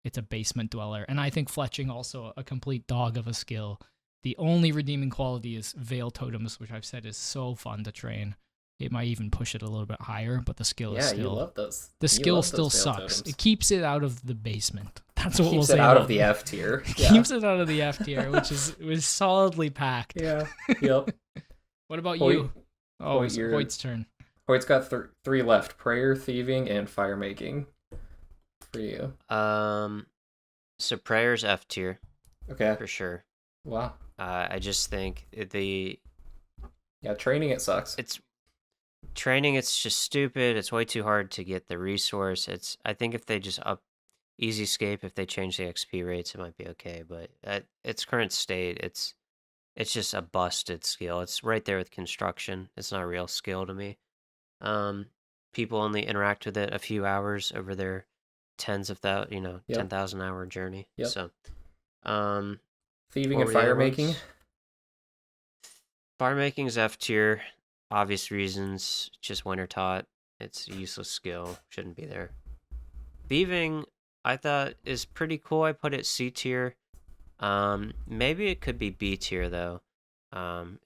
it's a basement dweller. And I think fletching also a complete dog of a skill. The only redeeming quality is Veil Totems, which I've said is so fun to train. It might even push it a little bit higher, but the skill is still... you love those. The skill still Veil sucks. Totems. It keeps it out of the basement. That's what we'll Keeps say. it out of the F tier. Yeah. Keeps it out of the F tier, which was solidly packed. Yeah. Yep. What about Hoyt- you? Oh, Hoyt, it's you're- Hoyt's turn. Hoyt's got three left: prayer, thieving, and fire making. For you. So prayer's F tier Okay. for sure. Wow. I just think Yeah, training it sucks. it's training. It's just stupid. It's way too hard to get the resource. I think if they just up Easy Escape, if they change the XP rates, it might be okay. But at its current state, it's just a busted skill. It's right there with construction. It's not a real skill to me. People only interact with it a few hours over their tens of Yep. 10,000 hour journey. Yep. So, Thieving what and were the fire other making. ones? Fire making's F tier. Obvious reasons. Just winter taught. It's a useless skill. Shouldn't be there. Thieving, I thought is pretty cool. I put it C tier. Maybe it could be B tier though.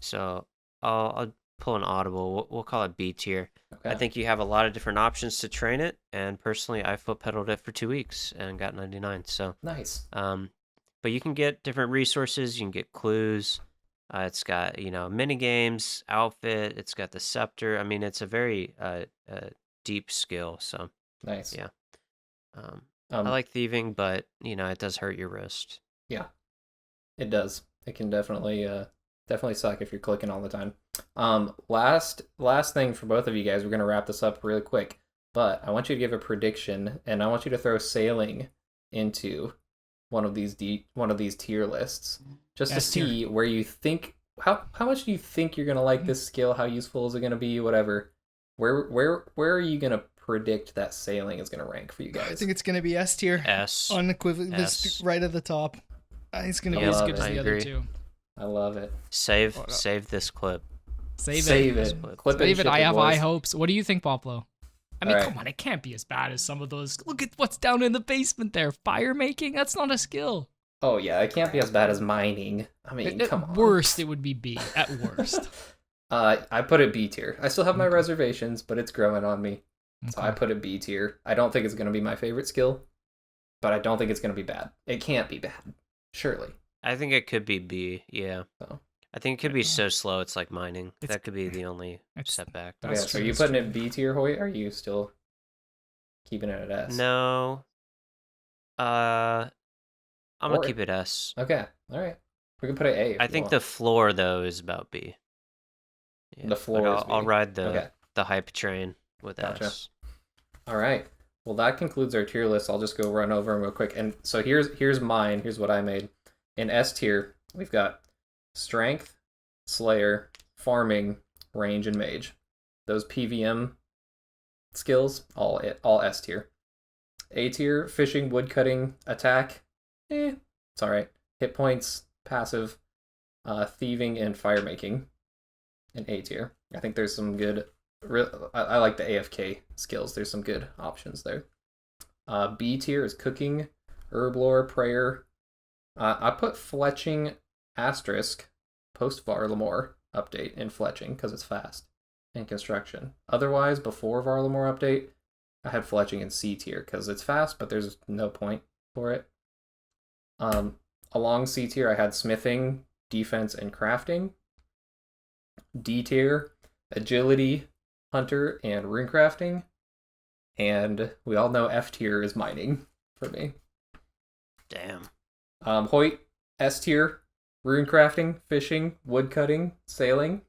So I'll pull an audible. We'll call it B tier. Okay. I think you have a lot of different options to train it, and personally, I foot pedaled it for 2 weeks and got 99. So Nice. but you can get different resources. You can get clues. It's got mini games, outfit. It's got the scepter. I mean, it's a very deep skill. So Nice. yeah. I like thieving, but it does hurt your wrist. Yeah, it does. It can definitely suck if you're clicking all the time. Last thing for both of you guys. We're gonna wrap this up really quick, but I want you to give a prediction, and I want you to throw sailing into one of these tier lists, just to S tier. see where you think how much do you think you're gonna like this skill? How useful is it gonna be? Whatever. Where are you gonna predict that sailing is gonna rank for you guys? I think it's gonna be S tier. S. Unequivocally, S. right at the top. I think it's gonna Not be as love good it. as I the other agree. two. I love it. Save Hold up. save this clip. Save Save it. it. Clip it. and Save it. ship I have boys. high hopes. What do you think, Poplo? I mean, All right. come on, it can't be as bad as some of those. Look at what's down in the basement there. Fire making? That's not a skill. Oh yeah, it can't be as bad as mining. I mean, come on. At worst, it would be B. At worst. I put it B tier. I still have my reservations, but it's growing on me. So I Okay. put it B tier. I don't think it's going to be my favorite skill, but I don't think it's going to be bad. It can't be bad, surely. I think it could be B. Yeah. So. I think it could be so slow. It's like mining. It's- That could be the only it's- setback. Yeah, That's so true, are you that's putting true. it B tier, Hoyt? Or are you still keeping it at S? No. I'm Or- gonna keep it S. Okay, all right. We can put it A. If I you think want. the floor though is about B. Yeah, The floor is I'll B. ride the Okay. hype train with Gotcha. S. All right. Well, that concludes our tier list. I'll just go run over them real quick. And so here's mine. Here's what I made. In S tier, we've got Strength, Slayer, Farming, Range, and Mage. Those PVM skills, all S tier. A tier, Fishing, Woodcutting, Attack. It's all right. Hit points, Passive, Thieving, and Fire Making. In A tier. I think there's some good. I like the AFK skills. There's some good options there. B tier is Cooking, Herblore, Prayer. I put Fletching asterisk post Varlamore update in Fletching because it's fast, and Construction. Otherwise, before Varlamore update, I had Fletching in C tier because it's fast, but there's no point for it. Along C tier, I had Smithing, Defense, and Crafting. D tier, Agility, Hunter, and Runecrafting. And we all know F tier is Mining for me. Damn. Hoyt, S tier, Runecrafting, Fishing, Woodcutting, Sailing.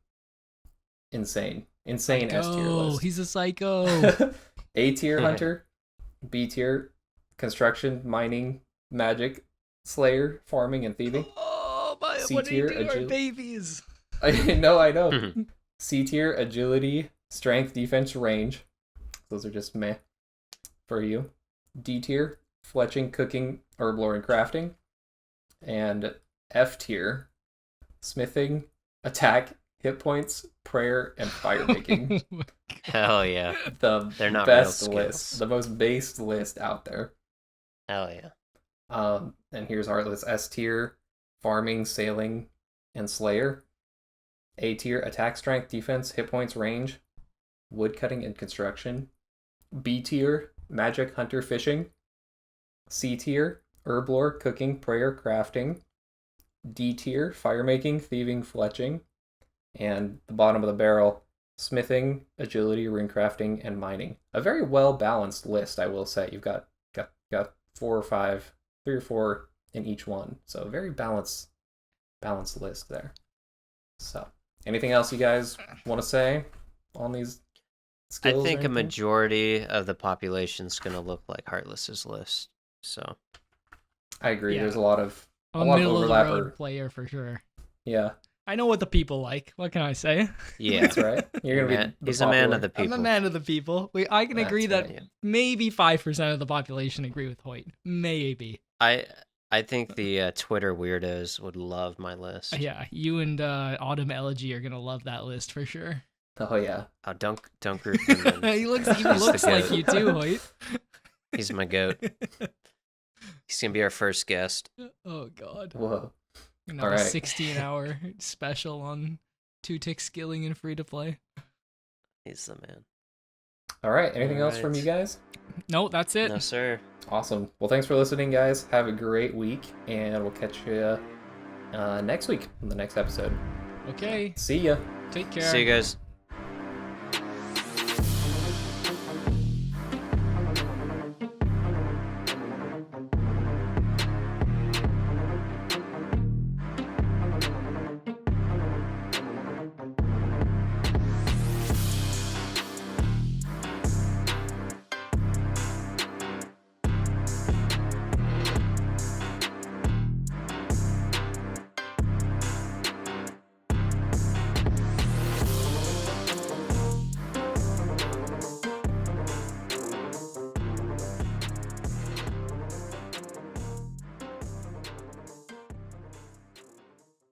Insane S tier Oh, list. he's a psycho. A tier, Hunter. B tier, Construction, Mining, Magic, Slayer, Farming, and Thieving. Oh, my, C what do you tier, do, our agil- babies? I know. C tier, Agility, Strength, Defense, Range. Those are just meh for you. D tier, Fletching, Cooking, Herblore, and Crafting. And F tier, Smithing, Attack, Hit Points, Prayer, and Fire Making. Hell yeah. They're not best real list, skills. the most based list out there. Hell yeah. And here's Heartless. S tier, Farming, Sailing, and Slayer. A tier, Attack, Strength, Defense, Hit Points, Range, Woodcutting, and Construction. B tier, Magic, Hunter, Fishing. C tier, Herblore, Cooking, Prayer, Crafting. D tier, Fire Making, Thieving, Fletching. And the bottom of the barrel, Smithing, Agility, Runecrafting, and Mining. A very well balanced list, I will say. You've got 4 or 5, 3 or 4 in each one. So a very balanced list there. So anything else you guys want to say on these skills? I or think a anything? majority of the population's gonna look like Heartless's list. So I agree. Yeah. There's a lot of A lot of middle of the overlap. road player for sure. Yeah, I know what the people like. What can I say? yeah, that's right. You're gonna be he's a man of the I'm people. a man of the people. I can agree That's that right. maybe 5% of the population agree with Hoyt. Maybe. I think the Twitter weirdos would love my list. Yeah, you and Autumn Elegy are gonna love that list for sure. Oh yeah. Oh, don't group him in. he looks He's the like goat. you too, Hoyt. He's my goat. He's gonna be our first guest. Oh god. Whoa. Another All right. 16-hour special on 2-tick skilling and free to play. He's the man. All right. Anything else from you Alright. guys? No, that's it. No, sir. Awesome. Well, thanks for listening, guys. Have a great week, and we'll catch you next week in the next episode. Okay, See ya. take care. See you guys.